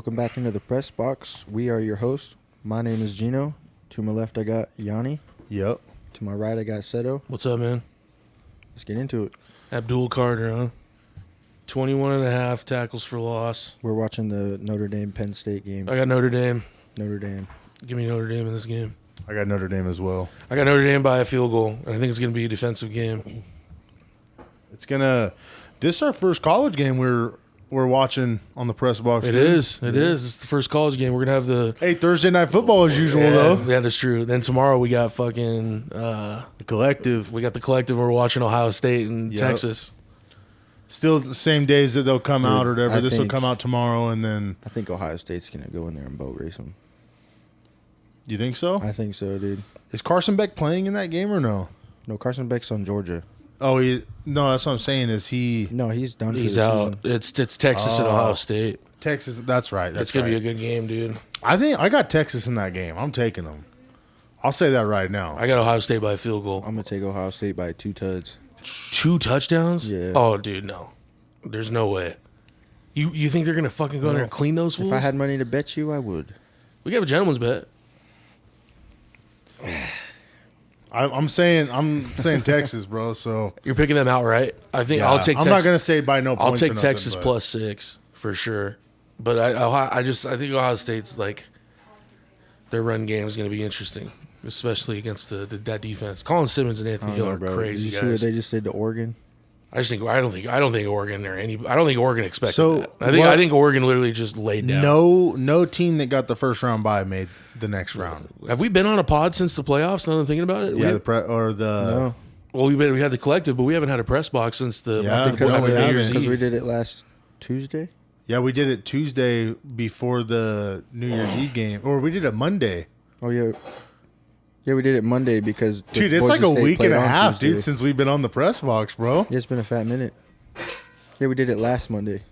Welcome back into the press box. We are your hosts. My name is Gino. To my left, I got Yanni. Yep. To my right, I got Seto. What's up, man? Let's get into it. Abdul Carter, huh? 21 and a half tackles for loss. We're watching the Notre Dame Penn State game. I got Notre Dame. Notre Dame. Give me Notre Dame in this game. I got Notre Dame as well. I got Notre Dame by a field goal, and I think it's going to be a defensive game. This is our first college game we're watching on the press box. It is. It's the first college game. We're going to have Hey, Thursday night football as usual, though. Yeah, that's true. Then tomorrow we got fucking... The collective. We got the collective. We're watching Ohio State and Texas. Still the same days that they'll come out or whatever. I This will think- come out tomorrow, and then... I think Ohio State's going to go in there and boat race them. You think so? I think so, dude. Is Carson Beck playing in that game or no? No, Carson Beck's on Georgia. Oh, no, that's what I'm saying. Is he... No, he's done. He's for the out. season. It's Texas and Ohio State. Texas, that's right. It's going to be a good game, dude. I think I got Texas in that game. I'm taking them. I'll say that right now. I got Ohio State by a field goal. I'm going to take Ohio State by 2 tuds. 2 touchdowns? Yeah. Oh, dude, no. There's no way. You think they're going to fucking go in there and clean those fools? If I had money to bet you, I would. We can have a gentleman's bet. I'm saying Texas, bro. So You're picking them outright. I think yeah, I'll take. I'm not gonna say by no I'll points. take or nothing, Texas but- plus 6 for sure. But I think Ohio State's like their run game is going to be interesting, especially against that defense. Colin Simmons and Anthony Hill are crazy Did you see what guys. they just did to Oregon? I don't think Oregon I don't think Oregon expected So, that. I think Oregon literally just laid down. No team that got the first round bye made the next round. Have we been on a pod since the playoffs? Now that I'm thinking about it. Yeah, No. Well, we had the collective, but we haven't had a press box since the Yeah, after because after we New haven't. Year's Because we Eve. did it last Tuesday. Yeah, we did it Tuesday before the New Year's Eve game, or we did it Monday. Oh, yeah. Yeah, we did it Monday because... the Dude, it's Boise like a State week played and a on half, Tuesday. dude, since we've been on the press box, bro. Yeah, it's been a fat minute. Yeah, we did it last Monday.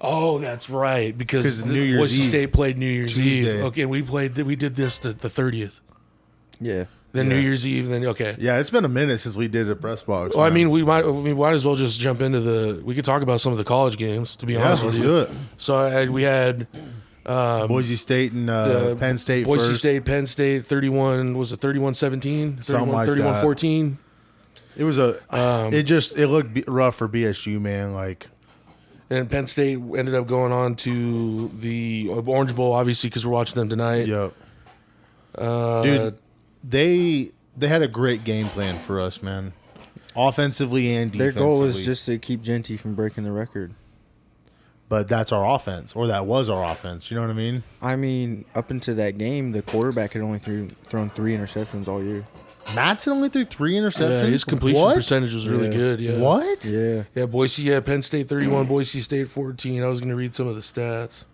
Oh, that's right. Because 'Cause New Year's Boise Eve. State played New Year's Tuesday. Eve. Okay, we did this the 30th. Yeah. Then Yeah. New Year's Eve. Then okay. Yeah, it's been a minute since we did a press box. Well, I man. mean, we might as well just jump into we could talk about some of the college games. To be yeah, honest let's with you. do it. So we had Boise State and Penn State Boise first. State, Penn State, 31. Was it 31-17? Something like 31-14. It was it looked rough for BSU, man. Like, And Penn State ended up going on to the Orange Bowl, obviously, because we're watching them tonight. yep. Dude, they had a great game plan for us, man. Offensively and Their defensively. goal was just to keep Genty from breaking the record. But that's our offense, or that was our offense. You know what I mean? I mean, up into that game, the quarterback had only thrown 3 interceptions all year. Matson only threw 3 interceptions. Yeah, his completion What? percentage was really Yeah. good. Yeah. What? Yeah. Yeah, Penn State 31, Boise State 14. I was going to read some of the stats.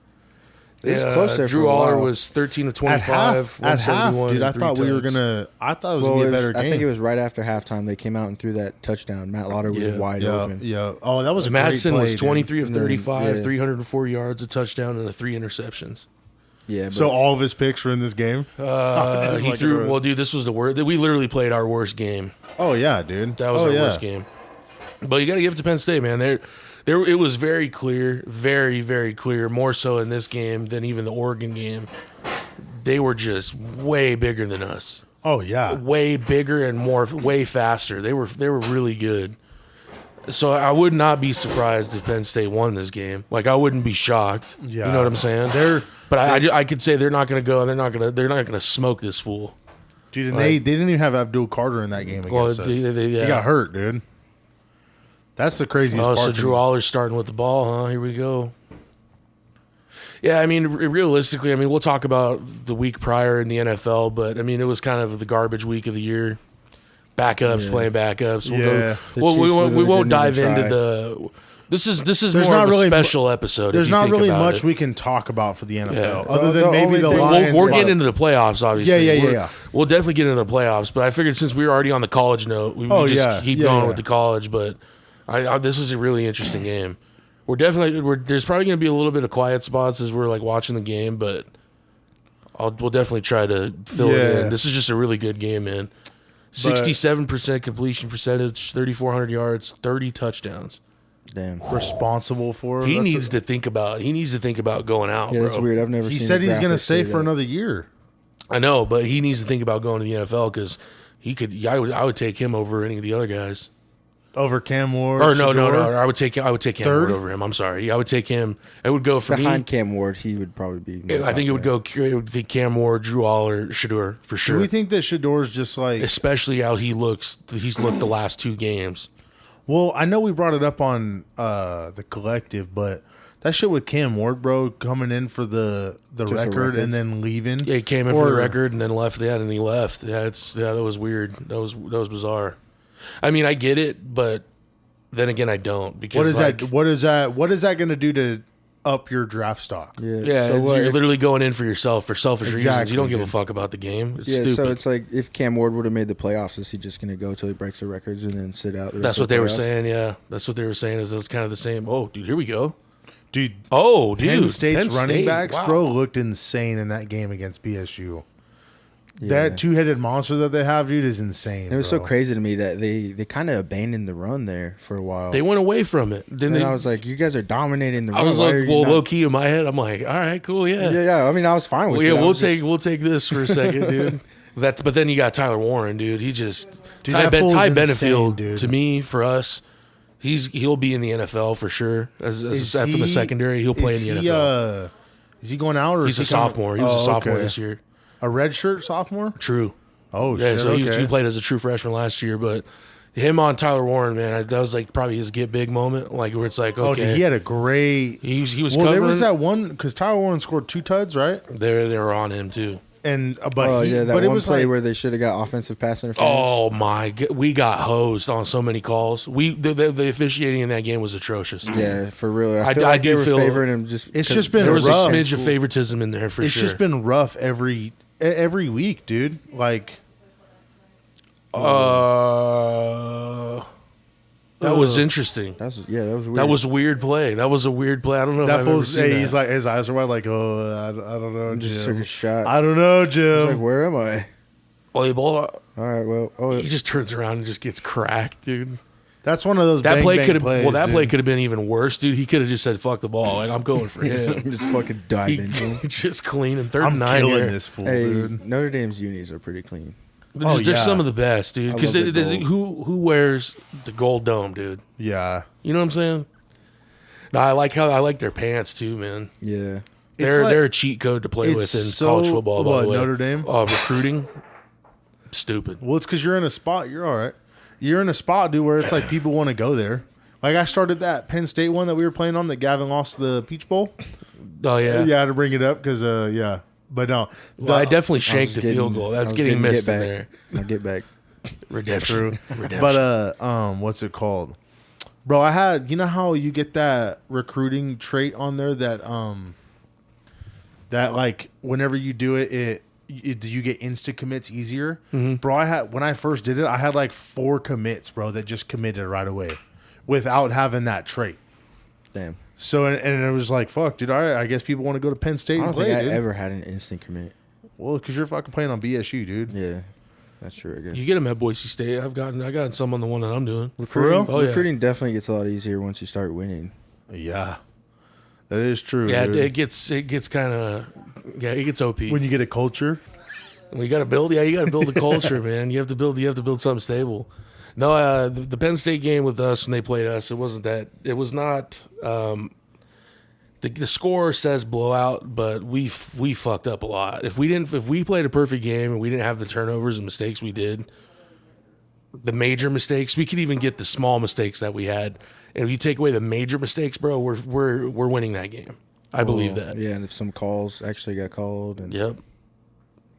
It was close there Drew for a Aller while. was 13 of At 25, half, 171, dude. I and 3 thought we were tugs. gonna. I thought it was Well, gonna be a better game. I think it was right after halftime. They came out and threw that touchdown. Matt Lauder was Yeah. wide Yeah, open. yeah. Oh, that was a Madsen great play, was 23 of And then, 35, yeah. 304 yards, a touchdown, and 3 interceptions. Yeah, but Dude. So all of his picks were in this game. He Like threw. a- Well, dude, this was the worst. We literally played our worst game. Oh yeah, dude. That was our worst game. But you got to give it to Penn State, man. It was very clear, very, very clear, more so in this game than even the Oregon game. They were just way bigger than us. Oh yeah. Way bigger and way faster. They were really good. So I would not be surprised if Penn State won this game. Like, I wouldn't be shocked. Yeah. You know what I'm saying? But I could say they're not going to go. They're not going to smoke this fool. Dude, and Like- they didn't even have Abdul Carter in that game against us. He got hurt, dude. That's the craziest Oh, part. so to Drew me. Aller's starting with the ball, huh? Here we go. Yeah, I mean, realistically, we'll talk about the week prior in the NFL, but I mean, it was kind of the garbage week of the year. Backups playing backups. Yeah. Go, The well, we Chiefs won't literally dive didn't even into try. the. This is There's more not of a really- special episode. There's if you not think really about much it. we can talk about for the NFL, Yeah. other Well, than the maybe only the thing- Lions. We're but- getting into the playoffs, obviously. Yeah. We'll definitely get into the playoffs, but I figured since we were already on the college note, we Oh, would just yeah. keep Yeah, going yeah. with the college. But this is a really interesting game. There's probably going to be a little bit of quiet spots as we're like watching the game, but we'll definitely try to fill it Yeah. in. This is just a really good game, man. 67% completion percentage, 3,400 yards, 30 touchdowns. Damn. responsible for. He needs to think about going out, Yeah, bro. that's weird. I've never He seen said a he's going to graphic stay say for that. another year. I know, but he needs to think about going to the NFL because he could. I would take him over any of the other guys. Over Cam Ward. Or no. Shador? I would take Cam Third? Ward over him. I'm sorry. I would take him. It would go for Behind me. Cam Ward, he would probably be. I think it would go. It would be Cam Ward, Drew Aller, Shador for sure. Do we think that Shador's just like... Especially how he looks. He's looked the last 2 games. Well, I know we brought it up on the collective, but that shit with Cam Ward, bro, coming in for the record and then leaving. Yeah, he came in for the record and then left. Yeah, and he left. Yeah, that was weird. That was bizarre. I mean, I get it, but then again, I don't. Because What is that going to do to up your draft stock? Yeah, So what you're if- literally going in for yourself for selfish reasons. Exactly, You don't give a dude. fuck about the game. It's Yeah, stupid. so it's like if Cam Ward would have made the playoffs, is he just going to go till he breaks the records and then sit out? The rest That's of what the they were playoffs? saying. Yeah, that's what they were saying. Is it's kind of the same. Oh, dude, here we go. Dude, Oh, dude, Penn State's Penn running State, backs, wow. bro, looked insane in that game against BSU. Yeah. That 2-headed monster that they have, dude, is insane. It was so bro. crazy to me that they kind of abandoned the run there for a while. They went away from it. Then and they, I was like, you guys are dominating the run. I was Why like, are you well, not-" low key in my head, I'm like, all right, cool, yeah. Yeah. I mean, I was fine with Well, it. yeah, I was just- we'll take this for a second, dude. But then you got Tyler Warren, dude. He just Dude, Ty, that fool's Ty insane, Benefield dude. to me for us. He'll be in the NFL for sure. As Is from the he- secondary, he'll play in is the he, NFL. Is he going out or He's is a he coming- sophomore. He was Oh, a sophomore okay. this year. A red shirt sophomore? True. Oh, Yeah, shit. so okay. he played as a true freshman last year, but him on Tyler Warren, man, that was like probably his get big moment, like where it's like, Oh, okay, dude, he had a great. he was Well, covering. there was that one because Tyler Warren scored 2 tuds, right? They were on him too. And but Oh yeah, that but it one was play like, where they should have got offensive pass interference. Oh my, we got hosed on so many calls. The officiating in that game was atrocious. Yeah, for real. I feel like do they were feel- favoring him just. It's 'cause just been There was rough. a smidge of favoritism in there for it's sure. just been rough every week, dude. Like that was interesting. That was weird. That was a weird play. That was a weird play. I don't know. that if I've ever fool's. seen Hey, that. he's like his eyes are wide. Like I don't know, just Jim. took a shot. I don't know, It's Jim. like, where am I? Well, he All right, well, he just turns around and just gets cracked, dude. That's one of those. That bang, play bang could have. plays, Well, that dude. play could have been even worse, dude. He could have just said, "Fuck the ball," like I'm going for him. just fucking dive he into him. just clean and third I'm and 9 killing here. this fool, Hey, dude. Notre Dame's unis are pretty clean. They're yeah. some of the best, dude. I Because love the gold. who wears the gold dome, dude? Yeah, You know what I'm saying? No, I like their pants too, man. Yeah. They're like- they're a cheat code to play it's with in so- college football. By what, the way, Notre Dame? Recruiting, stupid. well, it's because you're in a spot. You're all right. You're in a spot, dude, where it's like people want to go there. Like I started that Penn State one that we were playing on that Gavin lost to the Peach Bowl. Oh yeah, Yeah, to bring it up because yeah, but no, Well, I definitely I was shanked the getting- field goal. I That's was getting missed get in back. there. I'll get back. Redemption. But what's it called, bro? I had you know how you get that recruiting trait on there that that like whenever you do it you get instant commits easier, bro. I had when I first did it, I had like 4 commits, bro, that just committed right away without having that trait. Damn. So and it was like, fuck, dude. All right, I guess people want to go to Penn State I and don't play. think I dude. ever had an instant commit. Well, because you're fucking playing on BSU, dude. Yeah, that's true. I guess. You get them at Boise State. I gotten some on the one that I'm doing. For real? Oh, yeah. Recruiting definitely gets a lot easier once you start winning. Yeah, that is true. Yeah, dude. it gets kind of it gets OP. when you get a culture. You got to build. Yeah, you got to build a culture, man. You have to build something stable. No, the Penn State game with us when they played us, it wasn't that. It was not. The score says blowout, but we fucked up a lot. If we played a perfect game and we didn't have the turnovers and mistakes we did, the major mistakes, we could even get the small mistakes that we had. And if you take away the major mistakes, bro, we're winning that game. I believe that. Yeah, and if some calls actually got called and Yep.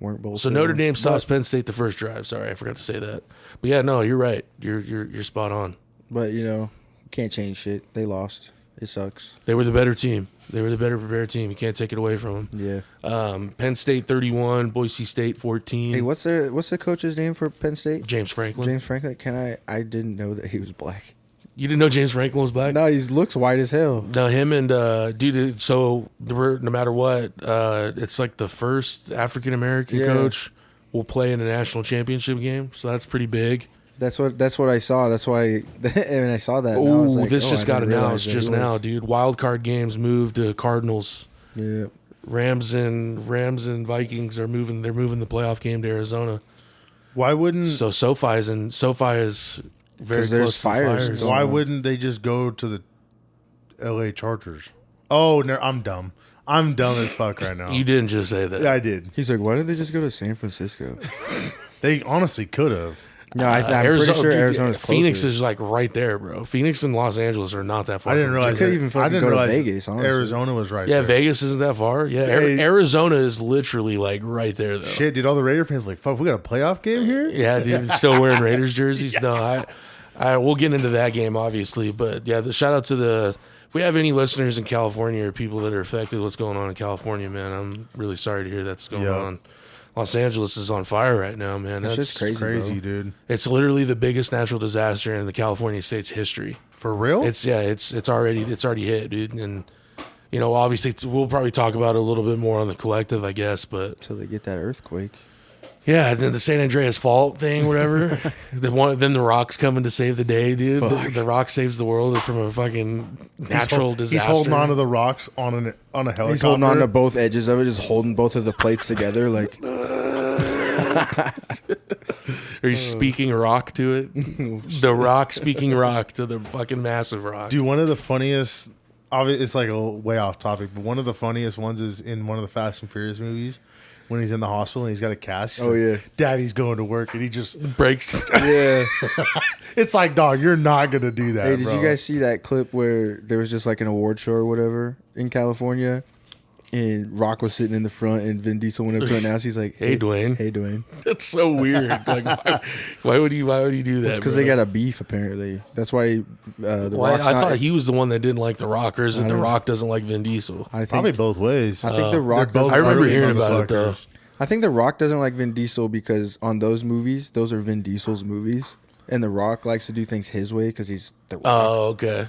weren't bullshit. So Notre Dame stops Penn State the first drive. Sorry, I forgot to say that. But yeah, no, you're right. You're spot on. But you can't change shit. They lost. It sucks. They were the better team. They were the better prepared team. You can't take it away from them. Yeah. Penn State 31, Boise State 14. Hey, what's the coach's name for Penn State? James Franklin. James Franklin. I didn't know that he was black. You didn't know James Franklin was black? No, he looks white as hell. No, him and dude. So no matter what, it's like the first African American Yeah. coach will play in a national championship game. So that's pretty big. That's what I saw. That's why when I saw that, I was Oh, like, this oh, just I got didn't realize announced that just he was. now, dude. Wild card games moved to Cardinals. Yeah. Rams and Vikings are moving. They're moving the playoff game to Arizona. Why wouldn't So SoFi is very 'Cause there's close to fires fires. going why on. wouldn't they just go to the LA Chargers? Oh, no, I'm dumb. I'm dumb as fuck right now. You didn't just say that. Yeah, I did. He's like, why did they just go to San Francisco? They honestly could have. No, I'm pretty sure dude, Arizona's closer. Phoenix is like right there, bro. Phoenix and Los Angeles are not that far. I didn't from realize. each could other. even fucking I didn't go to realize Vegas, honestly. Arizona was right Yeah, there. Vegas isn't that far. Yeah, Hey. Arizona is literally like right there, though. Shit, dude, all the Raider fans were like, fuck, we got a playoff game here? Yeah, dude, still wearing Raiders jerseys. No, I we'll get into that game obviously, but yeah, the shout out to the. If we have any listeners in California or people that are affected, what's going on in California, man? I'm really sorry to hear that's going Yeah. on. Los Angeles is on fire right now, man. That's just crazy, Crazy, bro. dude. It's literally the biggest natural disaster in the California state's history. For real? It's already hit, dude. And you know, obviously, we'll probably talk about it a little bit more on the collective, I guess. But Till they get that earthquake. yeah, then the San Andreas Fault thing, whatever. Then the Rock's coming to save the day, dude. The Rock saves the world from a fucking natural disaster. He's holding on to the rocks on a helicopter. He's holding on to both edges of it, just holding both of the plates together, like. Are you speaking rock to it? The Rock speaking rock to the fucking massive rock. Dude, one of the funniest, it's like a way off topic, but one of the funniest ones is in one of the Fast and Furious movies when he's in the hospital and he's got a cast. He's Oh, like, yeah. Daddy's going to work, and he just, breaks. Yeah. it's like, dog, you're not going to do that, Hey, did bro. you guys see that clip where there was just like an award show or whatever in California? And Rock was sitting in the front, and Vin Diesel went up to announce. He's like, Hey, Dwayne. Hey, Dwayne." That's so weird. Like, why would you do that? It's because bro? they got a beef, apparently. That's why the Why, Rock's I not. thought he was the one that didn't like The Rock, or is it I The don't- Rock doesn't like Vin Diesel? I think, Probably both ways. I think the Rock. They're both Doesn't, I remember dirty hearing about it, though. motherfuckers. I think the Rock doesn't like Vin Diesel because on those movies, those are Vin Diesel's movies, and the Rock likes to do things his way because he's the Rock. Oh, okay.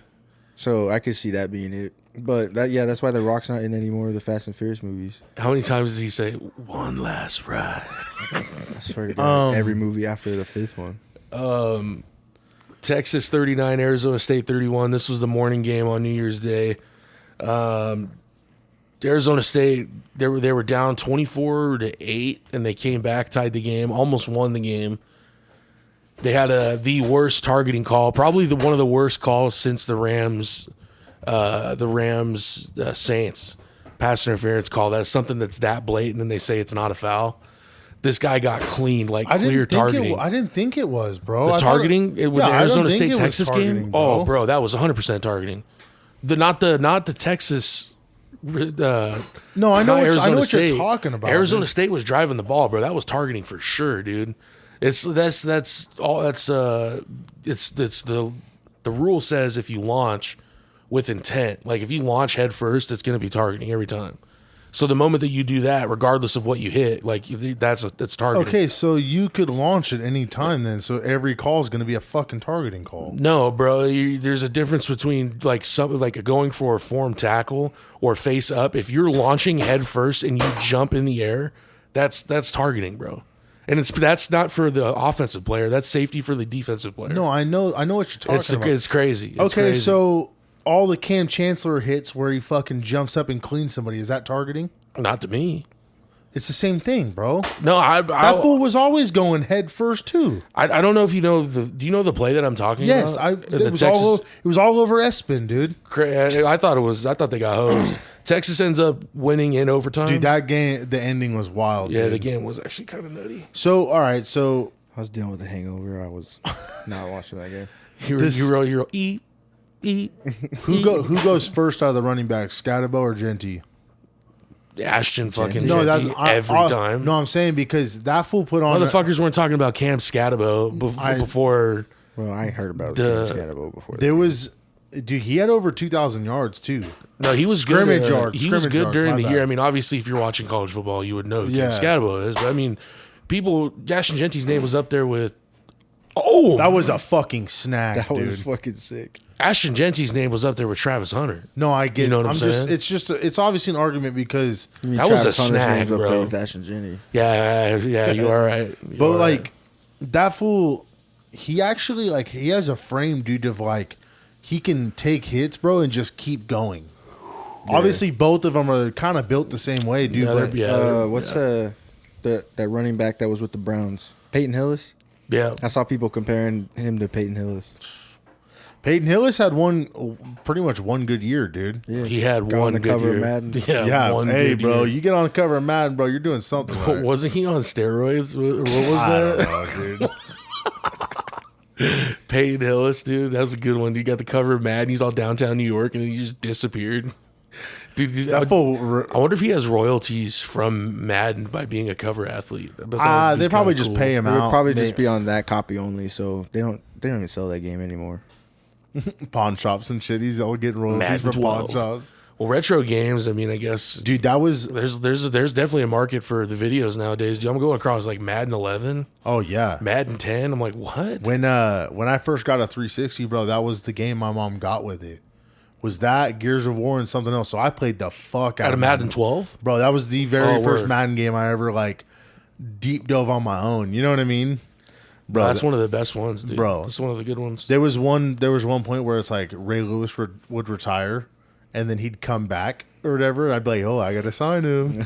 So I could see that being it. But that's why the Rock's not in any more of the Fast and Furious movies. How many times does he say "one last ride"? I swear to God, every movie after the fifth one. Texas 39, Arizona State 31. This was the morning game on New Year's Day. Arizona State, they were down 24-8, and they came back, tied the game, almost won the game. They had the worst targeting call, probably one of the worst calls since the Rams Saints pass interference call. That's something that's that blatant, and they say it's not a foul. This guy got cleaned, like clear targeting. I didn't think it was, bro. The I thought targeting with the I don't Arizona think it State was Texas targeting, game. bro. Oh, bro, that was 100% targeting. Not the Texas. No, I not know. I know Arizona what State. you're talking about. Arizona dude. State was driving the ball, bro. That was targeting for sure, dude. It's the rule says if you launch with intent, like if you launch head first, it's going to be targeting every time. So the moment that you do that, regardless of what you hit, like that's targeting. Okay, so you could launch at any time then. So every call is going to be a fucking targeting call. No, bro. There's a difference between like something like going for a form tackle or face up. If you're launching head first and you jump in the air, that's targeting, bro. And that's not for the offensive player. That's safety for the defensive player. No, I know what you're talking about. It's crazy. It's Okay, crazy. so all the Cam Chancellor hits where he fucking jumps up and cleans somebody, is that targeting? Not to me. It's the same thing, bro. No, That fool was always going head first too. I don't know if you know do you know the play that I'm talking Yes, about? it was all over Espin, dude. I thought they got hosed. Texas ends up winning in overtime. Dude, that game, the ending was wild. yeah, dude. the game was actually kind of nutty. So, all right, so I was dealing with a hangover. I was not watching that game. Hero, eat. who goes first out of the running backs, Scatabo or Genty? Ashton fucking No, Genty every time. No, I'm saying because that fool put on. Motherfuckers weren't talking about Cam Scatabo before. Well, I heard about The- Cam Scatabo before. There was, dude, he had over 2,000 yards too. No, he was Scrimmage good. yards, He was scrimmage good yards, during my the bad. year. I mean, obviously, if you're watching college football, you would know who Yeah. Cam Scatabo is. But I mean, Ashton Genty's name was up there with. Oh, That was a fucking snack, that dude. was fucking sick. Ashton Genty's name was up there with Travis Hunter. No, I get. You know what I'm saying? It's obviously an argument because, I mean, That was a Travis Hunter's snag, name's up there bro. with Ash and Jenny. Yeah, you are right. You but are like right. that fool, he actually like he has a frame, dude, of like he can take hits, bro, and just keep going. Yeah. Obviously, both of them are kind of built the same way, dude. What's that running back that was with the Browns? Peyton Hillis? Yeah. I saw people comparing him to Peyton Hillis. Peyton Hillis had pretty much one good year, dude. Yeah. He had one good cover year. Of Madden. Yeah. One hey, good bro, year. you get on the cover of Madden, bro, you're doing something. Right. Wasn't he on steroids? What was I that? don't know, dude. Peyton Hillis, dude. That was a good one. You got the cover of Madden. He's all downtown New York, and then he just disappeared. Dude, I wonder if he has royalties from Madden by being a cover athlete. They probably just pay him It out. would probably just be on that copy only, so they don't even sell that game anymore. Pawn shops and shit. He's all getting royalties for pawn shops. Well, retro games. I mean, I guess, dude, that was there's definitely a market for the videos nowadays. Dude, I'm going across like Madden 11. Oh yeah, Madden 10. I'm like, what? When I first got a 360, bro, that was the game my mom got with it. Was that Gears of War and something else? So I played the fuck out of Madden 12, bro. That was the very first Madden game I ever like deep dove on my own. You know what I mean? Bro, that's one of the best ones, dude. Bro, that's one of the good ones. There was one point where it's like Ray Lewis would retire, and then he'd come back or whatever. I'd be like, oh, I gotta sign him.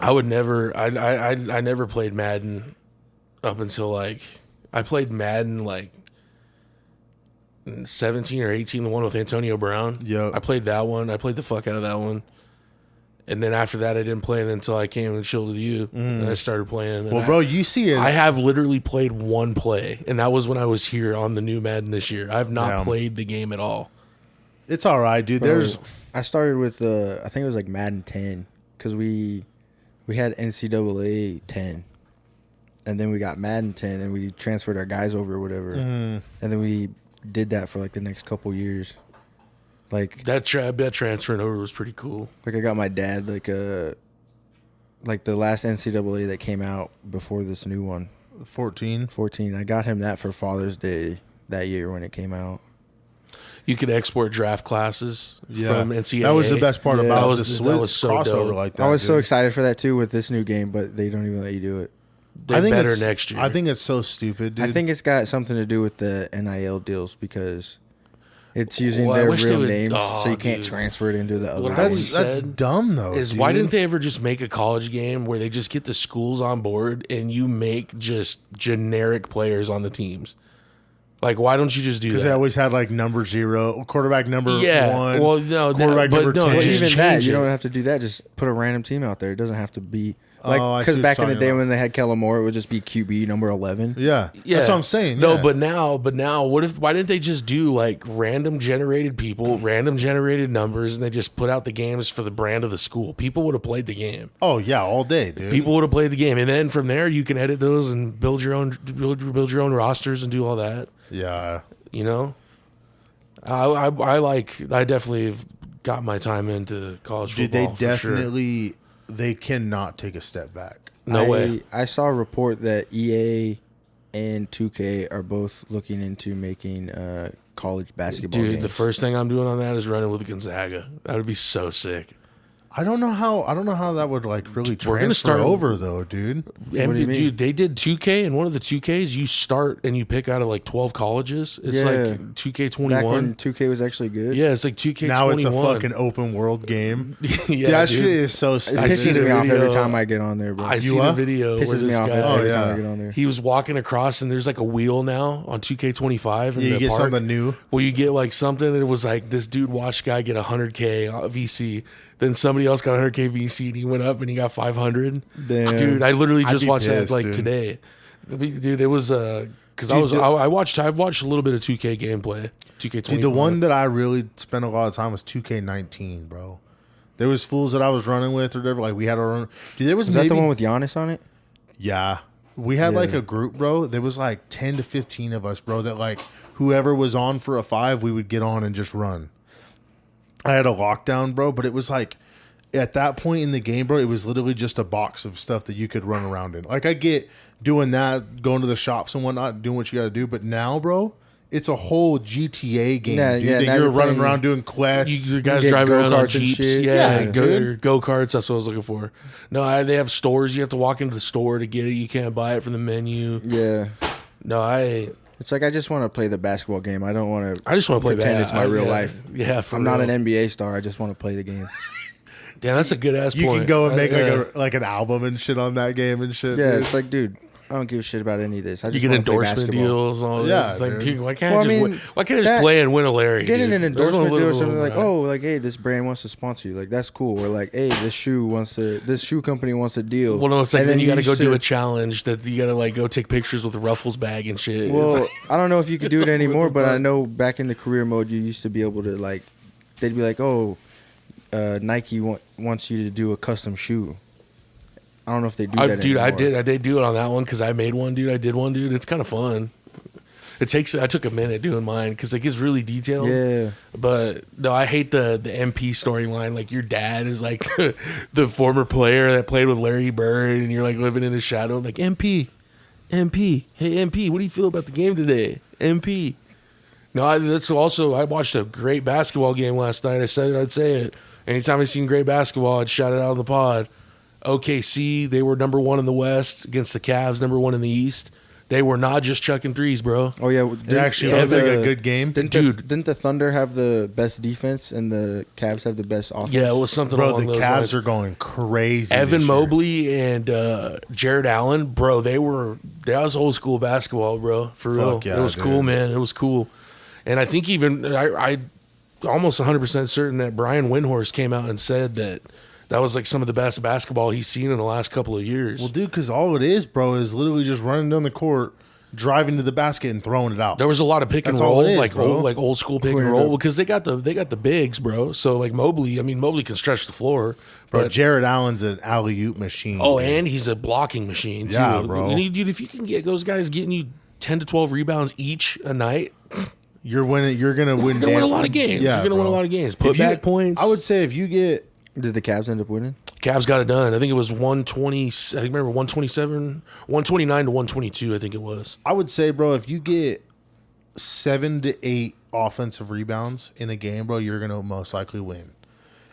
I never played Madden up until like I played Madden like 17 or 18, the one with Antonio Brown. Yeah, I played that one. I played the fuck out of that one. And then after that, I didn't play it until I came and chilled with you. And I started playing. Well, bro, you see it. I have literally played one play, and that was when I was here on the new Madden this year. I have not played the game at all. It's all right, dude. I started with I think it was like Madden 10 because we had NCAA 10, and then we got Madden 10, and we transferred our guys over or whatever, and then we did that for like the next couple years. Like that transferring over was pretty cool. Like I got my dad like the last NCAA that came out before this new one. 14. I got him that for Father's Day that year when it came out. You could export draft classes from NCAA. That was the best part about the that was so crossover dope. like that. I was so excited for that too with this new game, but they don't even let you do it. They better next year. I think it's so stupid, dude. I think it's got something to do with the NIL deals because it's using Well, I their wish they real would- names, oh, so you can't dude. transfer it into the other. What I ones. always That's said dumb though. is dude. why didn't they ever just make a college game where they just get the schools on board and you make just generic players on the teams? Like, why don't you just do that? Because they always had like number 0, quarterback number 1. Well, no, quarterback number 10. Well, just even that, change you it. don't have to do that. Just put a random team out there. It doesn't have to be like Oh, I see because what back you're in the talking day about. when they had Kellen Moore, it would just be QB number 11. Yeah, that's what I'm saying. No, yeah. but now, why didn't they just do like random generated people, random generated numbers, and they just put out the games for the brand of the school? People would have played the game. Oh yeah, all day, dude. People would have played the game, and then from there you can edit those and build your own rosters and do all that. Yeah, You know, I definitely have got my time into college dude, football. they for sure. definitely they cannot take a step back. No way. I saw a report that EA and 2K are both looking into making college basketball Dude, games. the first thing I'm doing on that is running with Gonzaga. That would be so sick. I don't know how that would like really We're gonna transfer start- over though, dude. And do you mean? dude, they did 2K, and one of the 2Ks, you start and you pick out of like 12 colleges. It's Yeah. like Back when 2K21. 2K was actually good. Yeah, it's like 2K21. Now it's a fucking open world game. yeah, that dude. shit is so It stupid. I seen pisses a me off every video. time I get on there, bro. I You seen a what? video where Pisses me this off guy, every yeah. time I get on there. he was walking across, and there's like a wheel now on 2K25. In Yeah, you the get park. something new. Well, you get like something, and it was like this dude watched guy get 100K VC. Then somebody else got 100K VC, and he went up and he got 500. Damn. Dude, I literally I'd just be watched that pissed, like dude. today. Dude, it was because Dude, I've watched a little bit of 2K gameplay. 2K25. Dude, the one that I really spent a lot of time was 2K19, bro. There was fools that I was running with or whatever. Like we had our own. Dude, there was Is maybe, that the one with Giannis on it? Yeah. We had like Yeah. a group, bro. There was like 10 to 15 of us, bro, that like whoever was on for a 5, we would get on and just run. I had a lockdown, bro, but it was like at that point in the game, bro, it was literally just a box of stuff that you could run around in. Like I get doing that, going to the shops and whatnot, doing what you got to do. But now, bro, it's a whole GTA game, Yeah, dude, yeah, that now you're you're running playing- around doing quests. You guys get driving around on go-karts and Jeeps. shit. Yeah, Yeah, dude. go-karts. That's what I was looking for. No, they have stores. You have to walk into the store to get it. You can't buy it from the menu. Yeah. No, It's like I just want to play the basketball game. I don't want to. I just want to play pretend that. it's my real life. Yeah, I'm not an NBA star. I just want to play the game. Damn, that's a good ass point. You can go and make like an album and shit on that game and shit. Yeah, dude. it's like, dude, I don't give a shit about any of this. I You just get want to play endorsement basketball. deals and all this. Yeah, It's like, dude. dude, why can't Well, I just I win? mean, Why can't I just that- play and win a Larry? Getting dude? an There's no endorsement deal or little- something like, oh, like, hey, this brand wants to sponsor you. Like, that's cool. Or like, hey, this shoe company wants a deal. Well, no, it's like And then you got to go used do a challenge that you got to like go take pictures with the Ruffles bag and shit. It's Well, like- I don't know if you could do it's it like, anymore, what the but I fuck? know back in the career mode, you used to be able to like, they'd be like, oh, Nike wants you to do a custom shoe. I don't know if they do that dude, anymore. I did do it on that one because I made one, dude. I did one, dude. It's kind of fun. I took a minute doing mine because it gets really detailed. Yeah. But no, I hate the MP storyline. Like your dad is like the former player that played with Larry Bird, and you're like living in his shadow. Like MP, hey MP, what do you feel about the game today, MP? No, I watched a great basketball game last night. I said it, I'd say it. Anytime I seen great basketball, I'd shout it out of the pod. OKC, they were number 1 in the West against the Cavs, number 1 in the East. They were not just chucking threes, bro. Oh yeah, It actually looked like a good game. Didn't the Thunder have the best defense and the Cavs have the best offense? Yeah, it was something Bro, along the those Cavs lines. are going crazy. Evan this year. Mobley and Jared Allen, bro, that was old school basketball, bro. For real. Fuck yeah, it was dude. cool, man. It was cool. And I think even I almost 100% certain that Brian Windhorst came out and said that was like some of the best basketball he's seen in the last couple of years. Well, dude, because all it is, bro, is literally just running down the court, driving to the basket, and throwing it out. There was a lot of pick and That's all roll, it is, like bro. old school pick Clear and it roll, up. because they got the bigs, bro. So like Mobley can stretch the floor, Bro, but Jared Allen's an alley-oop machine. oh, dude. and he's a blocking machine too. Yeah, bro. And dude, if you can get those guys getting you 10 to 12 rebounds each a night, You're winning. You're gonna win. you're gonna win a lot of games. Yeah, You're gonna win a bro. lot of games. If Put you- back points. I would say if you get Did the Cavs end up winning? Cavs got it done. I think it was 120. I think remember 127, 129 to 122. I think it was. I would say, bro, if you get 7 to 8 offensive rebounds in a game, bro, you're gonna most likely win.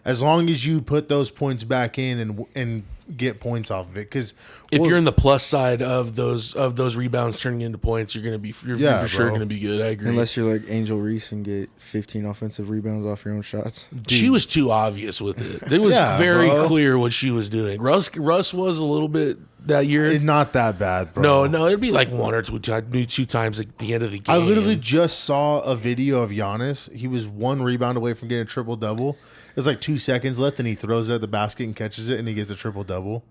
As long as you put those points back in and get points off of it, because If you're in the plus side of those rebounds turning into points, you're Yeah, for sure bro. gonna be good. I agree. Unless you're like Angel Reese and get 15 offensive rebounds off your own shots. She was too obvious with it. It was Yeah, very bro. clear what she was doing. Russ was a little bit that year. it's not that bad, bro. No, it'd be like one or two times at the end of the game. I literally just saw a video of Giannis. He was 1 rebound away from getting a triple double. There's like 2 seconds left, and he throws it at the basket and catches it, and he gets a triple double.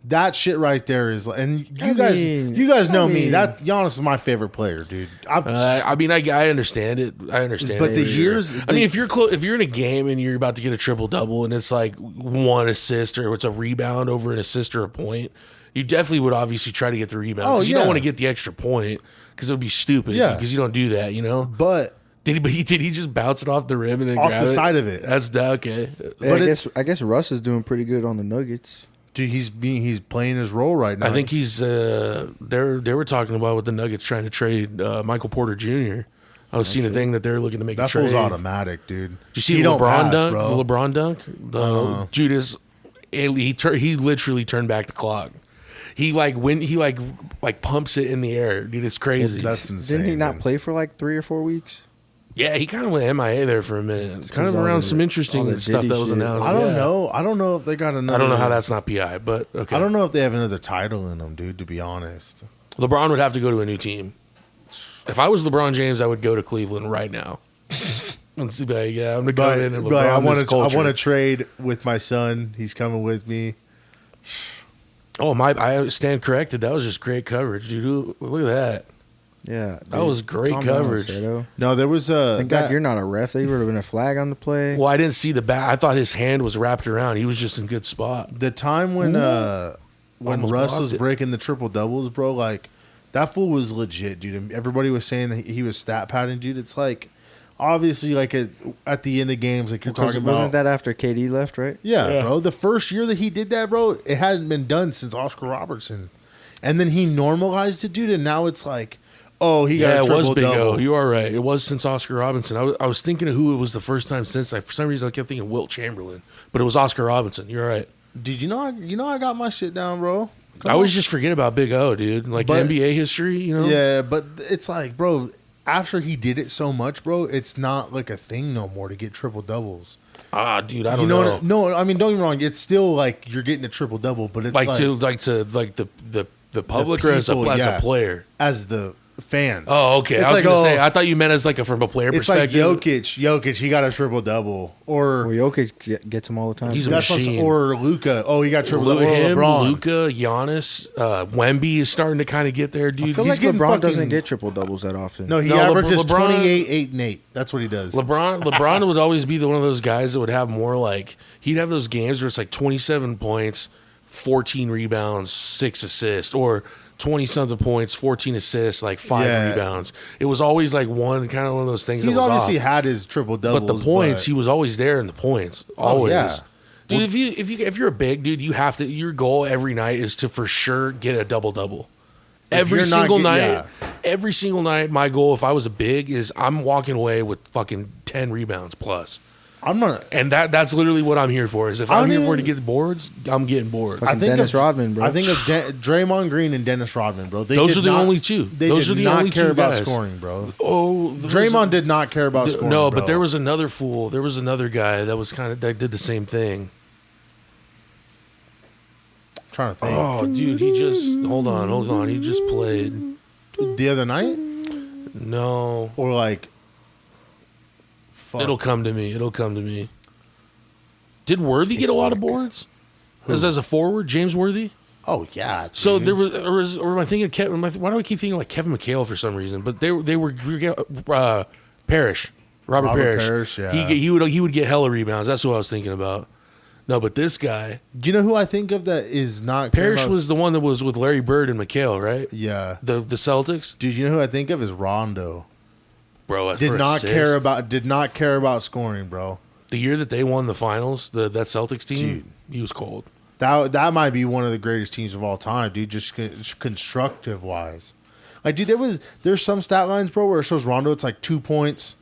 That shit right there is, and you guys know me. That Giannis is my favorite player, dude. I mean, I understand it. I understand. But it, the for sure. years- I mean, if you're in a game and you're about to get a triple double, and it's like 1 assist or it's a rebound over an assist or a point, you definitely would obviously try to get the rebound because you don't yeah. want to get the extra point because it would be stupid. Yeah. Because you don't do that, you know. but Did he just bounce it off the rim and then off grab the it? side of it, That's okay. Yeah, But I guess Russ is doing pretty good on the Nuggets. dude, he's playing his role right now. I think he's they were talking about with the Nuggets trying to trade Michael Porter Jr. I was seeing a thing that they're looking to make a that trade. fool's automatic, dude. Did you see He the don't LeBron pass, dunk? bro. The LeBron dunk? The dude is he literally turned back the clock. He pumps it in the air, dude. It's crazy. That's insane. Didn't he not dude. play for like 3 or 4 weeks? Yeah, he kind of went MIA there for a minute. Kind of all around the- some all interesting the stuff Diddy that was shit. announced. I don't Yeah. know. I don't know if they got another. I don't know how that's not PI, but okay. I don't know if they have another title in them, dude. To be honest, LeBron would have to go to a new team. If I was LeBron James, I would go to Cleveland right now. And see, like, yeah, I'm gonna go in and but I LeBron want this to. I culture. want to trade with my son. He's coming with me. Oh I stand corrected. That was just great coverage, dude. Look at that. Yeah. That was great Calm down, coverage. Seto. No, there was a. Thank God you're not a ref. There would have been a flag on the play. Well, I didn't see the back. I thought his hand was wrapped around. He was just in good spot. the time when Almost Russ blocked was it. breaking the triple doubles, bro. Like that fool was legit, dude. And everybody was saying that he was stat padding, dude. It's like obviously like at the end of games, like you're talking about. Wasn't that after KD left, right? Yeah, bro. The first year that he did that, bro, it hadn't been done since Oscar Robertson. And then he normalized it, dude, and now it's like, oh, he got Yeah, a it was triple Big O. double. You are right. It was since Oscar Robinson. I was thinking of who it was the first time since. For some reason, I kept thinking Wilt Chamberlain, but it was Oscar Robinson. You're right. Did you know I got my shit down, bro? I always just forget about Big O, dude. Like But- NBA history, you know? Yeah, but it's like, bro, after he did it so much, bro, it's not like a thing no more to get triple doubles. Ah, dude, I don't You know know. what? No, I mean, don't get me wrong. It's still like you're getting a triple double, but it's like like the public or as people, a yeah. player. as the fans. Oh, okay. It's I was like, gonna say. oh, I thought you meant as like from a player it's like perspective. Jokic, he got a triple double, or Well, Jokic gets them all the time. He's a that's what, machine. or Luca. Oh, he got triple double. Or him, LeBron. Luca, Giannis, Wemby is starting to kind of get there, dude. I feel he's like getting LeBron fucking- doesn't get triple doubles that often. No, he No, averages LeBron- 28, 8, and 8. That's what he does. LeBron would always be one of those guys that would have more like he'd have those games where it's like 27 points, 14 rebounds, 6 assists, or 20 something points, 14 assists, like 5 Yeah. rebounds. It was always like one of those things. He's that was obviously off. had his triple doubles, But the points, he was always there in the points. Always. yeah. Dude, if you're a big dude, you have to. Your goal every night is to for sure get a double double. Every you're not single get- night, yeah. every single night. My goal, if I was a big, is I'm walking away with fucking 10 rebounds plus. I'm not. And that's literally what I'm here for. Is if I I'm here mean- for to get the boards, I'm getting boards. Fucking Dennis Rodman, bro. I think of Draymond Green and Dennis Rodman, bro. Those did are the not- only two. They Those did are the not only care two about guys. scoring, bro. Oh, Draymond did not care about scoring. No, bro. but there was another fool. There was another guy that did the same thing. I'm trying to think. Oh, dude, he just hold on. He just played. The other night, No, or like, fuck. it'll come to me. Did Worthy get a lot of boards? As a forward, James Worthy. Oh yeah. Dude. So there was, or am I thinking Kevin? Why do I keep thinking like Kevin McHale for some reason? But they were Parrish, Robert Parrish. Yeah. He would get hella rebounds. That's what I was thinking about. No, but this guy Do you know who I think of that is not Parrish about- was the one that was with Larry Bird and McHale, right? Yeah. The Celtics, Dude, you know who I think of is Rondo. bro. Did for not assist. did not care about scoring, bro. The year that they won the finals, that Celtics team, Dude. he was cold. That might be one of the greatest teams of all time, dude. Just constructive wise, like, dude, there's some stat lines, bro, where it shows Rondo. It's like 2 points,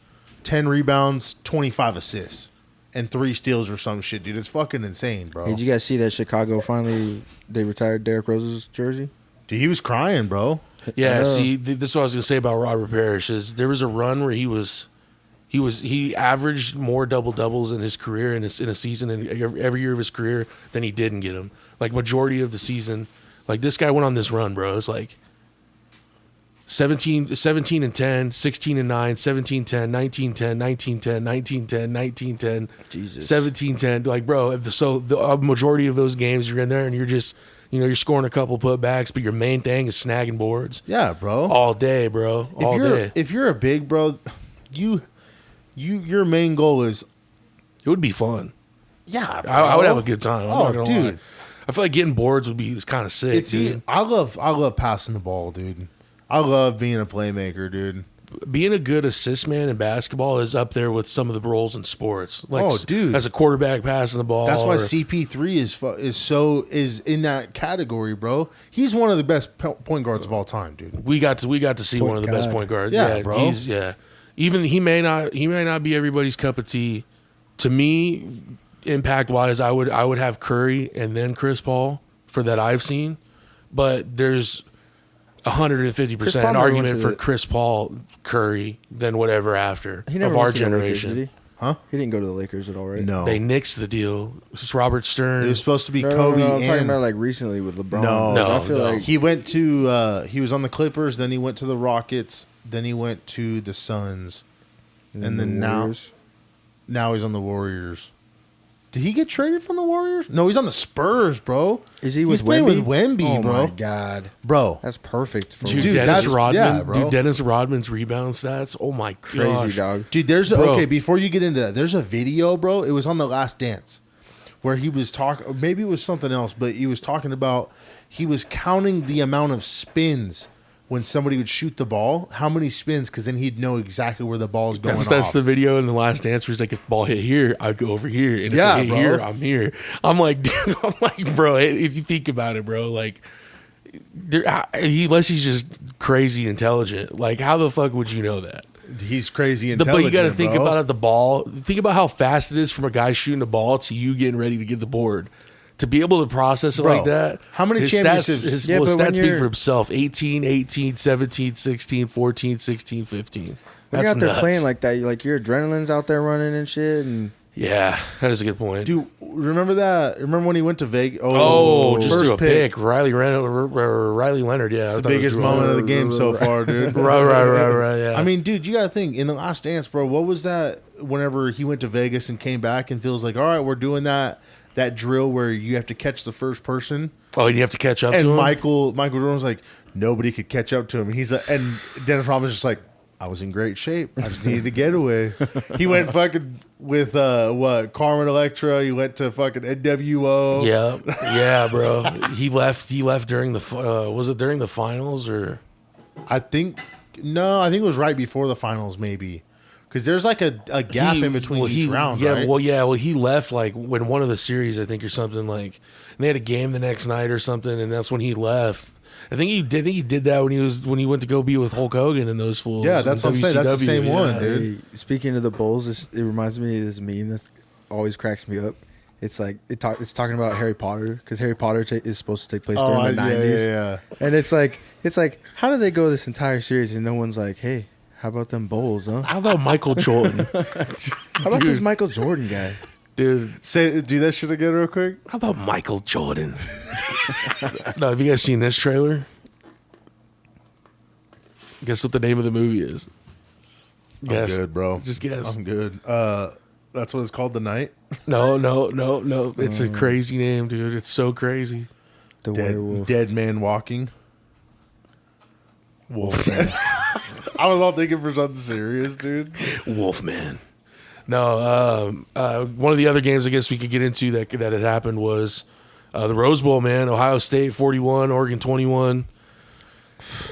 10 rebounds, 25 assists, and 3 steals or some shit, dude. It's fucking insane, bro. Did you guys see that Chicago finally they retired Derrick Rose's jersey? Dude, he was crying, bro. Yeah, know. see, this is what I was gonna say about Robert Parrish is there was a run where he averaged more double doubles in his career in a season and every year of his career than he didn't get them. Like majority of the season, like this guy went on this run, bro. It's like 17 and 10, 16 and 9, 17 10, 19 10, 19 10, 19 10, 19 10, Jesus. 17 10. Like, bro, so the majority of those games you're in there and you're just, you're scoring a couple putbacks, but your main thing is snagging boards Yeah, bro. all day, bro. All day. If you're a big, bro, your main goal is It would be fun. yeah. Bro. I would have a good time. I'm Oh, not gonna dude. lie. I feel like getting boards would be kind of sick, It's dude. I love passing the ball, dude. I love being a playmaker, dude. Being a good assist man in basketball is up there with some of the roles in sports. Like, Oh, dude. as a quarterback passing the ball. That's why or- CP3 is in that category, bro. He's one of the best point guards of all time, dude. we got to see one of the best guard. point guards. Yeah, bro. Even he may not be everybody's cup of tea. To me, impact wise, I would have Curry and then Chris Paul for that I've seen, but there's 150% Chris Paul never went argument to for the- Chris Paul, Curry, then whatever after He never of our went to the Lakers, generation. did he? Huh? He didn't go to the Lakers at all, right? No, They nixed the deal. This is Robert Stern. it was supposed to be No, Kobe. I'm talking and about like recently with LeBron. No, I feel no. like he went to he was on the Clippers, then he went to the Rockets, then he went to the Suns, and the then now Warriors. he's on the Warriors. Did he get traded from the Warriors? No, he's on the Spurs, bro. Is he He's with playing Wemby? with Wemby, oh bro. my god, Bro, that's perfect for Dude, Dude, Dennis that's- Rodman. yeah, bro. Dude, Dennis Rodman's rebound stats. Oh my crazy gosh. dog. dude, there's Bro. okay. Before you get into that, there's a video, bro. It was on The Last Dance, where he was talking. Maybe it was something else, but he was talking about he was counting the amount of spins when somebody would shoot the ball, how many spins, because then he'd know exactly where the ball's going. That's off. the video in The Last Dance where he's like, if the ball hit here, I'd go over here. And if Yeah, it hit bro. here, I'm here. I'm like, dude, bro, if you think about it, bro, like, unless he's just crazy intelligent, like, how the fuck would you know that? He's crazy But intelligent. you got to think bro. about it, the ball. Think about how fast it is from a guy shooting the ball to you getting ready to get the board. to be able to process it like that. How many his championships? His Yeah, but when stats speak you're- for himself. 18, 18, 17, 16, 14, 16, 15. When That's you're out there nuts. playing like that, like your adrenaline's out there running and shit, and Yeah, that is a good point. Dude, remember that? Remember when he went to Vegas? Just first threw a pick. Riley Leonard. Yeah, It's the biggest moment of the game so far, dude. Right. Yeah. I mean, dude, you got to think, in the Last Dance, bro, what was that whenever he went to Vegas and came back and feels like, all right, we're doing that drill where you have to catch the first person. oh, you have to catch up And to him. Michael Jordan was like, nobody could catch up to him. And Dennis Rodman's just like, I was in great shape. I just needed a getaway. He went fucking with Carmen Electra. He went to fucking NWO. Yeah, bro. He left during the was it during the finals or? I think it was right before the finals, maybe. Because there's like a gap in between each round, right? Well, he left like when one of the series, I think, or something like, and they had a game the next night or something, and that's when he left. I think he did that when he went to go be with Hulk Hogan and those fools. Yeah, that's what I'm saying. That's the WCW, same yeah. one, dude. Hey, speaking of the Bulls, it reminds me of this meme that always cracks me up. It's like it's talking about Harry Potter because Harry Potter is supposed to take place during the 90s. Yeah. And it's like how did they go this entire series and no one's like, hey, how about them Bulls, huh? How about Michael Jordan? How about this Michael Jordan guy? Dude, Do that shit again real quick. how about Michael Jordan? No, have you guys seen this trailer? Guess what the name of the movie is? Guess. I'm good, bro. Just guess. I'm good. That's what it's called, The Night. No. It's a crazy name, dude. It's so crazy. The werewolf. Dead Man Walking. Wolfman. I was all thinking for something serious, dude. Wolfman. No, one of the other games I guess we could get into that had happened was the Rose Bowl, man. Ohio State 41, Oregon 21.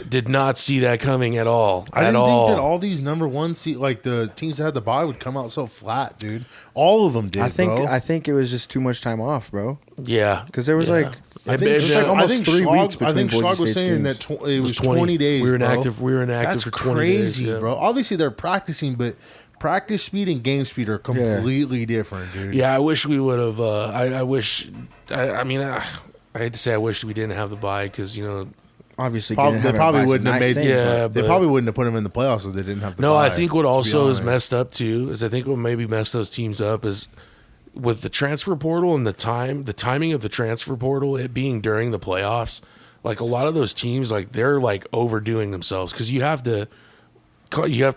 Did not see that coming at all. I didn't think that all these number one like the teams that had the bye would come out so flat, dude. All of them did. Bro. I think it was just too much time off, bro. Yeah, Because there was like I I think it was like almost 3 weeks between I think Boise Schlag was State's saying games. that it was 20 days. We were bro. inactive. We were inactive That's for 20 crazy, days, yeah. bro. Obviously they're practicing, but practice speed and game speed are completely different, dude. Yeah, I wish we would have. I wish. I mean, I hate to say I wish we didn't have the bye because obviously They probably wouldn't have made. Yeah, they but- probably wouldn't have put them in the playoffs if they didn't have the No, bye. I think what to be also is honest. messed up too is I think what maybe messed those teams up is with the transfer portal and the timing of the transfer portal, it being during the playoffs. Like a lot of those teams, like they're like overdoing themselves because you have to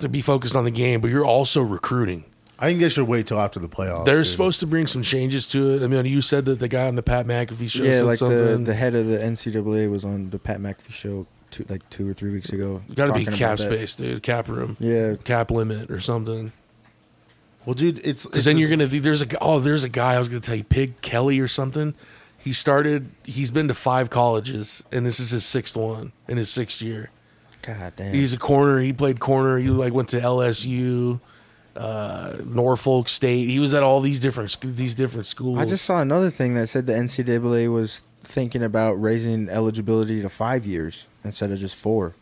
be focused on the game, but you're also recruiting. I think they should wait till after the playoffs. They're dude. supposed to bring some changes to it. I mean, you said that the guy on the Pat McAfee show Yeah, said like something. the head of the NCAA was on the Pat McAfee show 2 or 3 weeks ago. Got to be talking cap about that. space, dude. Cap room. Yeah, Cap limit or something. Well, dude, it's Because then you're gonna there's a guy I was gonna tell you, Pig Kelly or something. He's been to 5 colleges and this is his 6th one in his 6th year. God damn. He's a corner. He played corner. He like went to LSU, Norfolk State. He was at all these different schools. I just saw another thing that said the NCAA was thinking about raising eligibility to 5 years instead of just 4.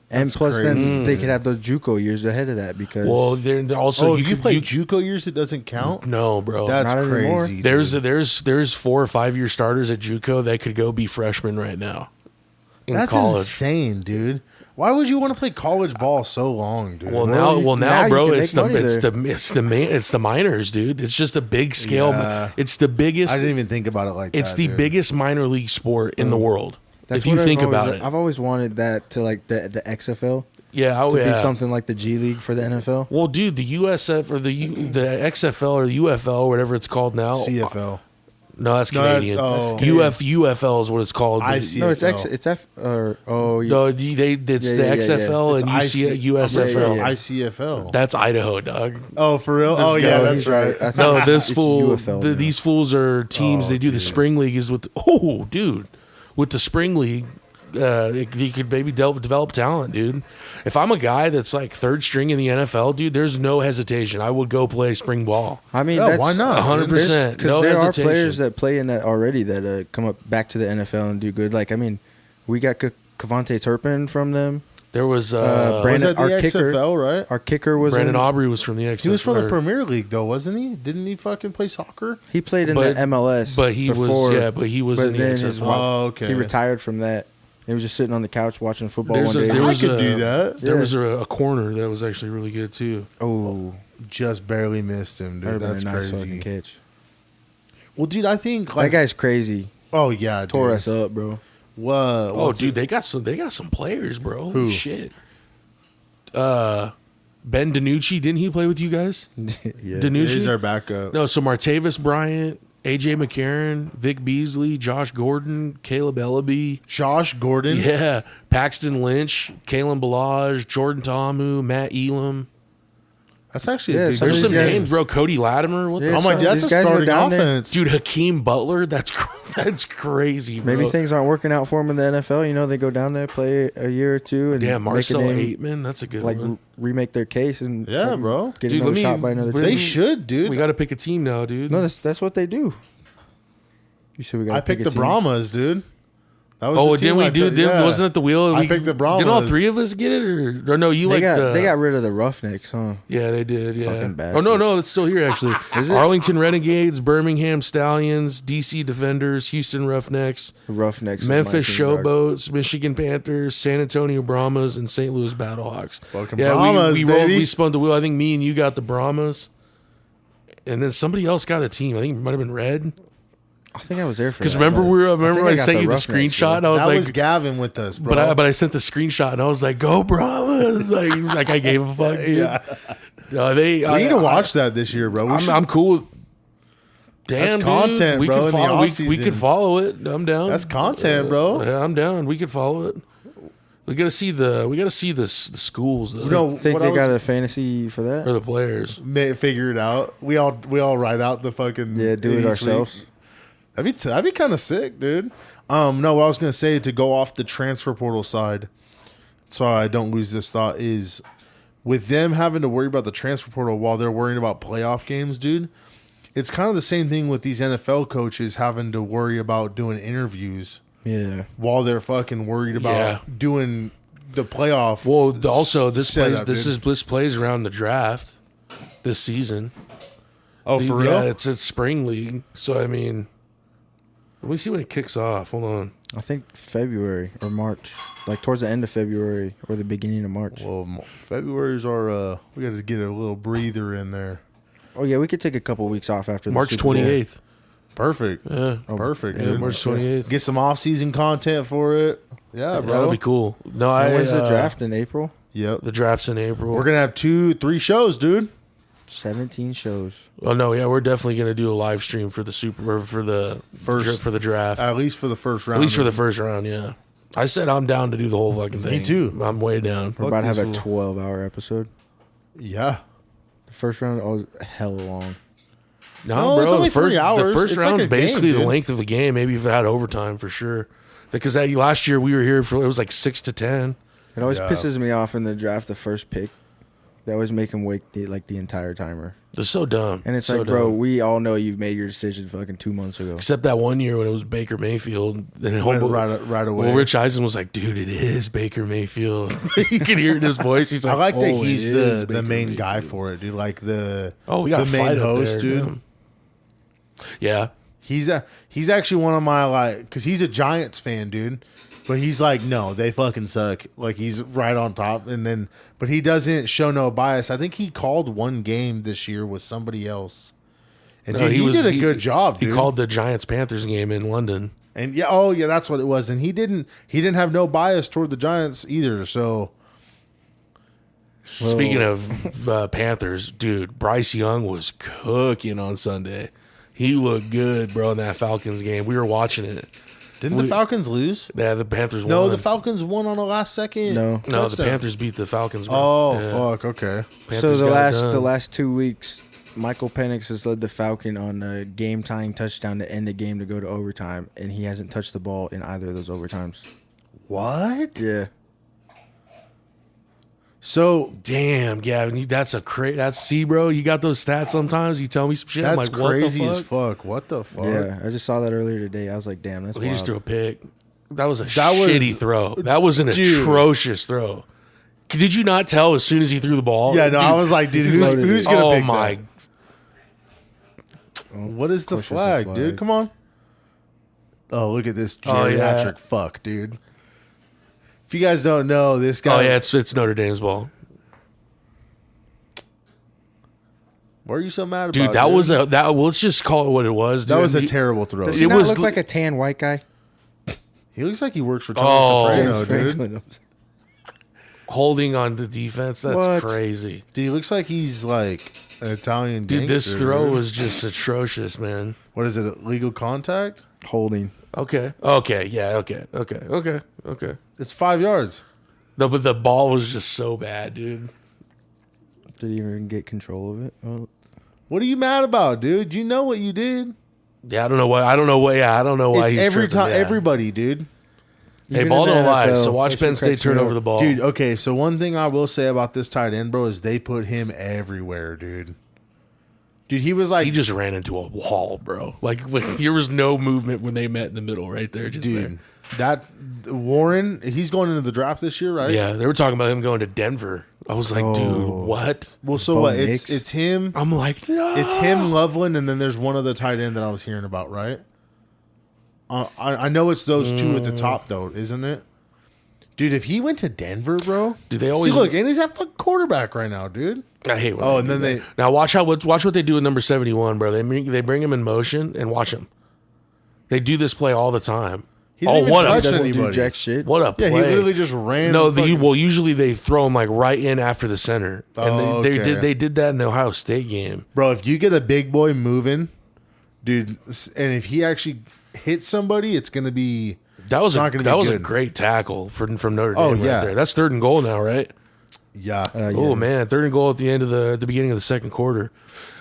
And That's plus, crazy. then they could have those JUCO years ahead of that because then also if you play you JUCO years, it doesn't count. no, bro. That's Not anymore. crazy. There's 4 or 5 year starters at JUCO that could go be freshmen right now in That's college. insane, dude. Why would you want to play college ball so long, dude? Well, Well, now, you bro, can it's make money it's the minors, dude. It's just a big scale. Yeah. It's the biggest. I didn't even think about it like that. It's the dude. biggest minor league sport in the world. that's if you what think I've about always- it. I've always wanted that to like the XFL Yeah, to be something like the G League for the NFL. Well, dude, the USF or the XFL or the UFL or whatever it's called now. CFL. No, that's No, Canadian. oh. UFL is what it's called. I but- see. No, it's CFL. It's F or oh No, it's Yeah, the yeah, XFL and USFL. Yeah, yeah. ICFL. That's Idaho, dog. Oh, for real? This Oh, guy, yeah, that's he's right. I think No, it's this fool. UFL now. These fools are teams. Oh, They do the dude. spring league is with. Dude, with the spring league, you could maybe develop talent, dude. If I'm a guy that's like 3rd string in the NFL, dude, there's no hesitation. I would go play spring ball. I mean, Yeah, that's why not? 100%. Because No there hesitation. are players that play in that already that come up back to the NFL and do good. Like, I mean, we got Cavante Turpin from them. There was Was Brandon, that the our kicker, XFL, right? our kicker was Brandon in, Aubrey was from the XFL. He was from the Premier League, though, wasn't he? Didn't he fucking play soccer? he played in But- the MLS, but he before, was in the then his XFL. wife- Oh, okay. He retired from that. He was just sitting on the couch watching football There's one a- day. there I was could a- do that. There Yeah. was a corner that was actually really good too. Oh, Just barely missed him, dude. that'd have That's been a nice fucking crazy. catch. Well, dude, I think That like guy's crazy. oh yeah, dude. Tore us up, bro. What? Oh, dude, they got some players, bro. Who? Shit. Ben DiNucci, didn't he play with you guys? yeah. DiNucci? He's our backup. No, so Martavis Bryant, AJ McCarron, Vic Beasley, Josh Gordon, Caleb Ellaby, Josh Gordon. yeah, Paxton Lynch, Kalen Balaj, Jordan Tamu, Matt Elam. That's actually Yeah, a big some of There's these some guys- names, bro. Cody Latimer. What Yeah, the Oh my some- god, that's these a guys go starting down there. offense. dude? Hakeem Butler. That's crazy, bro. Maybe things aren't working out for him in the NFL. You know, they go down there, play a year or two, and Yeah, make a Marcel name, Aitman. That's a good like one. remake their case and Yeah, fucking bro. get Dude, another let me- shot by another let team. They should, dude. We got to pick a team now, dude. No, that's what they do. You said we got. I picked the Brahmas, dude. That was Oh, the team didn't we I do? took- yeah. Wasn't that the wheel? I picked the Brahmas. Didn't all three of us get it, or no? You They like got rid of the Roughnecks, huh? Yeah, they did. Yeah. Fucking Oh no, bastards. no, it's still here actually. Is it? Arlington Renegades, Birmingham Stallions, DC Defenders, Houston Roughnecks, The Roughnecks. is Memphis my team, dog. Showboats, Michigan Panthers, San Antonio Brahmas, and St. Louis Battlehawks. Fucking Yeah, Brahmas, we rolled. baby. We spun the wheel. I think me and you got the Brahmas, and then somebody else got a team. I think it might have been Red. I think I was there for. Because that, remember, but remember I got sent you the Roughnecks, screenshot, bro. and I was That like, was Gavin with us, bro. but I sent the screenshot, and I was like, "Go Brahmas!" Like I gave a fuck, dude. Yeah. No, we need to watch that this year, bro. We should- I'm cool. Damn, That's dude. content, we bro, Could in the follow, we offseason. could follow it. I'm down. That's content, bro. Yeah, I'm down. We could follow it. We gotta see the schools though, You know, Think what they I was- got a fantasy for that? or the players. figure it out. We all write out the fucking Yeah, do each it week. ourselves. That'd be kind of sick, dude. No, what I was gonna say to go off the transfer portal side, so I don't lose this thought, is with them having to worry about the transfer portal while they're worrying about playoff games, dude. It's kind of the same thing with these NFL coaches having to worry about doing interviews Yeah. while they're fucking worried about Yeah. doing the playoff. Well, also this setup, plays dude. this plays around the draft this season. Oh, for Yeah, real? it's spring league. So I mean, let me see when it kicks off. Hold on. I think February or March, like towards the end of February or the beginning of March. Well, February's our. We got to get a little breather in there. Oh yeah, we could take a couple weeks off after March the Super Bowl. 28th. Perfect. Yeah. Perfect, Yeah, dude. March 28th. Get some off-season content for it. Yeah, bro. That'll be cool. No, And I when's the draft in April? Yep. The draft's in April. We're gonna have 2-3 shows, dude. 17 shows. Oh no, yeah, we're definitely gonna do a live stream for the super for the draft. At least for the first round. At least for the first round, yeah. I said I'm down to do the whole fucking thing. Me too. I'm way down. We're about to have a this 12-hour episode. Yeah. The first round was hella long. No, No, it's bro. only The first 3 hours. the first It's like round's a game, basically the dude. length of the game. Maybe if it had overtime for sure. Because last year we were here for it was like 6 to 10. It always Yeah. pisses me off in the draft, the first pick. They always make him wait the entire timer. They're so dumb. And it's so like, bro, dumb. we all know you've made your decision fucking 2 months ago. Except that one year when it was Baker Mayfield, and Went right away. Well, Rich Eisen was like, "Dude, it is Baker Mayfield." You can hear it in his voice. He's I like, like that "Oh, he's it is the Baker main Mayfield." guy for it, dude. Like the Oh, we got the a main fight up host, there, dude. damn. Yeah, He's actually one of my like because he's a Giants fan, dude. But he's like, no, they fucking suck. Like he's right on top, and then but he doesn't show no bias. I think he called one game this year with somebody else, and No, dude, he did a good job. He Dude. called the Giants Panthers game in London. and yeah, oh yeah, that's what it was. And he didn't have no bias toward the Giants either. So Speaking of Panthers, dude, Bryce Young was cooking on Sunday. He looked good, bro, in that Falcons game. We were watching it. didn't the Falcons lose? Yeah, the Panthers won. No, the Falcons won on the last second. No. No, the touchdown. Panthers beat the Falcons. Bro. Oh Yeah. fuck. Okay. Panthers So got it done. the last 2 weeks, Michael Penix has led the Falcon on a game-tying touchdown to end the game to go to overtime, and he hasn't touched the ball in either of those overtimes. What? Yeah. So Damn, Gavin, that's see, bro. You got those stats sometimes. You tell me some shit. I'm that's like, what crazy the as fuck? fuck. What the fuck? Yeah, I just saw that earlier today. I was like, damn, that's He just wild. threw a pick. That was a was- shitty throw. That was an Dude. atrocious throw. Did you not tell as soon as he threw the ball? Yeah, no, I was like, dude, who's going to pick my. that? What is the Of course there's a flag, flag. dude? Come on. Oh, look at this Oh, yeah. geriatric fuck, dude. If you guys don't know, this guy... Oh, yeah, it's Notre Dame's ball. What are you so mad about, Dude, that was a... Well, let's just call it what it was. That dude. was a terrible throw. Does he It not was look li- like a tan white guy? He looks like he works for Tony Oh. Soprano, James dude. Franklin. Holding on to defense. That's What? crazy. Dude, he looks like he's like an Italian Dude, this gangster, throw dude. was just atrocious, man. What is it, illegal contact? Holding. Okay. Yeah. Okay. It's 5 yards. No, but the ball was just so bad, dude. Did he even get control of it? Oh, What are you mad about, dude? You know what you did. Yeah, I don't know why. Yeah, I don't know why It's he's every tripping, time, yeah. everybody, dude. Hey, even ball in the don't lie. NFL, So watch that Penn shit State cracks turn me over up. the ball. Dude, okay, so one thing I will say about this tight end, bro, is they put him everywhere, dude. Dude, he was like, He just ran into a wall, bro. Like there was no movement when they met in the middle, right there. Just dude, that Warren, he's going into the draft this year, right? there. Yeah, they were talking about him going to Denver. I was like, dude, Oh. what? Well, so Bo what? Nix? It's him. I'm like, no. It's him, Loveland, and then there's one other tight end that I was hearing about, right? I know it's those two at the top, though, isn't it? Dude, if he went to Denver, bro. Dude, they always See, look, and he's that fucking quarterback right now, dude. I hate. When Oh, they and do then that. Now watch what they do with number 71, bro. They bring him in motion and watch him. They do this play all the time. He didn't even what touch a doesn't anybody. do jack shit. what a Yeah, play! he literally just ran. No, the fucking- usually they throw him like right in after the center, and Oh, they okay. did that in the Ohio State game. Bro, if you get a big boy moving, dude, and if he actually hits somebody, it's gonna be. That was It's not gonna be a good. great tackle from Notre Dame. Oh, right yeah. there. That's 3rd and goal now, right? Yeah. Oh man, 3rd and goal at the beginning of the second quarter.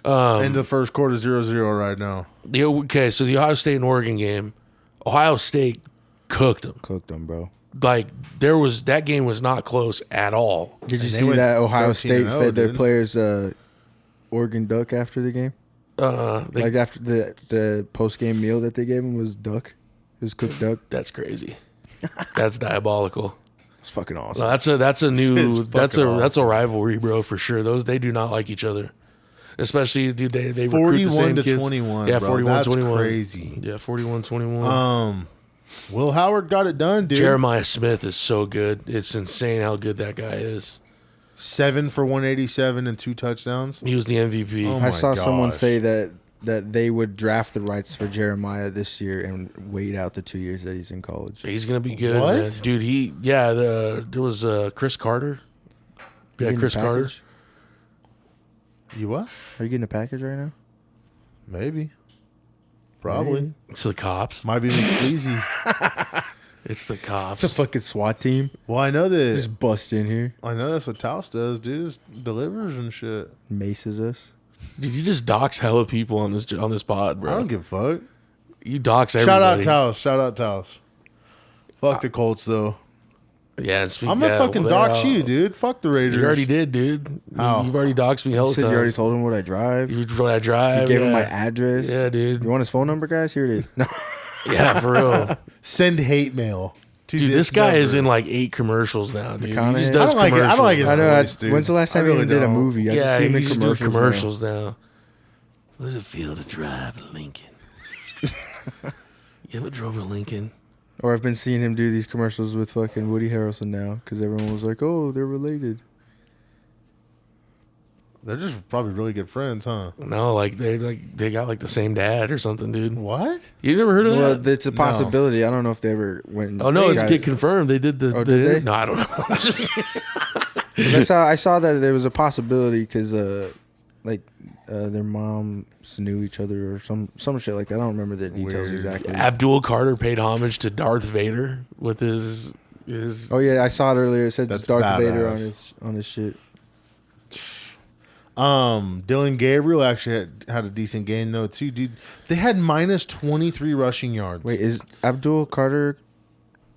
End of the first quarter, 0-0 right now. So the Ohio State and Oregon game, Ohio State cooked them. Cooked them, bro. Like that game was not close at all. Did you they see went that Ohio 13-0, State fed their dude. players Oregon duck after the game? Like after the post game meal that they gave them was duck. It was cooked duck. That's crazy. That's diabolical. It's fucking awesome. No, that's a new It's fucking that's a rivalry, bro, for sure. They do not like each other. Especially, dude, they recruit the 41 same to kids. 21. Yeah, bro. 41 That's 21. crazy. Yeah, 41-21. Will Howard got it done, dude. Jeremiah Smith is so good. It's insane how good that guy is. 7 for 187 and 2 touchdowns. He was the MVP. Oh I my saw someone gosh. say that they would draft the rights for Jeremiah this year and wait out the 2 years that he's in college. He's gonna be good, What? man. Dude. There was Chris Carter. You Yeah, getting Chris a Carter. package? You what? Are you getting a package right now? Maybe. Probably. Maybe. It's the cops. Might be McFleazy. It's the cops. It's a fucking SWAT team. Well, I know that. Just bust in here, I know that's what Taos does, dude. Just delivers and shit. maces us. Dude, you just dox hella people on this pod, bro. I don't give a fuck. You dox Shout everybody. out Taos. Shout out Taos. Fuck the Colts though. Yeah, and speak, I'm gonna fucking well, dox you, dude. Fuck the Raiders. You already did, dude. How? You've already doxed me You hella said times. you already told him what I drive. You what I drive. Gave him yeah. my address. Yeah, dude. You want his phone number, guys? Here it is. No. Yeah, for real. Send hate mail. To Dude, this guy number. is in like 8 commercials now, dude. He McConaughey. just does I don't like it. I don't like commercials. his I know. voice, dude. When's the last time I he really even did a don't. movie? I just Yeah, see him in he's just doing commercials. commercials now. What does it feel to drive a Lincoln? You ever drove a Lincoln? Or I've been seeing him do these commercials with fucking Woody Harrelson now because everyone was like, "Oh, they're related." They're just probably really good friends, huh? No, they got like the same dad or something, dude. What? You never heard of Well, that? it's a possibility. I don't know if they ever went. Oh no, it's guys- get confirmed. They did the. Oh, did they? No, I don't know. Just- 'Cause I saw that there was a possibility because their moms knew each other or some shit like that. I don't remember the details Weird. exactly. Abdul Carter paid homage to Darth Vader with his. Oh yeah, I saw it earlier. It said That's Darth Vader badass. on his shit. Dylan Gabriel actually had a decent game though too, dude. They had minus 23 rushing yards. Wait, is Abdul Carter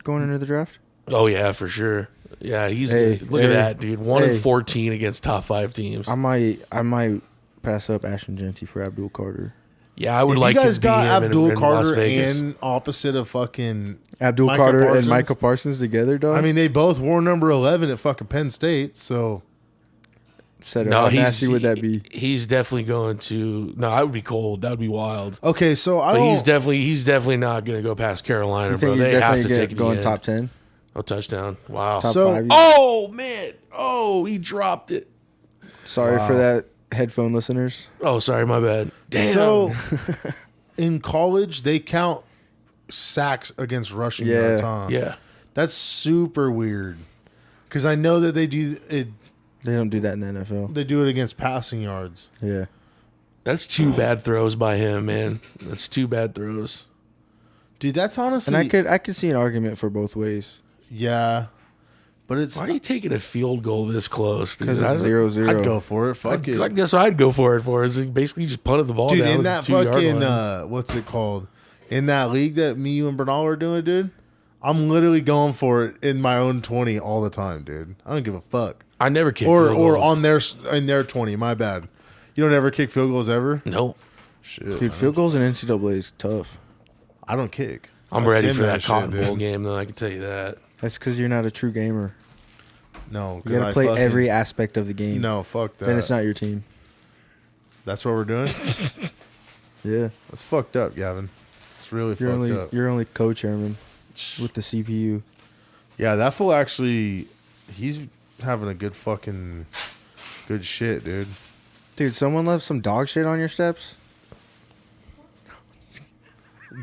going into the draft? Oh yeah, for sure. Yeah, he's Hey, look at hey, that, dude. 1 hey. and 14 against top 5 teams. I might pass up Ashton Genty for Abdul Carter. Yeah, I would If like you guys to be got him Abdul in Las Carter Vegas. and opposite of fucking Abdul Micah Carter Parsons. and Michael Parsons together, dog. I mean, they both wore number 11 at fucking Penn State, so How nasty would that be? He's definitely going to. No, that would be cold. That would be wild. okay. So I But don't. he's definitely not going to go past Carolina, You bro. think he's They have to definitely take it going in. top 10? Oh, touchdown! Wow. Top So- 5? Oh man! Oh, he dropped it. Sorry for that, headphone listeners. Oh, sorry, my bad. Damn. So in college, they count sacks against rushing yards. Huh? yeah. That's super weird. Because I know that they do it. They don't do that in the NFL. They do it against passing yards. Yeah. That's two bad throws by him, man. That's two bad throws. Dude, that's honestly. And I could see an argument for both ways. Yeah. But it's. Why are you taking a field goal this close? Because it's 0-0. I'd go for it. Fuck it. I guess I'd go for it. Is basically just punted the ball Dude, down in with that the 2-yard fucking line. what's it called? In that league that me, you, and Bernal are doing, dude, I'm literally going for it in my own 20 all the time, dude. I don't give a fuck. I never kicked Or field or goals. on in their 20. My bad. You don't ever kick field goals ever? No, Shit, Dude, field goals in NCAA is tough. I don't kick. I'm I ready sim for that shit, Cotton dude. Bowl game, though. I can tell you that. That's because you're not a true gamer. No, You gotta play every aspect of the game. No, fuck that. Then it's not your team. That's what we're doing. Yeah. That's fucked up, Gavin. It's really fucked up. You're only co-chairman with the CPU. Yeah, that fool actually, he's having a good fucking good shit, dude. Dude, someone left some dog shit on your steps?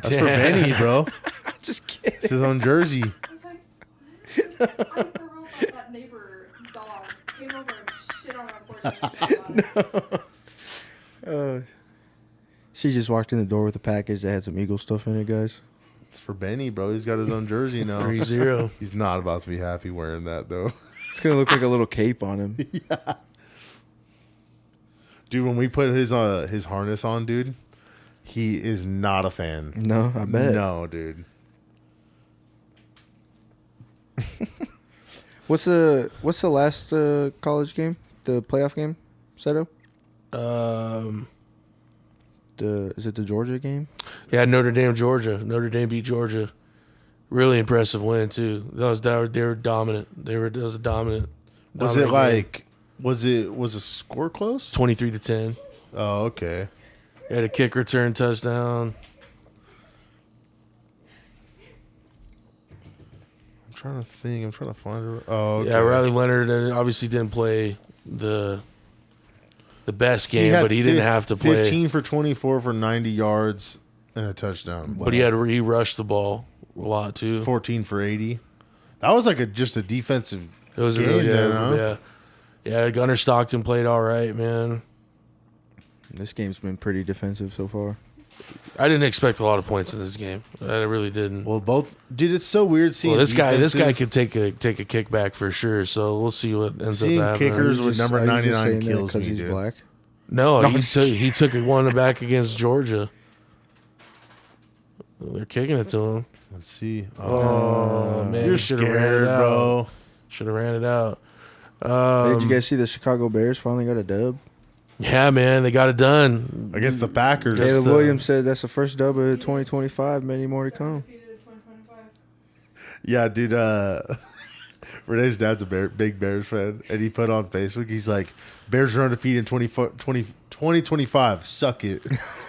That's for Benny, bro. Just kidding. It's his own jersey. I was like, what? I for real thought that neighbor dog came over and shit on our porch. She just walked in the door with a package that had some Eagle stuff in it, guys. It's for Benny, bro. He's got his own jersey now. 3-0. He's not about to be happy wearing that, though. It's going to look like a little cape on him. Dude, when we put his harness on, dude, he is not a fan. No, I bet. No, dude. What's the last college game? The playoff game? Seto? Is it the Georgia game? Yeah, Notre Dame, Georgia. Notre Dame beat Georgia. Really impressive win too. They were dominant. That was a dominant. Was it dominant like was the score close? 23-10? Oh, okay. They had a kick return touchdown. I'm trying to think. I'm trying to find it. Oh, okay. Yeah, Riley Leonard obviously didn't play the best He game, had but he didn't have to play. 15 for 24 for 90 yards and a touchdown. But he rushed the ball a lot too. 14 for 80. That was like just a defensive It was game a really then, huh? yeah. Gunnar Stockton played all right, man. This game's been pretty defensive so far. I didn't expect a lot of points in this game. I really didn't. Well, dude, it's so weird seeing Well, this guy defenses- could take a kickback for sure. So we'll see what ends Seeing up happening. kickers Are you with number are you just 99 saying that kills 'cause me, he's dude. black? No, No, he took one back against Georgia. They're kicking it to him. Let's see. Oh man, You're he should've ran it scared, out. bro. Should have ran it out. Hey, did you guys see the Chicago Bears finally got a dub? Yeah, man, they got it done. Against the Packers. That's Caleb the- Williams said that's the first dub of 2025. Many more to come. Defeated in 2025. Yeah, dude. Renee's dad's a big Bears fan, and he put on Facebook, he's like, Bears are undefeated in 2025. Suck it.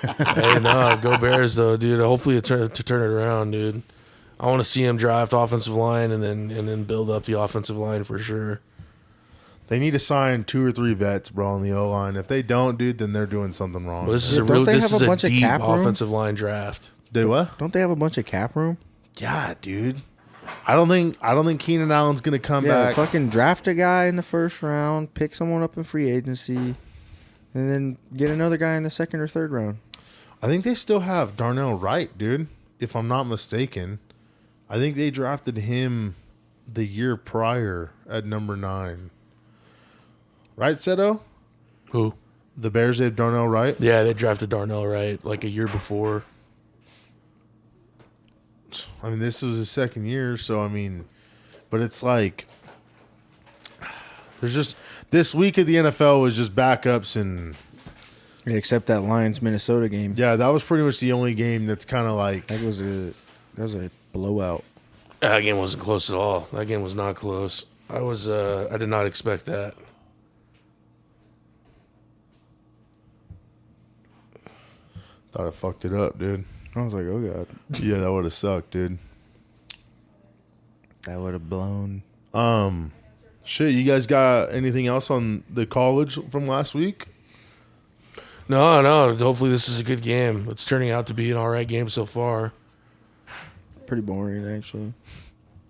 Hey, no, go Bears though, dude. Hopefully to turn it around, dude. I want to see him draft offensive line and then build up the offensive line for sure. They need to sign 2 or 3 vets, bro, on the O-line. If they don't, dude, then they're doing something wrong. Well, this is Yeah, a don't real they this have is a a bunch of deep cap room? offensive line draft. They what? Don't they have a bunch of cap room? Yeah, dude. I don't think Keenan Allen's gonna come Yeah, back. fucking draft a guy in the first round, pick someone up in free agency, and then get another guy in the second or third round. I think they still have Darnell Wright, dude. If I'm not mistaken, I think they drafted him the year prior at number 9. Right, Seto? Who? The Bears have Darnell Wright. Yeah, they drafted Darnell Wright like a year before. I mean, this was his second year, so I mean, but it's like there's just this week of the NFL was just backups and Yeah, except that Lions Minnesota game. Yeah, that was pretty much the only game that's kind of like. That was a blowout. That game wasn't close at all. That game was not close. I did not expect that. Thought I fucked it up, dude. I was like, oh god, Yeah, that would have sucked, dude. that would have blown. Shit, you guys got anything else on the college from last week? No. Hopefully this is a good game. It's turning out to be an all right game so far. Pretty boring, actually.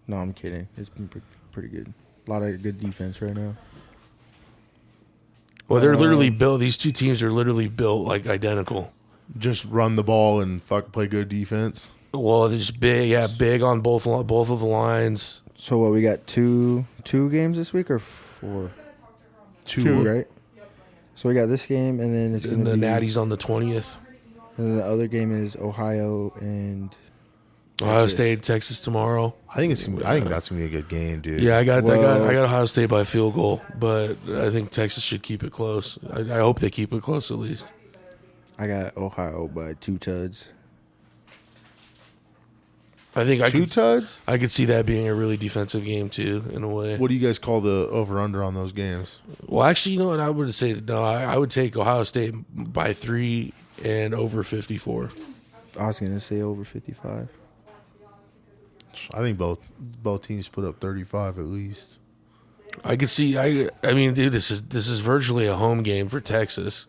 No, I'm kidding. It's been pretty good. A lot of good defense right now. Well, they're literally built. These two teams are literally built like identical. Just run the ball and play good defense. Well, they're just big on both of the lines. So what, we got two games this week or 4? Two, right? So we got this game, and then it's going And to the be Natty's on the 20th. And then the other game is Ohio and Ohio State, Texas tomorrow. I think that's gonna be a good game, dude. Yeah, I got Ohio State by a field goal, but I think Texas should keep it close. I hope they keep it close at least. I got Ohio by 2 tuds. I think Two tuds? I could see that being a really defensive game too, in a way. What do you guys call the over/under on those games? Well, actually, you know what? I would say no. I would take Ohio State by 3 and over 54. I was gonna say over 55. I think both teams put up 35 at least. I could see. I mean, dude, this is virtually a home game for Texas.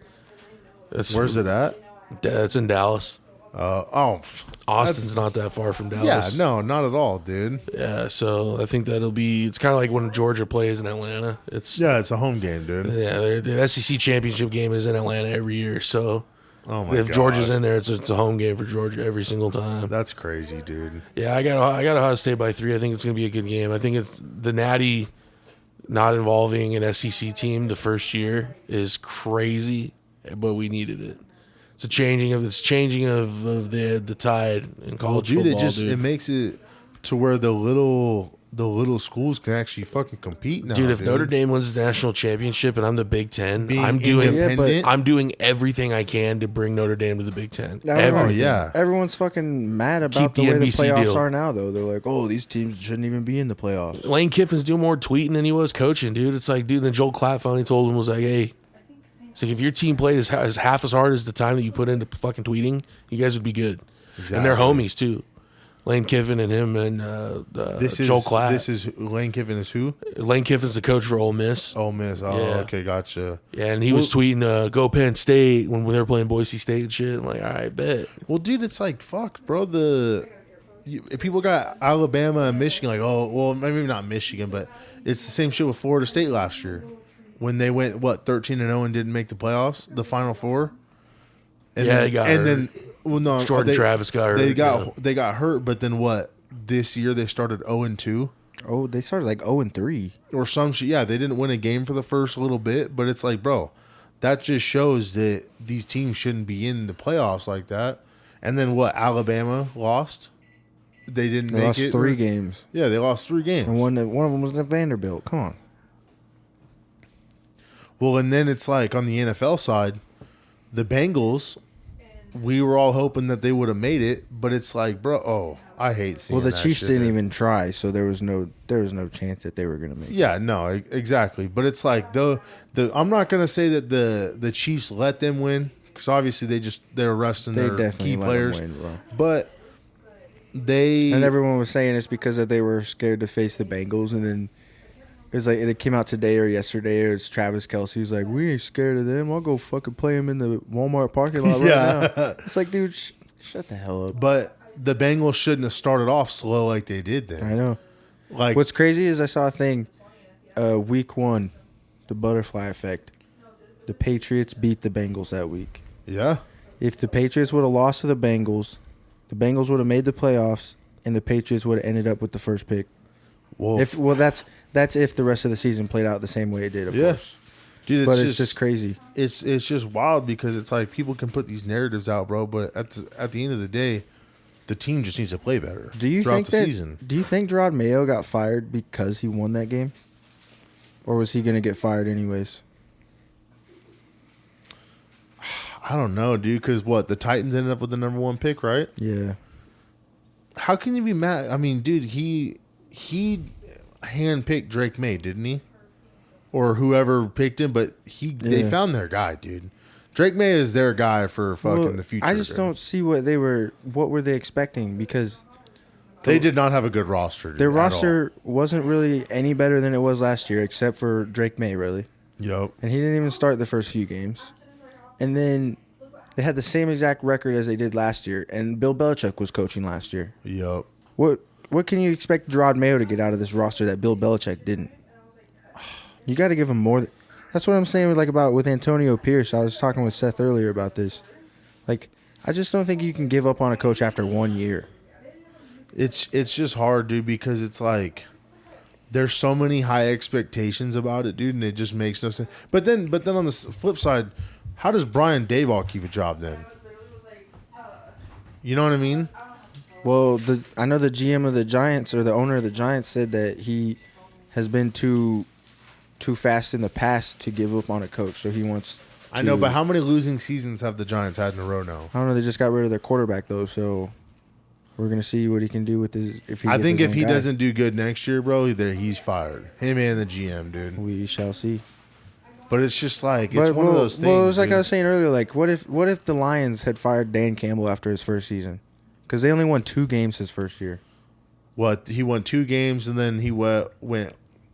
Where's it at? That's in Dallas. that's- Austin's not that far from Yeah, Dallas. no, not at all, dude. Yeah, so I think that'll be. It's kind of like when Georgia plays in Atlanta. It's It's a home game, dude. yeah. The SEC championship game is in Atlanta every year. So Oh my if god, Georgia's in there, it's a home game for Georgia every single time. that's crazy, dude. Yeah, I got Ohio State by 3. I think it's gonna be a good game. I think it's the Natty not involving an SEC team the first year is crazy, but we needed it. It's changing of the tide in college Dude, football. it makes it to where the little schools can actually fucking compete now. Dude, if Notre Dame wins the national championship and I'm the Big Ten, Being I'm doing independent- I'm doing everything I can to bring Notre Dame to the Big Ten. Everything. yeah. Everyone's fucking mad about Keep the the way the NBC playoffs deal. are now, though. They're like, oh, these teams shouldn't even be in the playoffs. Lane Kiffin's doing more tweeting than he was coaching, dude. It's like, dude, then Joel Klatt finally told him, was like, hey, it's like if your team played as half as hard as the time that you put into fucking tweeting, you guys would be good. And they're homies too. Lane Kiffin and him and Joel Klatt. This is Lane Kiffin is who? Lane Kiffin's the coach for Ole Miss. Ole Miss. Oh, Yeah. okay, gotcha. Yeah, and he was tweeting, "Go Penn State" when they were playing Boise State and shit. I'm like, all right, bet. Well, dude, it's like fuck, bro. People got Alabama and Michigan. Like, oh, well, maybe not Michigan, but it's the same shit with Florida State last year when they went 13-0 and didn't make the playoffs, the Final Four. And Yeah, then, they got and hurt. then well, no, Jordan Travis got hurt. They got hurt, but then what? This year they started 0-2 Oh, they started like 0-3. or some shit. Yeah, they didn't win a game for the first little bit, but it's like, bro, that just shows that these teams shouldn't be in the playoffs like that. And then what? Alabama lost. They didn't They make lost it. 3 games. Yeah, they lost 3 games. And one of them was at Vanderbilt. Come on. Well, and then it's like on the NFL side, the Bengals, we were all hoping that they would have made it, but it's like, bro, I hate seeing Well, the that Chiefs shit, didn't dude. even try, so there was no chance that they were going to make it. Yeah, no, exactly. But it's like I'm not gonna say that the Chiefs let them win because obviously they're resting They their definitely key let players, them win, bro. but they And everyone was saying it's because that they were scared to face the Bengals, and then it was like it came out today or yesterday. It was Travis Kelce. He's like, "We ain't scared of them. I'll go fucking play them in the Walmart parking lot right Yeah. now." It's like, dude, shut the hell up. But the Bengals shouldn't have started off slow like they did then. I know. Like What's crazy is I saw a thing, week 1, the butterfly effect. The Patriots beat the Bengals that week. yeah, If the Patriots would have lost to the Bengals would have made the playoffs, and the Patriots would have ended up with the first pick. well, That's if the rest of the season played out the same way it did, of yeah, course. dude, But it's just crazy. It's just wild because it's like people can put these narratives out, bro. But at the end of the day, the team just needs to play better. Do you throughout think the that? season? Do you think Gerard Mayo got fired because he won that game, or was he going to get fired anyways? I don't know, dude. Because what, the Titans ended up with the number 1 pick, right? Yeah. How can you be mad? I mean, dude, he handpicked Drake May, didn't he? Or whoever picked him, but they found their guy, dude. Drake May is their guy for fucking the future. I just don't see what were they expecting, because they did not have a good roster, dude, their roster wasn't really any better than it was last year, except for Drake May, really. Yep. And he didn't even start the first few games. And then they had the same exact record as they did last year, and Bill Belichick was coaching last year. Yep. What can you expect Gerard Mayo to get out of this roster that Bill Belichick didn't? You got to give him more. That's what I'm saying with Antonio Pierce. I was talking with Seth earlier about this. Like, I just don't think you can give up on a coach after 1 year. It's just hard, dude, because it's like there's so many high expectations about it, dude, and it just makes no sense. But then on the flip side, how does Brian Daboll keep a job then? You know what I mean? Well, I know the GM of the Giants, or the owner of the Giants, said that he has been too fast in the past to give up on a coach, so he wants. I know, but how many losing seasons have the Giants had in a row now? I don't know. They just got rid of their quarterback though, so we're gonna see what he can do with his. I think if he doesn't do good next year, bro, he's fired. Him and the GM, dude. We shall see. But it's just like one of those things. Well, it was like dude. I was saying earlier. Like, what if the Lions had fired Dan Campbell after his first season? Because they only won 2 games his first year. What, he won 2 games and then he won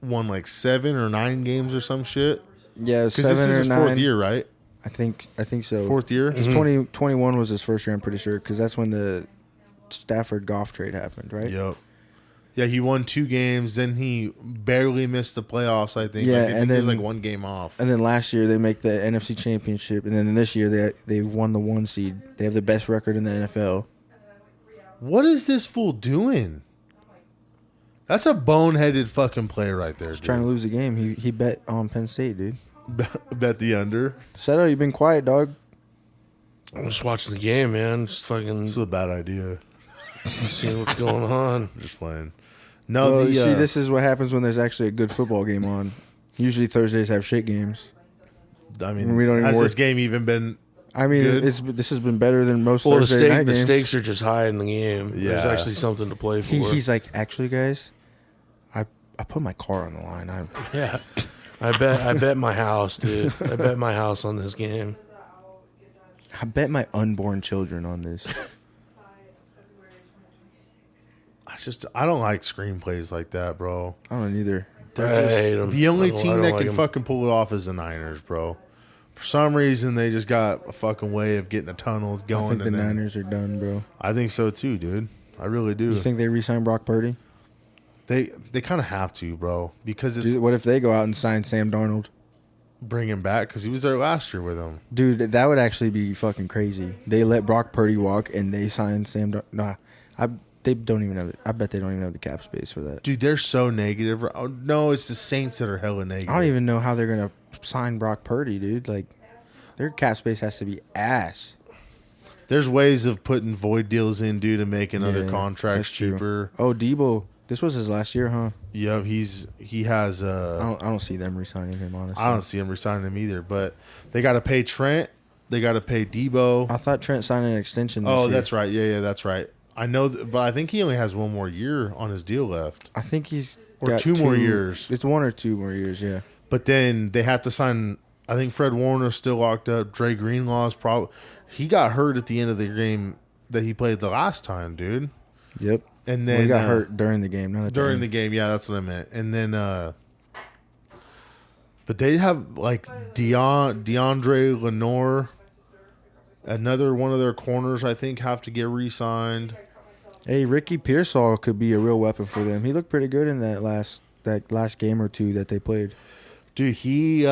like 7 or 9 games or some shit. Yeah, 7 or 9. Because this is his 4th year, right? I think so. 4th year. His 2021 was his first year. I'm pretty sure, because that's when the Stafford Goff trade happened, right? Yep. Yeah, he won 2 games. Then he barely missed the playoffs, I think. Yeah, I think he was like 1 game off. And then last year they make the NFC Championship, and then this year they've won the 1 seed. They have the best record in the NFL. What is this fool doing? That's a boneheaded fucking play right there. He's trying to lose the game. He bet on Penn State, dude. Bet the under. Seto, you've been quiet, dog. I'm just watching the game, man. Just fucking This is a bad idea. seeing what's going on. Just playing. No, Well, you see, this is what happens when there's actually a good football game on. Usually Thursdays have shit games. I mean, we don't even has work. this game even been? I mean, Good. this has been better than most Well, Thursday night the games. stakes are just high in the game. There's Yeah. actually something to play for. He's like, actually, guys, I put my car on the line. Yeah. I bet my house, dude. I bet my house on this game. I bet my unborn children on this. I don't like screenplays like that, bro. I don't either. I hate 'em. The only I team don't that like can 'em. fucking pull it off is the Niners, bro. For some reason, they just got a fucking way of getting the tunnels I going. think the and then, Niners are done, bro. I think so too, dude. I really do. You think they re-sign Brock Purdy? They kind of have to, bro, because it's Dude, what if they go out and sign Sam Darnold? bring him back because he was there last year with him. Dude, that would actually be fucking crazy. They let Brock Purdy walk and they sign Sam Darnold. Nah, they don't even have. I bet they don't even have the cap space for that. Dude, they're so negative. Oh, no, it's the Saints that are hella negative. I don't even know how they're gonna sign Brock Purdy, dude. Like, their cap space has to be ass. There's ways of putting void deals in, dude, to make another Yeah, contract that's true. cheaper. Oh, Debo, this was his last year, huh? Yep, he has. I don't see them re-signing him, honestly. I don't see him resigning him either. But they got to pay Trent. They got to pay Debo. I thought Trent signed an extension. This Oh, year. that's right. Yeah, that's right. I know, but I think he only has 1 more year on his deal left. I think he's Or got 2 more years. It's 1 or 2 more years, yeah. But then they have to sign. I think Fred Warner's still locked up. Dre Greenlaw's probably. He got hurt at the end of the game that he played the last time, dude. Yep. And Well, then he got hurt during the game, not at during the end. game. Yeah, that's what I meant. And then, but they have like DeAndre Lenore, another one of their corners. I think have to get re-signed. Hey, Ricky Pearsall could be a real weapon for them. He looked pretty good in that last game or two that they played. Dude, he.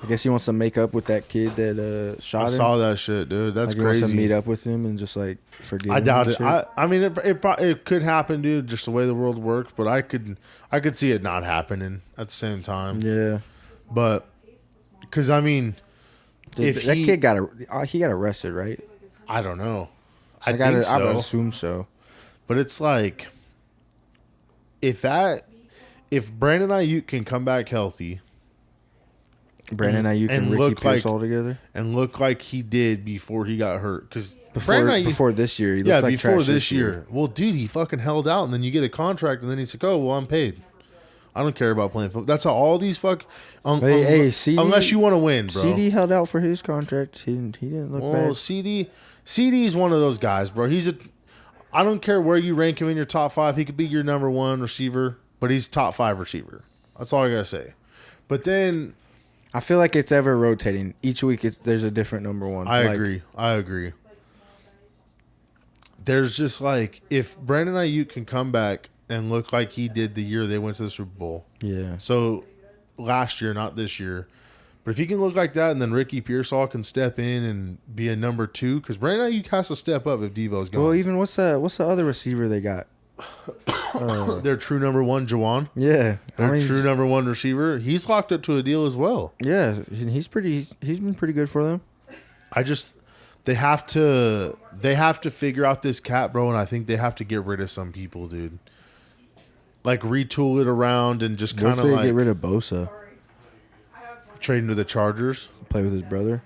I guess he wants to make up with that kid that shot I him. saw that shit, dude. That's Like, he wants to meet crazy. up with him and just like forgive him. I doubt and it. shit. I mean, it could happen, dude. Just the way the world works, but I could see it not happening at the same time. Yeah. But because I mean, if that he- kid got arrested, right? I don't know. I I think so. would assume so. But it's like if Brandon Ayuk can come back healthy, Brandon Ayuk and Ricky Pierce all together. And look like he did before he got hurt. Because before this year, he looked like before trash this year. Well, dude, he fucking held out, and then you get a contract, and then he's like, "Oh, well, I'm paid. I don't care about playing football." That's how all these unless you want to win, bro. CD held out for his contract. He didn't look bad. CD is one of those guys, bro. I don't care where you rank him in your top 5. He could be your number 1 receiver, but he's top 5 receiver. That's all I gotta say. But then I feel like it's ever rotating. Each week, there's a different number 1. I agree. There's just like, if Brandon Ayuk can come back and look like he did the year they went to the Super Bowl. Yeah. So last year, not this year. But if he can look like that, and then Ricky Pearsall can step in and be a number 2, because Brandon Ayuk has to step up if Devo's gone. Well, even what's the other receiver they got? Their true number 1, Jawan. Yeah, Their true number 1 receiver. He's locked up to a deal as well. Yeah, he's been pretty good for them. They have to figure out this cap, bro, and I think they have to get rid of some people, dude. Like retool it around and just kind of like get rid of Bosa, trade him to the Chargers, play with his brother.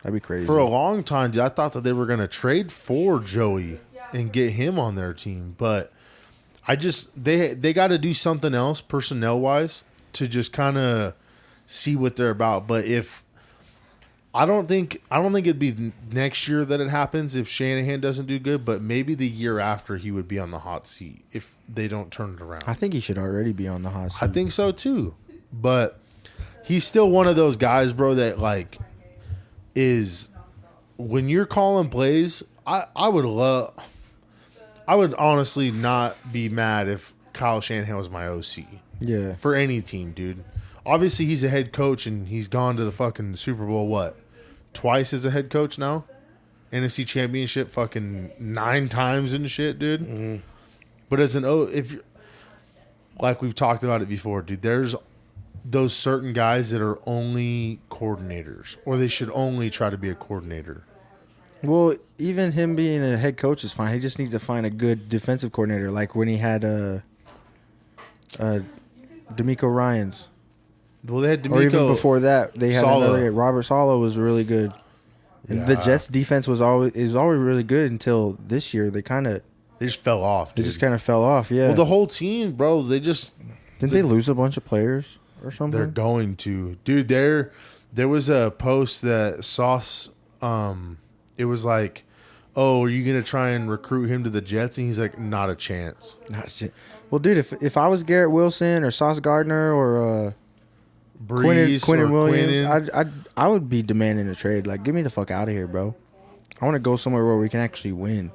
That'd be crazy. For a long time, dude, I thought that they were going to trade for Joey and get him on their team, but they got to do something else personnel wise to just kind of see what they're about. But if I don't think it'd be next year that it happens if Shanahan doesn't do good, but maybe the year after he would be on the hot seat if they don't turn it around. I think he should already be on the hot seat. I think so too, but he's still one of those guys, bro, that like is when you're calling plays. I would honestly not be mad if Kyle Shanahan was my OC. Yeah, for any team, dude. Obviously, he's a head coach and he's gone to the fucking Super Bowl twice as a head coach now. NFC Championship fucking 9 times and shit, dude. Mm-hmm. But as if you're, like we've talked about it before, dude, there's those certain guys that are only coordinators, or they should only try to be a coordinator. Well, even him being a head coach is fine. He just needs to find a good defensive coordinator, like when he had D'Amico Ryans. Well, they had D'Amico. Or even before that, they had Saleh. another. Robert Saleh was really good. And the Jets' defense was always really good until this year. They just fell off. They Dude. just kind of fell off. Yeah. Well, the whole team, bro. They lose a bunch of players or something? They're going to, dude. There was a post that Sauce. It was like, "Oh, are you gonna try and recruit him to the Jets?" And he's like, "Not a chance." Not a chance. Well, dude, if I was Garrett Wilson or Sauce Gardner or Quentin Williams, I would be demanding a trade. Like, get me the fuck out of here, bro. I want to go somewhere where we can actually win.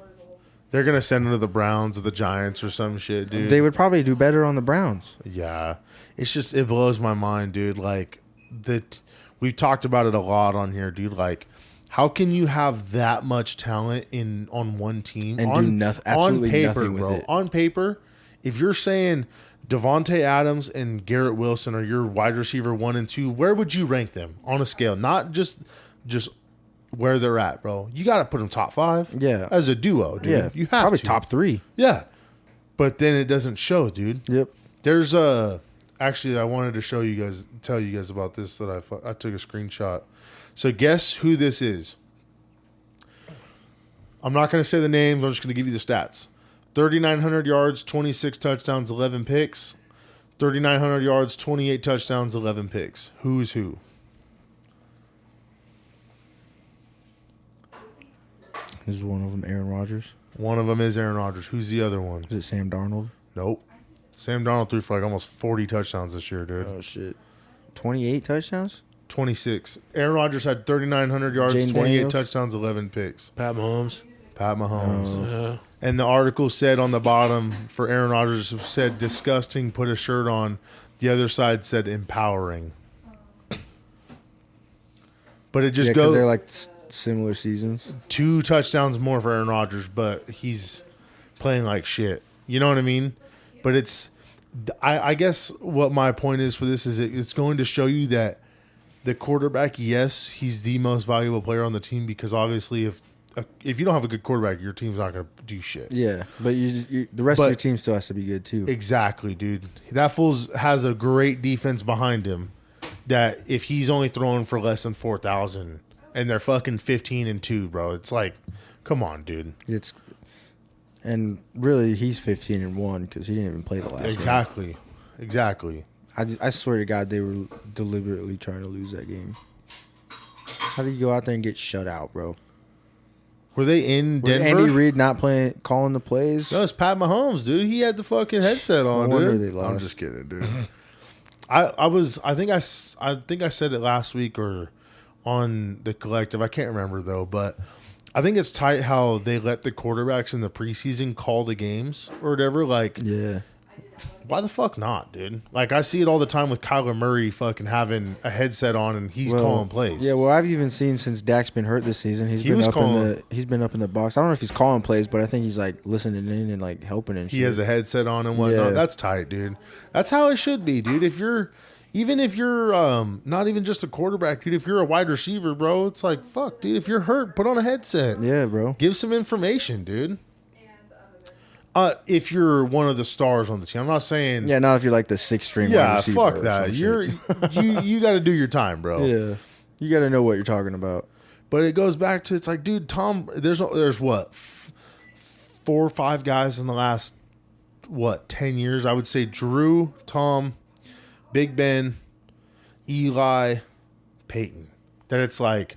They're gonna send him to the Browns or the Giants or some shit, dude. They would probably do better on the Browns. Yeah, it blows my mind, dude. Like we've talked about it a lot on here, dude. Like, how can you have that much talent on one team and do absolutely nothing with it? On paper, if you're saying Devontae Adams and Garrett Wilson are your wide receiver 1 and 2, where would you rank them on a scale? Not just where they're at, bro. You got to put them top 5. Yeah, as a duo, dude. Yeah, you have probably to. top 3. Yeah, but then it doesn't show, dude. Yep. There's actually I wanted to tell you guys about this that I took a screenshot. So guess who this is? I'm not going to say the names. I'm just going to give you the stats. 3,900 yards, 26 touchdowns, 11 picks. 3,900 yards, 28 touchdowns, 11 picks. Who's who? This is one of them, Aaron Rodgers. One of them is Aaron Rodgers. Who's the other one? Is it Sam Darnold? Nope. Sam Darnold threw for like almost 40 touchdowns this year, dude. Oh, shit. 28 touchdowns? 26. Aaron Rodgers had 3,900 yards, Jane 28 Daniels? touchdowns, 11 picks. Pat Mahomes. Oh. And the article said on the bottom for Aaron Rodgers said disgusting, put a shirt on. The other side said empowering. But it just goes. They're like similar seasons. 2 touchdowns more for Aaron Rodgers, but he's playing like shit. You know what I mean? But I guess what my point is for this is it's going to show you that the quarterback, yes, he's the most valuable player on the team because obviously if you don't have a good quarterback, your team's not going to do shit. Yeah, but the rest of your team still has to be good too. Exactly, dude. That fool has a great defense behind him, that if he's only throwing for less than 4,000 and they're fucking 15-2, bro, it's like, come on, dude. And really, he's 15-1 because he didn't even play the last game. Exactly. I swear to God, they were deliberately trying to lose that game. How do you go out there and get shut out, bro? Were they in Was Denver? Andy Reid not calling the plays? No, it's Pat Mahomes, dude. He had the fucking headset on, No wonder dude. they lost. I'm just kidding, dude. I think I said it last week or on the collective. I can't remember though, but I think it's tight how they let the quarterbacks in the preseason call the games or whatever. Like, Yeah. why the fuck not, dude? Like, I see it all the time with Kyler Murray fucking having a headset on and he's calling plays. Yeah, well, I've even seen since Dak's been hurt this season, he's been up in the box. I don't know if he's calling plays, but I think he's like listening in and like helping and shit. He has a headset on and whatnot. Yeah. That's tight, dude. That's how it should be, dude. Even if you're not even just a quarterback, dude, if you're a wide receiver, bro, it's like, fuck, dude, if you're hurt, put on a headset. Yeah, bro. Give some information, dude. If you're one of the stars on the team. I'm not saying Yeah, not if you're like the 6th string wide yeah, receiver fuck or that. some You got to do your time, bro. shit. Yeah. You got to know what you're talking about. But it goes back to, it's like, dude, Tom, there's what, 4 or 5 guys in the last 10 years? I would say Drew, Tom, Big Ben, Eli, Peyton. That it's like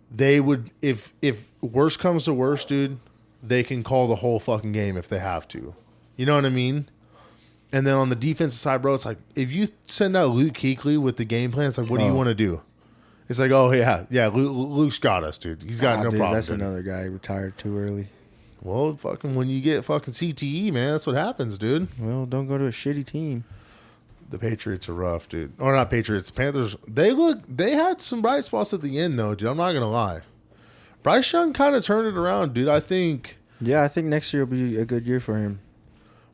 they would, if worst comes to worst, dude, they can call the whole fucking game if they have to. You know what I mean? And then on the defensive side, bro, it's like if you send out Luke Kuechly with the game plan, it's like, what do you want to do? It's like, oh yeah, Luke's got us, dude. He's got no dude, problem. That's dude. another guy retired too early. Well, fucking when you get fucking CTE, man, that's what happens, dude. Well, don't go to a shitty team. The Patriots are rough, dude. Or not Patriots, the Panthers. They had some bright spots at the end, though, dude. I'm not gonna lie. Bryce Young kind of turned it around, dude. I think. Yeah, I think next year will be a good year for him.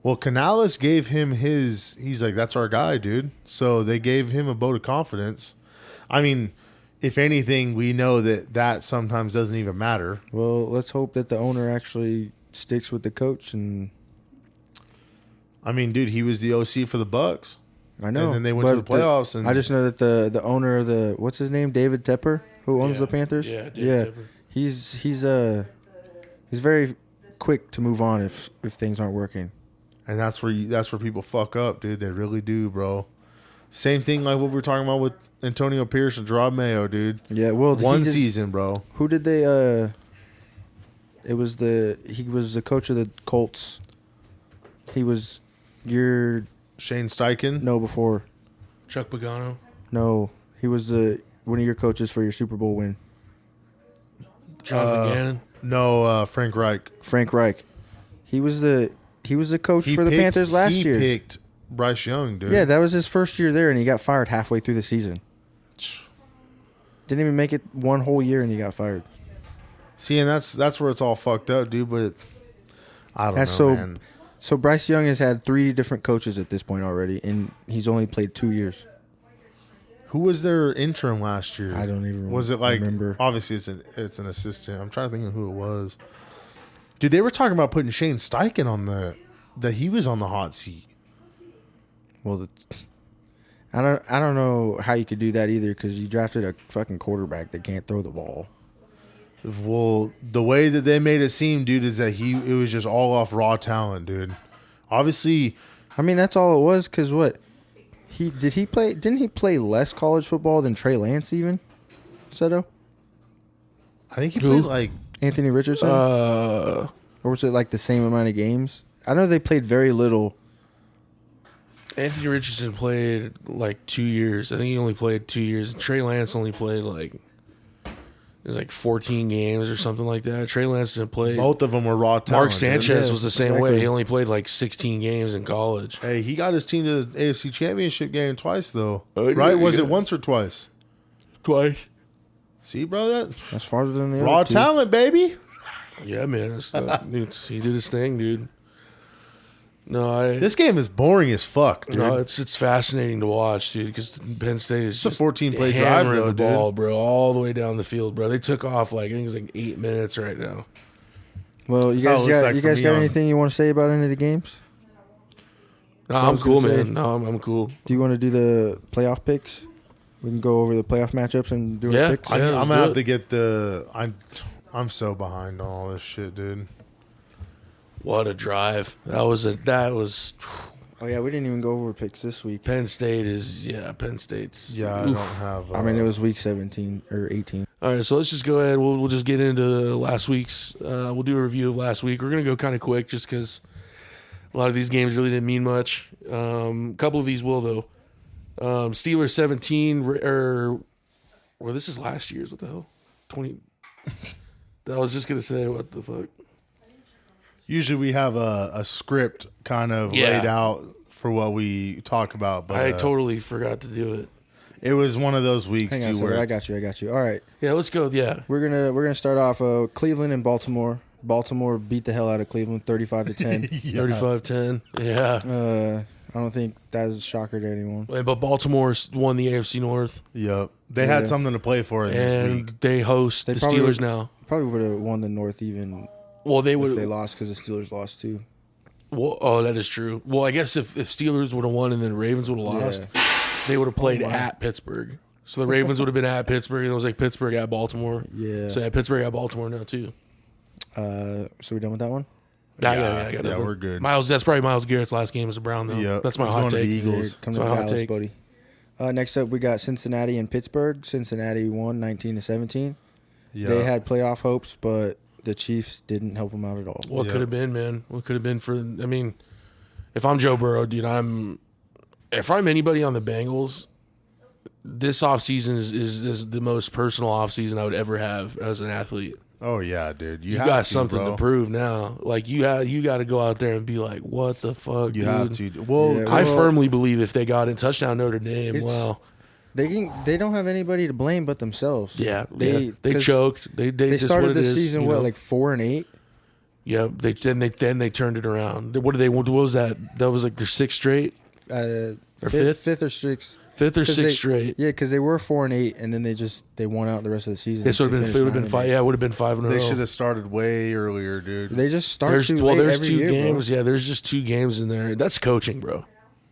Well, Canales gave him his. He's like, that's our guy, dude. So they gave him a vote of confidence. I mean, if anything, we know that sometimes doesn't even matter. Well, let's hope that the owner actually sticks with the coach. And I mean, dude, he was the OC for the Bucks. I know. And then they went to the playoffs. And I just know that the owner of the what's his name, David Tepper, who owns the Panthers. Yeah, David Tepper. He's very quick to move on if things aren't working. And that's where people fuck up, dude. They really do, bro. Same thing like what we were talking about with Antonio Pierce and Gerard Mayo, dude. Yeah, well, one season, bro. Who did they? He was the coach of the Colts. He was your Shane Steichen. No, before. Chuck Pagano. No, he was one of your coaches for your Super Bowl win. Jonathan Gannon. No, Frank Reich. Frank Reich. He was the coach for the Panthers last year. He picked Bryce Young, dude. Yeah, that was his first year there, and he got fired halfway through the season. Didn't even make it one whole year, and he got fired. See, and that's where it's all fucked up, dude. But I don't know, man. So Bryce Young has had 3 different coaches at this point already, and he's only played 2 years. Who was their interim last year? I don't even remember. Was it like remember. Obviously it's an assistant. I'm trying to think of who it was. Dude, they were talking about putting Shane Steichen on that he was on the hot seat. Well, I don't know how you could do that either because you drafted a fucking quarterback that can't throw the ball. Well, the way that they made it seem, dude, is that it was just all off raw talent, dude. Obviously, I mean that's all it was. Because what didn't he play less college football than Trey Lance even? Seto? I think he played like Anthony Richardson. Or was it like the same amount of games? I know they played very little. Anthony Richardson played like 2 years. I think he only played 2 years. Trey Lance only played it was like 14 games or something like that. Trey Lance didn't play. Both of them were raw talent. Mark Sanchez Yeah, was the same exactly. way. He only played like 16 games in college. Hey, he got his team to the AFC Championship game twice, though. Oh, right? yeah, Was yeah. it once or twice? Twice. See, bro, That's farther than the raw other two. talent, baby. Yeah, man. Dude, he did his thing, dude. No, This game is boring as fuck, dude. no, it's fascinating to watch, dude, because Penn State is It's a just 14-play drive, hammering though, the dude. ball, bro, all the way down the field, bro. They took off I think it's like 8 minutes right now. Well, you That's how it guys looks got like you for guys me got on- anything you want to say about any of the games? No, I'm cool, gonna say- man. No, I'm cool. Do you want to do the playoff picks? We can go over the playoff matchups and do Yeah. our picks. I'm let's gonna do have it. to get the. I'm so behind on all this shit, dude. What a drive. That was Oh yeah, we didn't even go over picks this week. Penn State's. Yeah, I Oof. don't have. I mean, it was week 17 or 18. All right, so let's just go ahead. We'll just get into last week's. We'll do a review of last week. We're gonna go kind of quick, just because a lot of these games really didn't mean much. A couple of these will though. Steelers 17 well, this is last year's. What the hell? 20. I was just gonna say what the fuck. Usually we have a script kind of Yeah. laid out for what we talk about, but I totally forgot to do it. it was one of those weeks Hang on, too sir. where I it's- got you. All right, Yeah, let's go. Yeah, we're gonna start off Cleveland and Baltimore. Baltimore beat the hell out of Cleveland, 35-10. 35-10. Yeah. I don't think that's a shocker to anyone. But Baltimore won the AFC North, Yep, they Yeah. had something to play for in this week. and they host They the probably Steelers would- now. Probably would have won the North even Well, they if they would. lost because the Steelers lost too. Well, oh, that is true. Well, I guess if Steelers would have won and then Ravens would have lost, they would have played at Pittsburgh. So the Ravens would have been at Pittsburgh, and it was like Pittsburgh at Baltimore. Yeah. So yeah, Pittsburgh at Baltimore now too. So we done with that one? I Yeah, got yeah, nothing. we're good. That's probably Myles Garrett's last game as a Brown though. Yep. That's my He's hot going to the take. Eagles. Yeah, come That's to my hot Dallas, take. buddy. Next up, we got Cincinnati and Pittsburgh. Cincinnati won 19-17. Yeah, They had playoff hopes, but the Chiefs didn't help them out at all. What Yeah. could have been, man? What could have been for? I mean, if I'm Joe Burrow, dude, if I'm anybody on the Bengals, this offseason is the most personal offseason I would ever have as an athlete. oh yeah, dude, You have got to, something bro. to prove now. Like you got to go out there and be like, what the fuck, You dude? have to. Well, Yeah. I Well- firmly believe if they got in touchdown Notre Dame, It's- well, They don't have anybody to blame but themselves. yeah, They they 'cause choked. They They just started what the it is, season you know? like 4-8. Yeah, they then turned it around. What was that? That was like their sixth straight, Or fifth? fifth or sixth. fifth or 'Cause sixth they- straight. Yeah, because they were 4-8, and then they won out the rest of the season. Yeah, so it to would finish have been 9-8. five. Yeah, it would have been 5 in a row. they should have started way earlier, dude. They just start There's too late there's every two year, games. bro. Yeah, there's just 2 games in there. That's coaching, bro.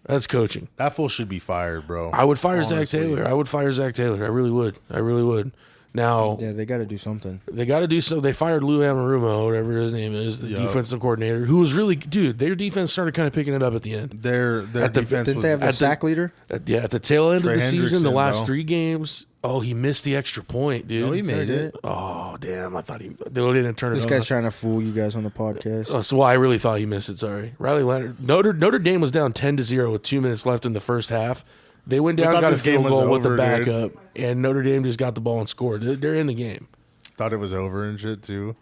That's coaching. That fool should be fired, bro. I would fire Zach Honestly. Taylor. I would fire Zach Taylor. I really would. I really would. Now Yeah, they got to do something. they got to do so. They fired Lou Anarumo, whatever his name is, the Yup. defensive coordinator, who was really dude. Their defense started kind of picking it up at the end. Their At the- defense Didn't was they have the at the- sack leader? At the tail end Trey of the season, the Hendrickson, last bro. 3 games. Oh, he missed the extra point, dude. no, he made did it. Oh, damn! I thought they didn't turn This it guy's on. trying to fool you guys on the podcast. Oh, so I really thought he missed it. Sorry, Riley Leonard. Notre Dame was down 10-0 with 2 minutes left in the first half. They went down, thought got a this game field was goal with the over, dude. backup, and Notre Dame just got the ball and scored. They're in the game. Thought it was over and shit too.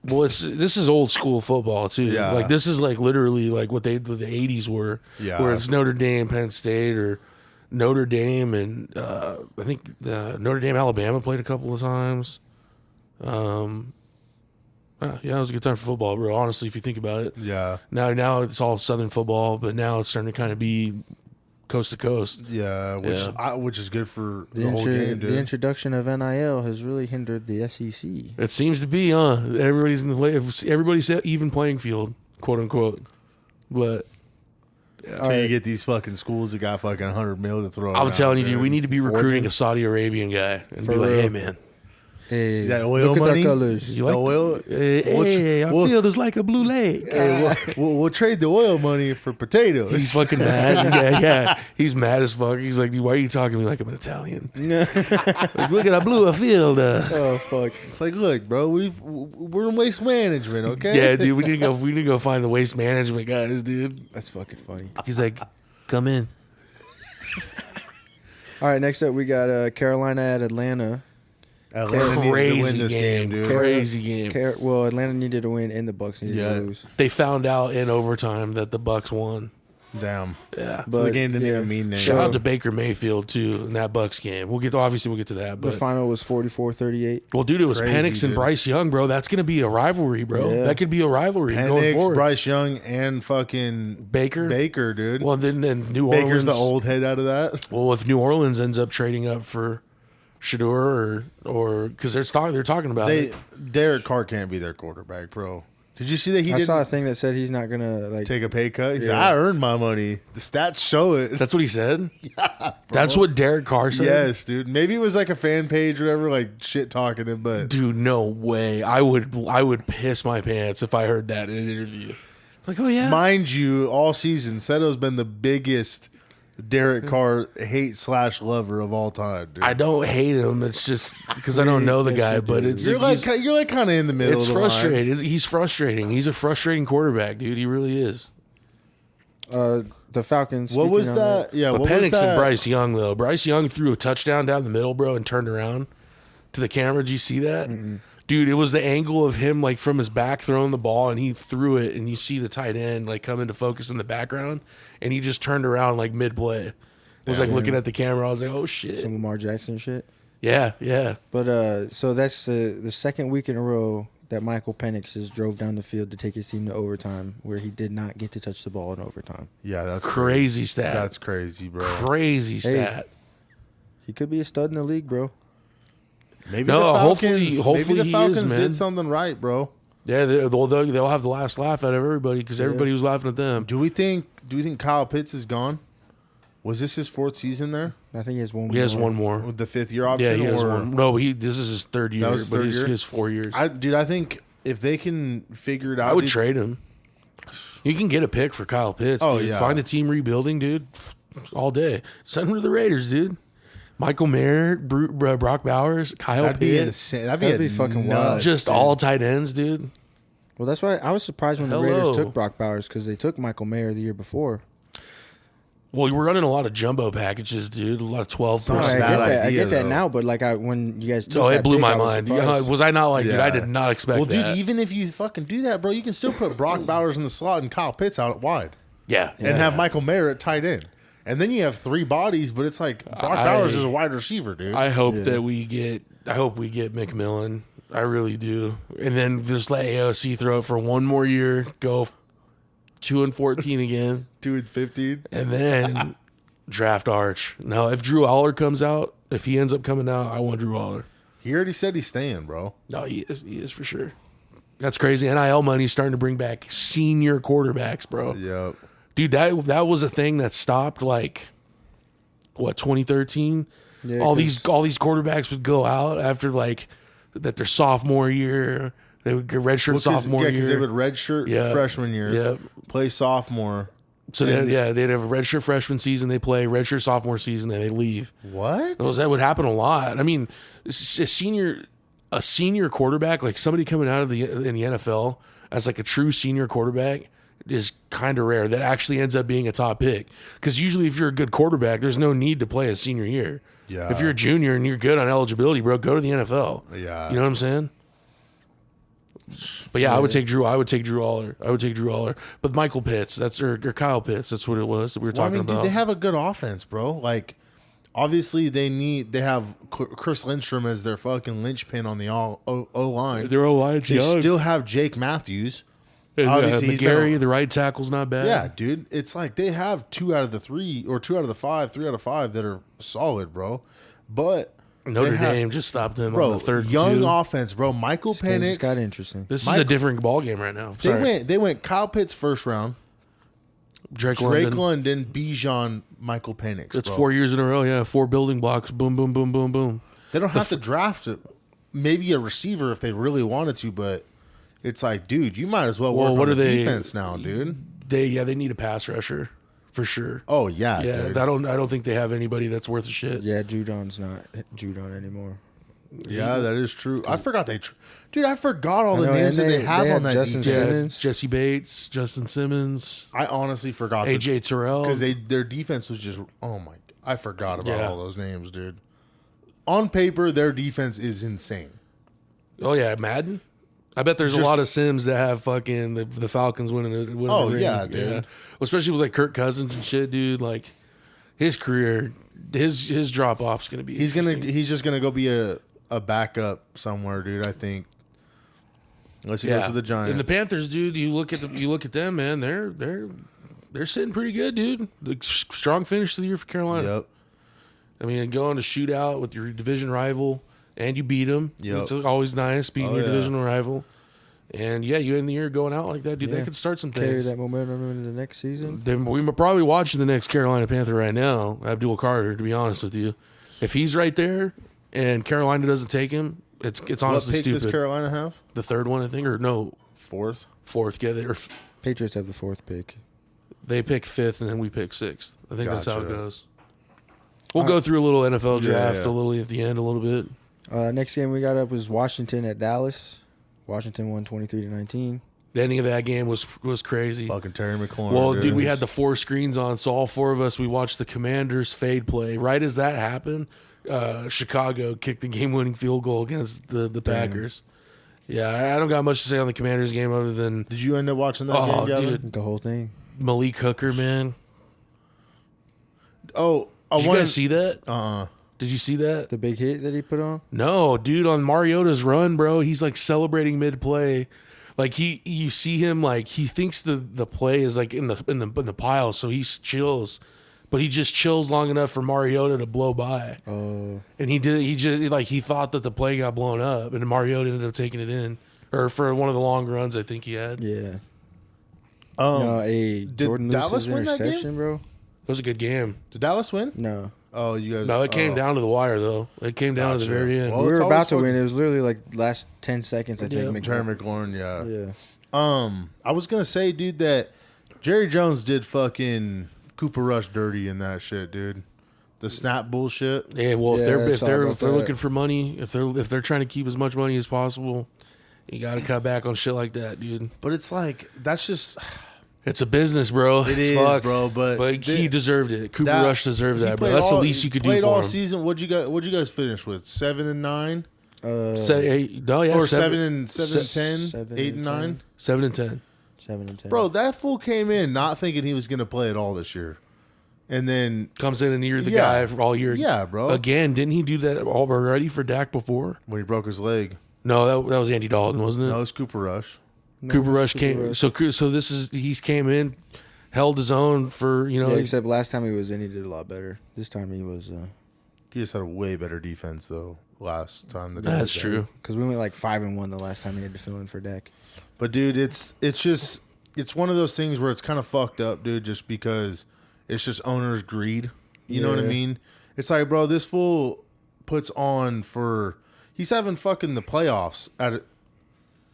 Well, this is old school football too. Yeah. Like this is like literally like what the 80s were. Yeah. Where it's Notre Dame, Penn State, or Notre Dame and I think Notre Dame, Alabama played a couple of times. Yeah, it was a good time for football, bro. Honestly, if you think about it. Yeah, Now it's all Southern football, but now it's starting to kind of be coast to coast. yeah, which is good for The, the whole game, the dude. introduction of NIL has really hindered the SEC. It seems to be, everybody's in the way. Everybody's at even playing field, quote unquote. But Until you get these fucking schools that got fucking 100 mil to throw. I'm around, telling you, dude, dude. we need to be recruiting a Saudi Arabian guy and For be like, real. hey, man, Hey, That oil look money? at our colors. you like oil? Hey, our We'll- field is like a blue lake. Hey, we'll trade the oil money for potatoes. He's fucking mad. Yeah. He's mad as fuck. He's like, dude, why are you talking to me like I'm an Italian? Like, look at I blew a field. Oh fuck! It's like, look, bro, we're in waste management, okay? Yeah, dude, we need to go find the waste management guys, dude. That's fucking funny. He's like, come in. All right, next up we got Carolina at Atlanta. Atlanta needs to Crazy win this game, dude. Crazy game. Well, Atlanta needed to win, and the Bucks needed Yeah. to lose. They found out in overtime that the Bucks won. Damn. Yeah. So the But, game didn't yeah. even mean anything. Shout out to Baker Mayfield too in that Bucks game. We'll get to that, The but final was 44-38. well, dude, it was Crazy, Penix and dude. Bryce Young, bro. That's gonna be a rivalry, bro. Yeah. That could be a rivalry going Penix, forward. Bryce Young, and fucking Baker, dude. Well, then New Orleans. Baker's the old head out of that. Well, if New Orleans ends up trading up for Shador or because they're talking about it. Derek Carr can't be their quarterback, bro. Did you see that he I saw a didn't thing that said he's not gonna like. take a pay cut? He said, Yeah. I earned my money. The stats show it. That's what he said? That's what Derek Carr said? Yes, dude. Maybe it was like a fan page or whatever, like shit talking him, but Dude, no way. I would piss my pants if I heard that in an interview. Like, oh yeah. mind you, all season, Seto's been the biggest Derek Carr hate/lover of all time, dude. I don't hate him. It's just because I don't know the Yes, guy, you but do. it's you're like kind of in the middle. it's of the lines. frustrating. He's frustrating. He's a frustrating quarterback, dude. He really is. The Falcons. What was speaking on that? Yeah, But what Penix was that? and Bryce Young, though. Bryce Young threw a touchdown down the middle, bro, and turned around to the camera. Did you see that? Dude, it was the angle of him, like, from his back throwing the ball, and he threw it, and you see the tight end, like, come into focus in the background, and he just turned around, like, mid-play. Was, like, looking at the camera. I was like, oh, shit. some Lamar Jackson shit. Yeah, yeah. But so that's the second week in a row that Michael Penix has drove down the field to take his team to overtime, where he did not get to touch the ball in overtime. Yeah, that's Crazy stat. That's crazy, bro. Crazy stat. He could be a stud in the league, bro. Maybe No, the Falcons, hopefully maybe the he Falcons is, man. did something right, bro. Yeah, they'll have the last laugh out of everybody because everybody was laughing at them. Do we think Kyle Pitts is gone? Was this his fourth season there I think he has one. He has more. one more. with the fifth year option? Yeah, he has or- one. No, this is his third year, was his but third he's year? his 4 years. I think if they can figure it out, I would dude, trade him. You can get a pick for Kyle Pitts. Oh, dude. yeah. Find a team rebuilding, dude, all day. Send him to the Raiders, dude. Michael Mayer, Brock Bowers, Kyle That'd be Pitts. insane. That'd be fucking wild. Just all tight ends, dude. Well, that's why I was surprised when the Hello. Raiders took Brock Bowers because they took Michael Mayer the year before. Well, we're running a lot of jumbo packages, dude. A lot of 12 Not I a personnel. get bad that. I idea, get that though. now, but like when you guys took Oh, it that blew pick, my I was mind. surprised. Was I not like, dude, Yeah. I did not expect Well, dude, that. even if you fucking do that, bro, you can still put Brock Bowers in the slot and Kyle Pitts out wide, yeah. and have Michael Mayer at tight end, and then you have three bodies. But it's like Brock Bowers is a wide receiver, dude. I hope that we get McMillan. I really do. And then just let AOC throw it for one more year, go 2-14 again, 2-15. and then draft Arch. Now, if Drew Aller comes out, if he ends up coming out, I want Drew Aller. He already said he's staying, bro. No, he is for sure. That's crazy. NIL money's starting to bring back senior quarterbacks, bro. Yep. Dude, that was a thing that stopped like what 2013. Yeah, all these quarterbacks would go out after like that their sophomore year. They would get redshirt sophomore because they year. would redshirt Yeah. freshman year, Yeah. play sophomore. So they'd have a redshirt freshman season. They play redshirt sophomore season. Then they leave. What? That would happen a lot. I mean, a senior quarterback, like somebody coming out of in the NFL as like a true senior quarterback, is kind of rare. That actually ends up being a top pick. Because usually, if you're a good quarterback, there's no need to play a senior year. Yeah. If you're a junior and you're good on eligibility, bro, go to the NFL. Yeah. You know what I'm saying? But yeah, I would take Drew. I would take Drew Aller. But Michael Pitts, or Kyle Pitts, that's what it was that we were Well, I talking mean, dude, about. they have a good offense, bro. Like, obviously, they have Chris Lindstrom as their fucking linchpin on the O line. Their O-line's They young. still have Jake Matthews. And, obviously, he's McGarry, been- the right tackle's not bad. Yeah, dude. It's like they have 2 out of the 3 or 2 out of the 5, 3 out of 5 that are solid, bro. But Notre they have- Dame just stopped them bro, on the third young two. offense, bro. Michael This game Penix. just got interesting. This is a different ball game right now. Sorry. They went Kyle Pitts first round, Drake Drake London. London, Bijan, Michael Penix. That's bro. 4 years in a row. Yeah, 4 building blocks. Boom, boom, boom, boom, boom. They don't have to draft it. Maybe a receiver if they really wanted to, but it's like, dude, you might as well work what on are the they- defense now, dude. They need a pass rusher for sure. Oh yeah, Yeah, dude. I don't think they have anybody that's worth a shit. Yeah, Judon's not Judon anymore. Yeah, that is true. I forgot dude. I forgot all the know, names that and they they have had on that Justin defense. Yeah, Simmons. Jesse Bates, Justin Simmons, I honestly forgot AJ Terrell. because their defense was just I forgot about Yeah. all those names, dude. On paper, their defense is insane. Oh yeah, Madden. I bet there's a Just- lot of Sims that have fucking the Falcons winning Oh, the ring. yeah, dude. Especially with like Kirk Cousins and shit, dude. Like his career, his drop off's gonna be. He's interesting. just gonna go be a backup somewhere, dude. I think. Unless he goes to the Giants. And the Panthers, dude. You look at them, man. They're sitting pretty good, dude. The strong finish to the year for Carolina. Yep. I mean, going to shootout with your division rival, and you beat them. Yep. It's always nice beating Oh, your yeah. divisional rival. And yeah, you end the year going out like that, dude. Yeah. They could start some Carry things. that momentum into the next season. We're probably watching the next Carolina Panther right now, Abdul Carter. To be honest with you, if he's right there and Carolina doesn't take him, it's What honestly pick stupid. does Carolina have? The third one, I think, or no, Fourth. yeah, Patriots have the 4th pick. they pick 5th, and then we pick 6th. I think that's how it Gotcha. goes. We'll go through a little NFL draft yeah. a little at the end, a little bit. Next game we got up was Washington at Dallas. Washington won 23-19. The ending of that game was crazy. Fucking Terry McLaurin. Well, dude, we had the 4 screens on, so all 4 of us, we watched the Commanders fade play. Right as that happened, Chicago kicked the game-winning field goal against the Packers. Yeah, I don't got much to say on the Commanders game other than Did you end up watching that game, Gavin? dude, The whole thing. Malik Hooker, man. Oh, I Did you guys see that? Uh-uh. Did you see that? The big hit that he put on. No, dude, on Mariota's run, bro, he's like celebrating mid-play. Like you see him like he thinks the play is like in the pile, so he chills. But he just chills long enough for Mariota to blow by. Oh, And he thought that the play got blown up, and Mariota ended up taking it in. Or for one of the long runs I think he had. It yeah. No, did Jordan Lewis Dallas win that interception, bro. was a good game. Did Dallas win? No. Oh, you guys. No, it came down to the wire though. It came down to the Gotcha. very end. Well, We it's were always about to fun. win. It was literally like last 10 seconds, I think. Terry McLaurin, yeah. Yeah. I was gonna say, dude, that Jerry Jones did fucking Cooper Rush dirty in that shit, dude. The snap bullshit. Yeah, well, Yeah, I if saw they're about that. looking for money, if they're trying to keep as much money as possible, you got to cut back on shit like that, dude. But it's like that's just It's a business, bro. it It's is, fucked. bro. But he deserved it. Cooper that- Rush deserved he that, bro. played That's the all- least you could do played for all him. season. What'd you guys finish with? 7-9, Uh, or 7 and 10, 7 8 and and 9. 7 and 10. 7 and 10. Bro, that fool came in not thinking he was gonna play at all this year, and then Comes in and you're the Yeah. guy for all year. yeah, bro. Again, didn't he do that already for Dak before? When he broke his leg, No, that was Andy Dalton, wasn't it? no, it's Cooper Rush. No, Cooper Rush Cooper came. Rush. So he's came in, held his own for Yeah, except last time he was in, he did a lot better. This time he was, He just had a way better defense though. Last time that he That's did that. true. because we went like 5-1 the last time he had to fill in for Dak. But dude, it's one of those things where it's kind of fucked up, dude. Just because it's just owners' greed. You know what I Yeah. mean? It's like, bro, this fool puts on for. He's having fucking the playoffs at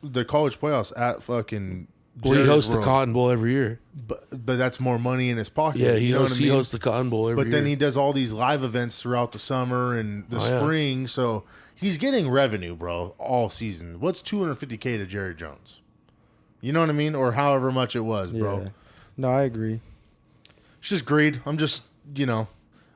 the college playoffs at fucking. Well, he Jerry's hosts the World. Cotton Bowl every year. but that's more money in his pocket. Yeah, he you know hosts what I mean? he hosts the Cotton Bowl every But year. then he does all these live events throughout the summer and the Oh, yeah. spring, so he's getting revenue, bro, all season. What's $250K to Jerry Jones? You know what I mean, or however much it was, bro. Yeah. No, I agree. It's just greed. I'm just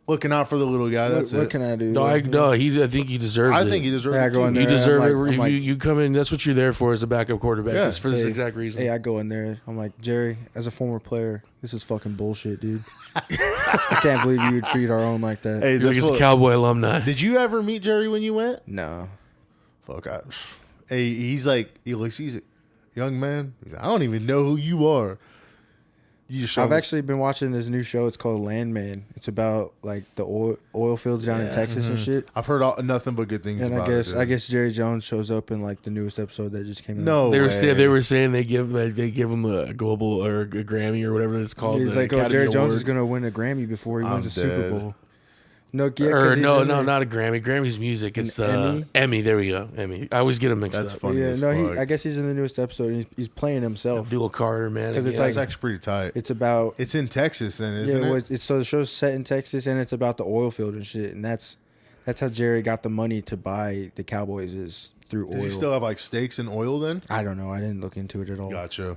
looking out for the little guy. That's what it. can I do? I think he deserved it. I think he deserves Yeah, it go too. in You there. deserve I'm it. like- If I'm you come in, that's what you're there for as a backup quarterback. Yeah. It's for this Hey, exact reason. Hey, I go in there. I'm like, Jerry, as a former player, this is fucking bullshit, dude. I can't believe you would treat our own like that. Hey, You're like that's he's a what- Cowboy alumni. did you ever meet Jerry when you went? No. Fuck. Hey, he's a young man. He's like, I don't even know who you are. You just I've actually been watching this new show. It's called Landman. It's about like the oil fields down in Texas and shit. I've heard nothing but good things And about it. I guess Jerry Jones shows up in like the newest episode that just came out. No, They were way. saying they give him a global or a Grammy or whatever it's called. He's the like, oh, Academy Jerry Jones Award. is gonna win a Grammy before he I'm wins a Super dead. Bowl. No, yeah, Or 'cause he's no, in there. not a Grammy. Grammy's music. It's the Emmy? Emmy. There we go. Emmy. I always get them mixed That's up. funny Yeah, as no, fuck. I guess he's in the newest episode. And he's playing himself. Abdul Carter, man. 'Cause it's Yeah. like- That's actually pretty tight. It's about It's in Texas, then, yeah. isn't it? It's so the show's set in Texas and it's about the oil field and shit. And that's how Jerry got the money to buy the Cowboys is through oil. Does he still have like stakes in oil then? I don't know. I didn't look into it at all. Gotcha.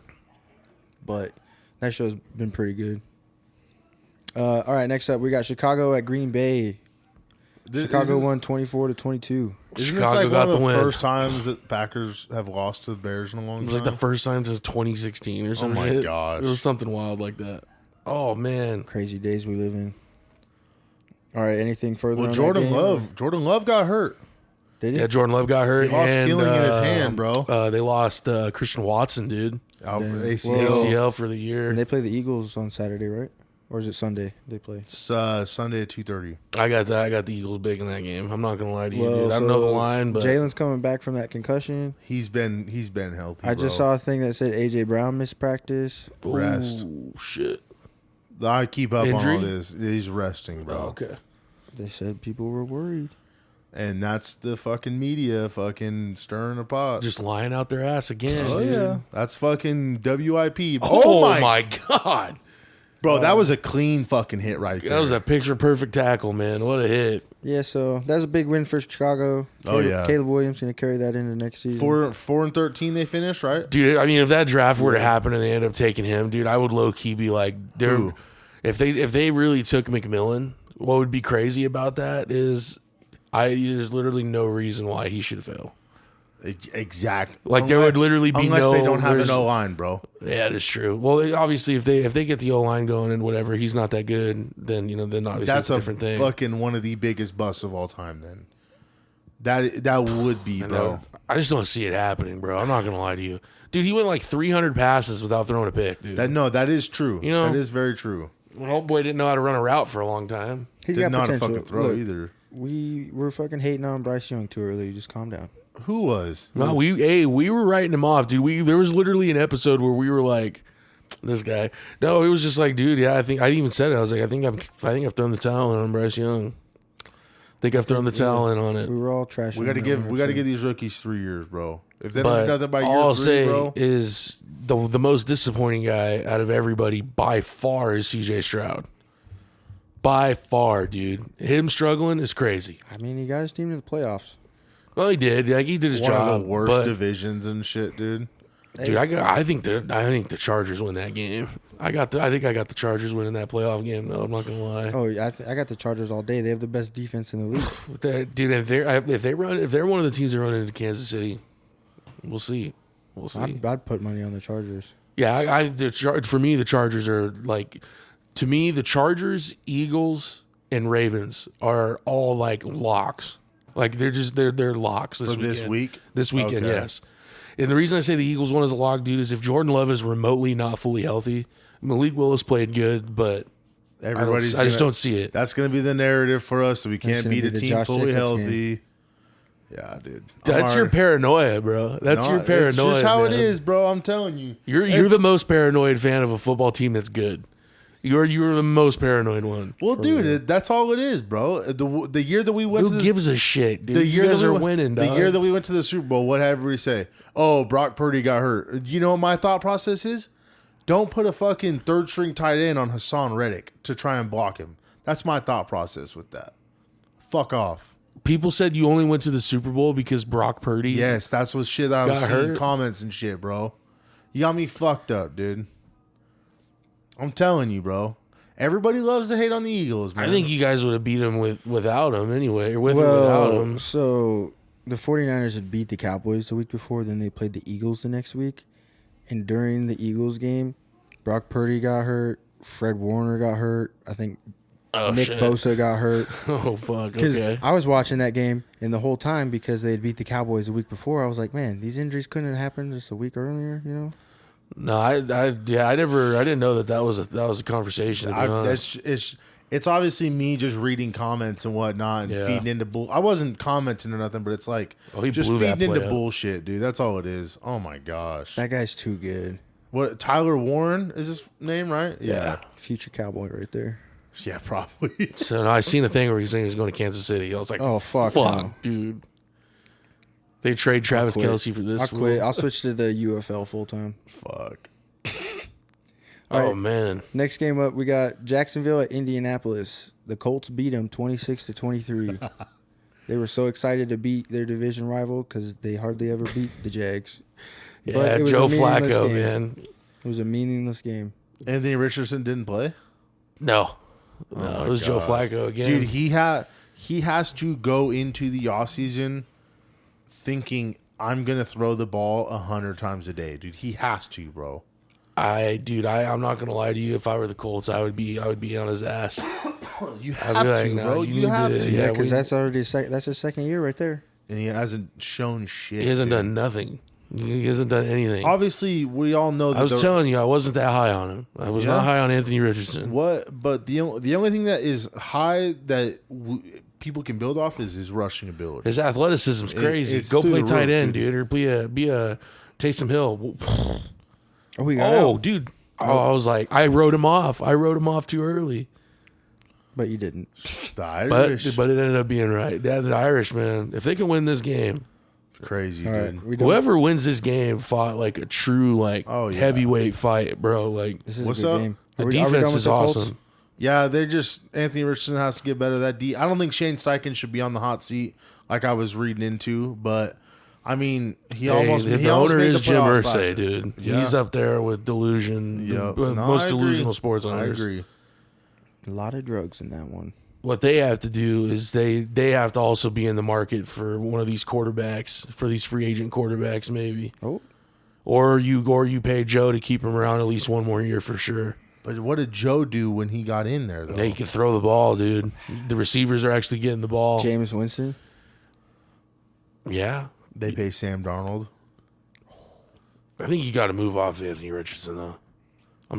But that show's been pretty good. All right, next up we got Chicago at Green Bay. Chicago won 24-22. Isn't Chicago this like got one of the the win. first times that Packers have lost to the Bears in a long It time? was like the first time since 2016 or something. my gosh. It was something wild like that. Oh man. Crazy days we live in. All right, anything further? Well, on Jordan that game? Love. Jordan Love got hurt. Did he? Yeah, Jordan Love got hurt. He lost and, feeling in his hand, bro. They lost Christian Watson, dude. Out Damn. ACL. Well, ACL for the year. And they play the Eagles on Saturday, right? Or is it Sunday they play? It's Sunday at 2:30. I got the Eagles big in that game. I'm not gonna lie to you, Well, dude. I don't know the line, but Jalen's coming back from that concussion. He's been healthy. I just saw a thing that said AJ Brown missed practice. Rest. Ooh, shit. I keep up Injury? on all this. He's resting, bro. Oh, okay. They said people were worried. And that's the fucking media fucking stirring the pot. Just lying out their ass again. Oh dude. yeah, that's fucking WIP. Oh, my god. Bro, that was a clean fucking hit right there. That was a picture perfect tackle, man. What a hit. Yeah, so that's a big win for Chicago. Oh, yeah. Caleb Williams going to carry that into next season. 4-13 they finished, right? Dude, I mean, if that draft were to happen and they end up taking him, dude, I would low key be like, Who? if they really took McMillan, what would be crazy about that is there's literally no reason why he should fail. Exactly. Like there would literally be unless they don't have an there's- O line, bro. Yeah, that's true. Well, obviously, if they get the O line going and whatever, he's not that good. Then then obviously That's it's a different thing. fucking one of the biggest busts of all time. Then that would be, bro. I just don't see it happening, bro. I'm not gonna lie to you, dude. He went like 300 passes without throwing a pick, dude. That is true. You know- that is very true. Well, old boy didn't know how to run a route for a long time. He's Didn't got know how to potential. fucking throw Look, either. we were fucking hating on Bryce Young too early. Just calm down. Who was? No, we were writing him off, dude. There was literally an episode where we were like, this guy. No, it was just like, dude. Yeah, I even said it. I was like, I think I've thrown the towel in on Bryce Young. I think I've thrown the towel in on it. We were all trashing. We got to him. give these rookies 3 years, bro. If they don't But do nothing by year all I'll 3, say bro. is the most disappointing guy out of everybody by far is CJ Stroud. By far, dude. Him struggling is crazy. I mean, he got his team to the playoffs. Well, he did. Like he did his One job. of the worst but, divisions and shit, dude. dude, I think the Chargers win that game. I think I got the Chargers winning that playoff game. Though I'm not gonna lie. Oh, I got the Chargers all day. They have the best defense in the league. Dude, if they're one of the teams that run into Kansas City, we'll see. We'll see. I'd put money on the Chargers. Yeah, for me, the Chargers are like, to me, the Chargers, Eagles, and Ravens are all like locks. Like they're locks this For weekend. this week? This weekend, Okay. yes. And the reason I say the Eagles one is a lock, dude, is if Jordan Love is remotely not fully healthy, Malik Willis played good, but I just don't see it. That's going to be the narrative for us. So we can't gonna beat be a the team Josh fully Jacobs healthy. Yeah, dude. That's your paranoia, bro. That's your paranoia. It's just how man. it is, bro. I'm telling you. You're the most paranoid fan of a football team that's good. You're the most paranoid one. Well, dude, that's all it is, bro. The year that we went Who to gives a shit, dude? the You year guys that are we, winning, the dog. year that we went to the Super Bowl, what did everybody say? Oh, Brock Purdy got hurt. You know what my thought process is? Don't put a fucking third string tight end on Hassan Reddick to try and block him. That's my thought process with that. Fuck off. People said you only went to the Super Bowl because Brock Purdy. Yes, that's what shit I was Got seeing hurt? comments and shit, bro. You got me fucked up, dude. I'm telling you, bro. Everybody loves to hate on the Eagles, man. I think you guys would have beat him without him anyway, or with or without him. So the 49ers had beat the Cowboys the week before. Then they played the Eagles the next week. And during the Eagles game, Brock Purdy got hurt. Fred Warner got hurt. I think Nick shit. Bosa got hurt. Oh fuck. Because Okay. I was watching that game, and the whole time, because they had beat the Cowboys the week before, I was like, man, these injuries couldn't have happened just a week earlier, you know? No, I didn't know that was a conversation. To be honest. It's obviously me just reading comments and whatnot and Yeah. feeding into bull. I wasn't commenting or nothing, but it's like he just blew that feeding into play up. bullshit, dude. That's all it is. Oh my gosh. That guy's too good. What Tyler Warren is his name, right? Yeah. Future Cowboy right there. Yeah, probably. So no, I seen a thing where he's saying he's going to Kansas City. I was like, Oh, fuck. fuck, no. dude. They trade Travis quit. Kelce for this. I'll fool? quit. I'll switch to the UFL full time. Fuck. Oh All right. man, Next game up, we got Jacksonville at Indianapolis. The Colts beat them 26-23. They were so excited to beat their division rival because they hardly ever beat the Jags. yeah, But it was Joe a meaningless Flacco, game. man. It was a meaningless game. Anthony Richardson didn't play? No, my it was Joe God. Flacco again. Dude, he has to go into the offseason thinking I'm gonna throw the ball 100 times a day, dude. He has to, bro. I'm not gonna lie to you. If I were the Colts, I would be on his ass. You I'd have be like, to, no, bro. you You need have to- to. yeah, Yeah, because we- that's already that's his second year right there. And he hasn't shown shit. He hasn't dude. done nothing. He hasn't done anything. Obviously, we all know that. I was telling you, I wasn't that high on him. I was not high on Anthony Richardson. What? But the only thing that is high that people can build off is his rushing ability. His athleticism's crazy. it's Go through play the tight roof, end, dude, or be a Taysom Hill. Oh, we got out. Dude. Oh, I was like, I wrote him off. I wrote him off too early. But you didn't. The Irish. But it ended up being right. The Irish, man. If they can win this game, Crazy, All right, dude. we don't- whoever wins this game fought like a true heavyweight fight, bro. Like This is What's a good up? game. the Are we done defense with is the Colts? awesome. Yeah, Anthony Richardson has to get better. I don't think Shane Steichen should be on the hot seat like I was reading into, but I mean, the owner is Jim playoffs last Irsay, year. dude. Yeah. He's up there with delusion. Yep. The No, most I agree. delusional sports owners. I agree. A lot of drugs in that one. What they have to do is they have to also be in the market for one of these quarterbacks, for these free agent quarterbacks, maybe. Oh, Or you pay Joe to keep him around at least one more year for sure. But what did Joe do when he got in there, though? He can throw the ball, dude. The receivers are actually getting the ball. Jameis Winston. Yeah. They pay Sam Darnold. I think you got to move off Anthony Richardson, though.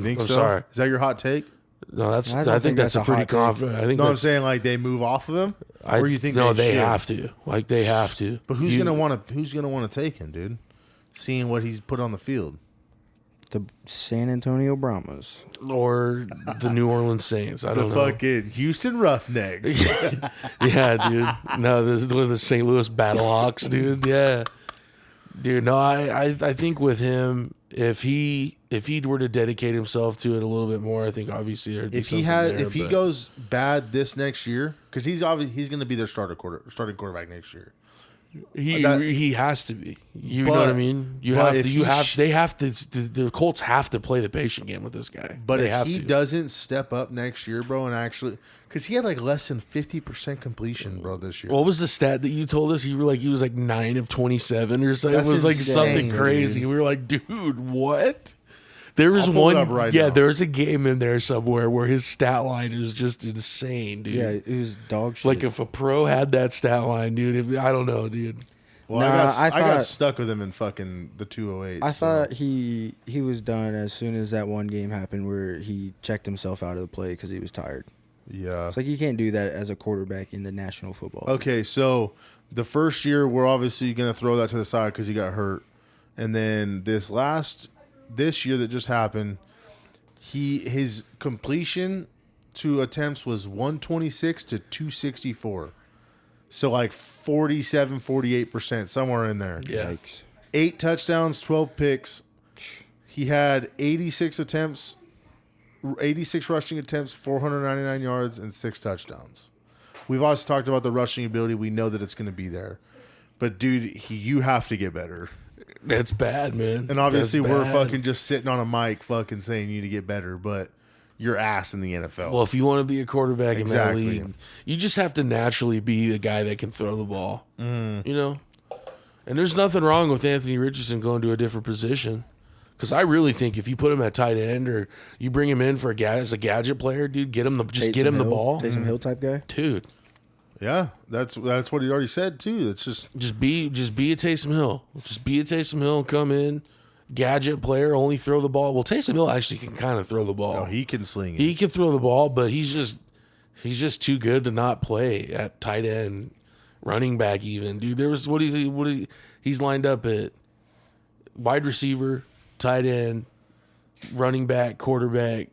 Think I'm so? sorry. Is that your hot take? No, I don't think that's that's a a pretty hot take. confident. I think No, I'm that's, saying like they move off of him, or you think no, they they should? have to. Like they have to. But who's gonna want to take him, dude? Seeing what he's put on the field. The San Antonio Brahmas. Or the New Orleans Saints. I don't know. Fucking Houston Roughnecks. Yeah, dude. No, this is the St. Louis Battlehawks, dude. Yeah, dude. No, I think with him, if he were to dedicate himself to it a little bit more, I think obviously there'd be if he something there, if he but- goes bad this next year, because he's going to be their starting quarterback next year. he has to be. You know But- what I mean? You but have if to. he You have. sh- They have to. The Colts have to play the patient game with this guy. But they if have he to. doesn't step up next year, bro, and actually, because he had like less than 50% completion, bro, this year. What was the stat that you told us? He was like 9 of 27 or something. That's It was like insane, something dude. crazy. We were like, dude, what? There was I'll pull one. it up right yeah, now. there's a game in there somewhere where his stat line is just insane, dude. Yeah, it was dog shit. Like if a pro had that stat line, dude. I don't know, dude. Well, Nah, I got thought- stuck with him in fucking the 208. I so. thought he was done as soon as that one game happened where he checked himself out of the play because he was tired. Yeah. It's like you can't do that as a quarterback in the National Football. League. Okay, so the first year we're obviously gonna throw that to the side because he got hurt, and then this year that just happened, his completion to attempts was 126 to 264, so like 47-48%, somewhere in there. Yeah. Yikes. 8 touchdowns, 12 picks. He had 86 rushing attempts, 499 yards, and 6 touchdowns. We've also talked about the rushing ability. We know that it's going to be there. But, dude, you have to get better. That's bad, man. And obviously That's we're bad. fucking just sitting on a mic fucking saying you need to get better, but you're ass in the NFL. Well, if you want to be a quarterback Exactly. in that league, you just have to naturally be the guy that can throw the ball. Mm-hmm. You know? And there's nothing wrong with Anthony Richardson going to a different position. Because I really think if you put him at tight end or you bring him in for as a gadget player, dude, get him the ball. Taysom Hill type guy. Dude, yeah, that's what he already said, too. It's just be a Taysom Hill. Just be a Taysom Hill, come in, gadget player, only throw the ball. Well, Taysom Hill actually can kind of throw the ball. no, he can sling it. He can throw the ball, but he's just too good to not play at tight end, running back even. Dude, he's lined up at wide receiver, tight end, running back, quarterback,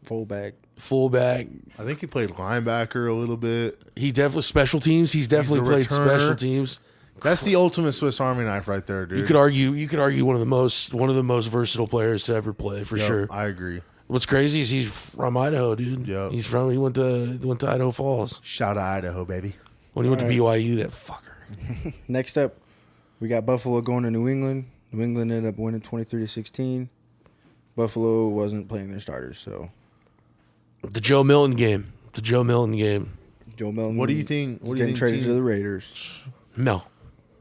Fullback. fullback. I think he played linebacker a little bit. He definitely special teams. He's definitely a played returner. special teams. That's the ultimate Swiss Army knife right there, dude. You could argue one of the most versatile players to ever play for Yep, sure. I agree. What's crazy is he's from Idaho, dude. Yep. He went to Idaho Falls. Shout out Idaho, baby. When he went to All BYU, that fucker. Next up, we got Buffalo going to New England. New England ended up winning 23-16. Buffalo wasn't playing their starters, so The Joe Milton game. Joe Milton. What do you think? What do you getting think? traded team- to the Raiders. No.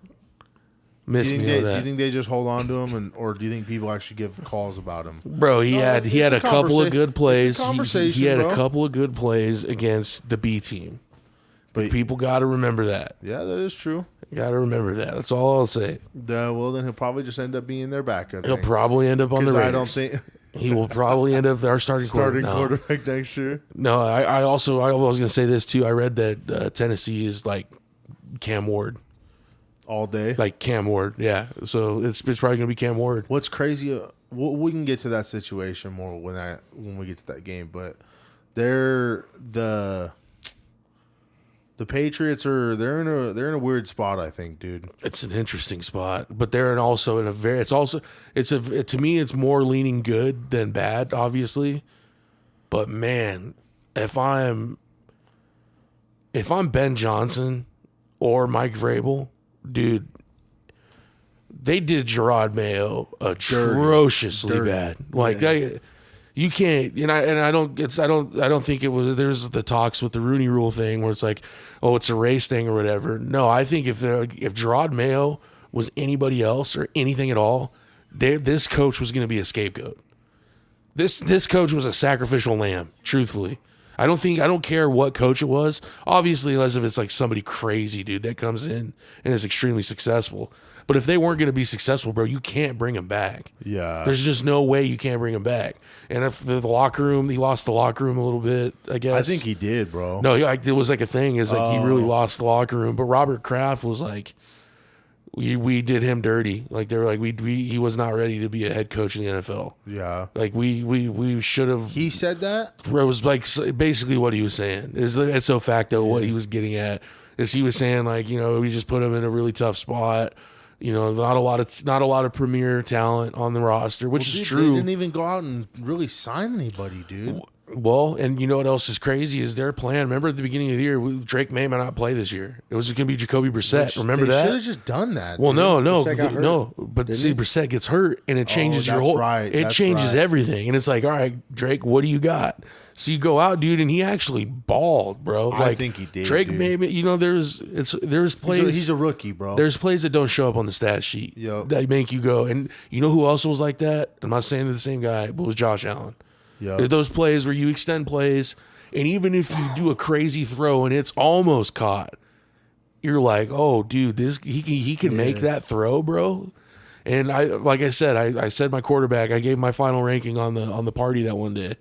do Miss you think me they, on do you that. think they just hold on to him, or do you think people actually give calls about him? Bro, he had it's a a couple of good plays. it's a He conversation, had bro. a couple of good plays against the B team. But people got to remember that. Yeah, that is true. Got to remember that. That's all I'll say. Well, then he'll probably just end up being their backup. He'll probably end up on the Raiders. I don't think he will probably end up our starting quarterback next year. No, I was going to say this too. I read that Tennessee is like Cam Ward all day, like Cam Ward. Yeah, so it's probably going to be Cam Ward. What's crazy? We can get to that situation more when we get to that game, but they're the Patriots they're in a weird spot, I think, dude. It's an interesting spot, but they're also in a very to me it's more leaning good than bad, obviously. But man, if I'm Ben Johnson or Mike Vrabel, dude, they did Gerard Mayo atrociously bad. Like you can't, I don't think it was. There's the talks with the Rooney Rule thing where it's like, oh, it's a race thing or whatever. No, I think if Gerard Mayo was anybody else or anything at all, this coach was going to be a scapegoat. This coach was a sacrificial lamb. Truthfully, I don't care what coach it was. Obviously, unless if it's like somebody crazy, dude, that comes in and is extremely successful. But if they weren't going to be successful, bro, you can't bring them back. Yeah. There's just no way you can't bring them back. And if the locker room, he lost the locker room a little bit, I guess. I think he did, bro. No, it was like a thing. It's like he really lost the locker room. But Robert Kraft was like, we did him dirty. Like they were like, he was not ready to be a head coach in the NFL. Yeah. Like we should have. He said that? It was like basically what he was saying. It's so facto what he was getting at. Is he was saying like, we just put him in a really tough spot. Not a lot of premier talent on the roster, which is true. They didn't even go out and really sign anybody, dude. Well, and you know what else is crazy is their plan. Remember at the beginning of the year, Drake May might not play this year. It was just going to be Jacoby Brissett. Remember that? They should have just done that. Well, dude. no. But Didn't see, he? Brissett gets hurt, and it changes your whole. Right. It changes everything, and it's like, all right, Drake, what do you got? So you go out, dude, and he actually balled, bro. I think he did. Drake dude. maybe there's plays. He's a rookie, bro. There's plays that don't show up on the stat sheet Yep. that make you go. And you know who else was like that? I'm not saying they're the same guy, but it was Josh Allen. Yep. There's those plays where you extend plays, and even if you do a crazy throw and it's almost caught, you're like, oh, dude, he can make that throw, bro. And I said my quarterback. I gave my final ranking on the party that one day.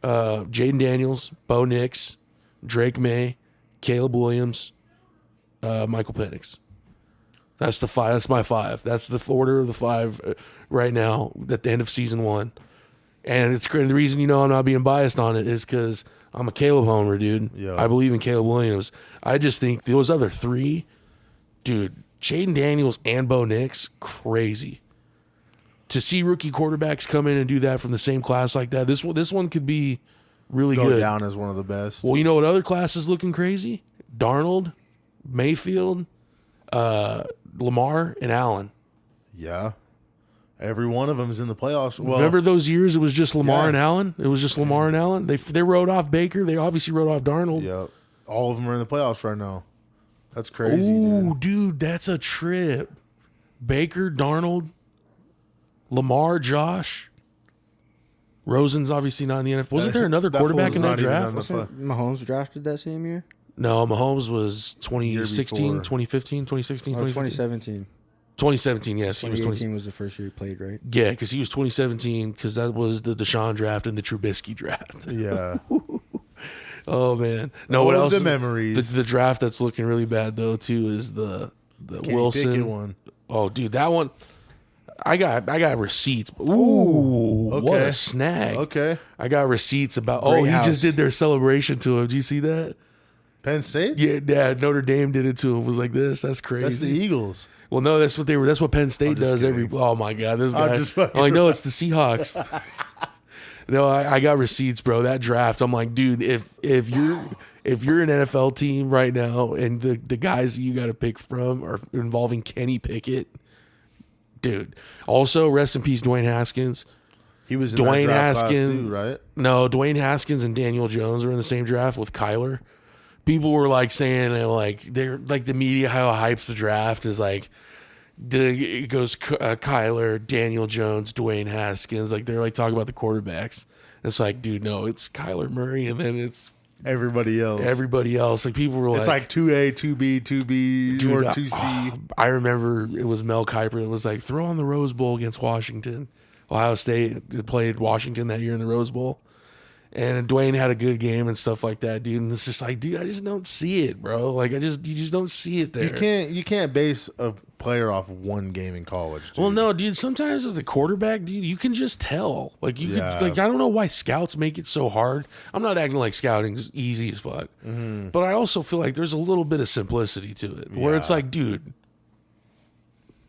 Jaden Daniels, Bo Nix, Drake May, Caleb Williams, Michael Penix. That's the five. That's my five. That's the order of the five right now at the end of season one. And it's great. The reason I'm not being biased on it is because I'm a Caleb homer, dude. Yeah. I believe in Caleb Williams. I just think those other three, dude, Jaden Daniels and Bo Nix, crazy. To see rookie quarterbacks come in and do that from the same class like that, this one could be really Go good. down as one of the best. Well, you know what other class is looking crazy? Darnold, Mayfield, Lamar, and Allen. Yeah. Every one of them is in the playoffs. Well, Remember those years it was just Lamar Yeah. and Allen? It was just Lamar and Allen? They wrote off Baker. They obviously wrote off Darnold. Yep. All of them are in the playoffs right now. That's crazy. Ooh, Dude. dude, that's a trip. Baker, Darnold, Lamar, Josh. Rosen's obviously not in the NFL. Wasn't there another That quarterback fool's in that not even draft? on the Wasn't Mahomes drafted that same year? No, Mahomes was 2016, before. 2015, 2016, Oh, 2017. 2017. 2017, yes. He was 2018 was the first year he played, right? Yeah, because he was 2017, because that was the Deshaun draft and the Trubisky draft. Yeah. Oh, man. No, All what of else? the memories. The draft that's looking really bad, though, too, is the Kenny Wilson Pickett one. Oh, dude, that one. I got receipts. Ooh, what okay. a snag. Okay. I got receipts about. Great he house. just did their celebration to him. Do you see that? Penn State? Yeah, Notre Dame did it to him. It was like this. That's crazy. That's the Eagles. Well, no, that's what they were. That's what Penn State just does every. kidding. Oh my God, this I'm guy. just I'm fucking like, no, it's the Seahawks. No, I got receipts, bro. That draft, I'm like, dude, if you're an NFL team right now and the guys that you got to pick from are involving Kenny Pickett, dude. Also, rest in peace, Dwayne Haskins. He was in Dwayne that draft class Haskins, too, right? No, Dwayne Haskins and Daniel Jones were in the same draft with Kyler. People were like saying, they're like the media how hypes the draft is like. It goes Kyler, Daniel Jones, Dwayne Haskins. Like they're like talking about the quarterbacks. It's like, dude, no, it's Kyler Murray, and then it's Everybody else. Like people were it's like 2A, 2B, 2B, dude, or 2C. I remember it was Mel Kiper. It was like throw on the Rose Bowl against Washington. Ohio State played Washington that year in the Rose Bowl. And Dwayne had a good game and stuff like that, dude. And it's just like, dude, I just don't see it, bro. Like you just don't see it there. You can't base a player off one game in college, dude. Well, no, dude. Sometimes as a quarterback, dude, you can just tell. Like you could, like I don't know why scouts make it so hard. I'm not acting like scouting is easy as fuck, but I also feel like there's a little bit of simplicity to it, where it's like, dude,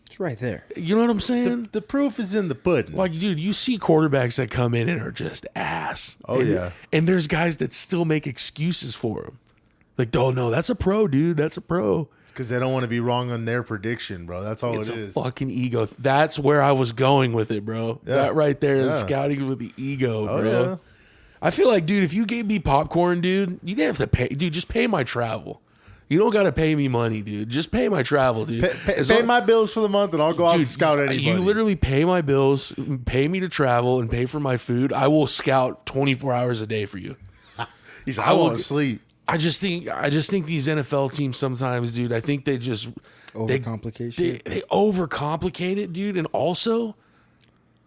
it's right there. you know what I'm saying? The proof is in the pudding. Like, dude, you see quarterbacks that come in and are just ass. Oh, yeah. And there's guys that still make excuses for them. Like, oh, no, that's a pro, dude. That's a pro. It's because they don't want to be wrong on their prediction, bro. That's all It's it a is. fucking ego. That's where I was going with it, bro. Yeah. That right there is Yeah. scouting with the ego, Oh, bro. yeah. I feel like, dude, if you gave me popcorn, dude, you didn't have to pay. Dude, just pay my travel. You don't got to pay me money, dude. Just pay my travel, dude. Pay my bills for the month, and I'll go out and scout anybody. You literally pay my bills, pay me to travel, and pay for my food. I will scout 24 hours a day for you. He's like, I won't sleep. I just think these NFL teams sometimes, dude. I think they just Overcomplicate shit. they overcomplicate it, dude. And also,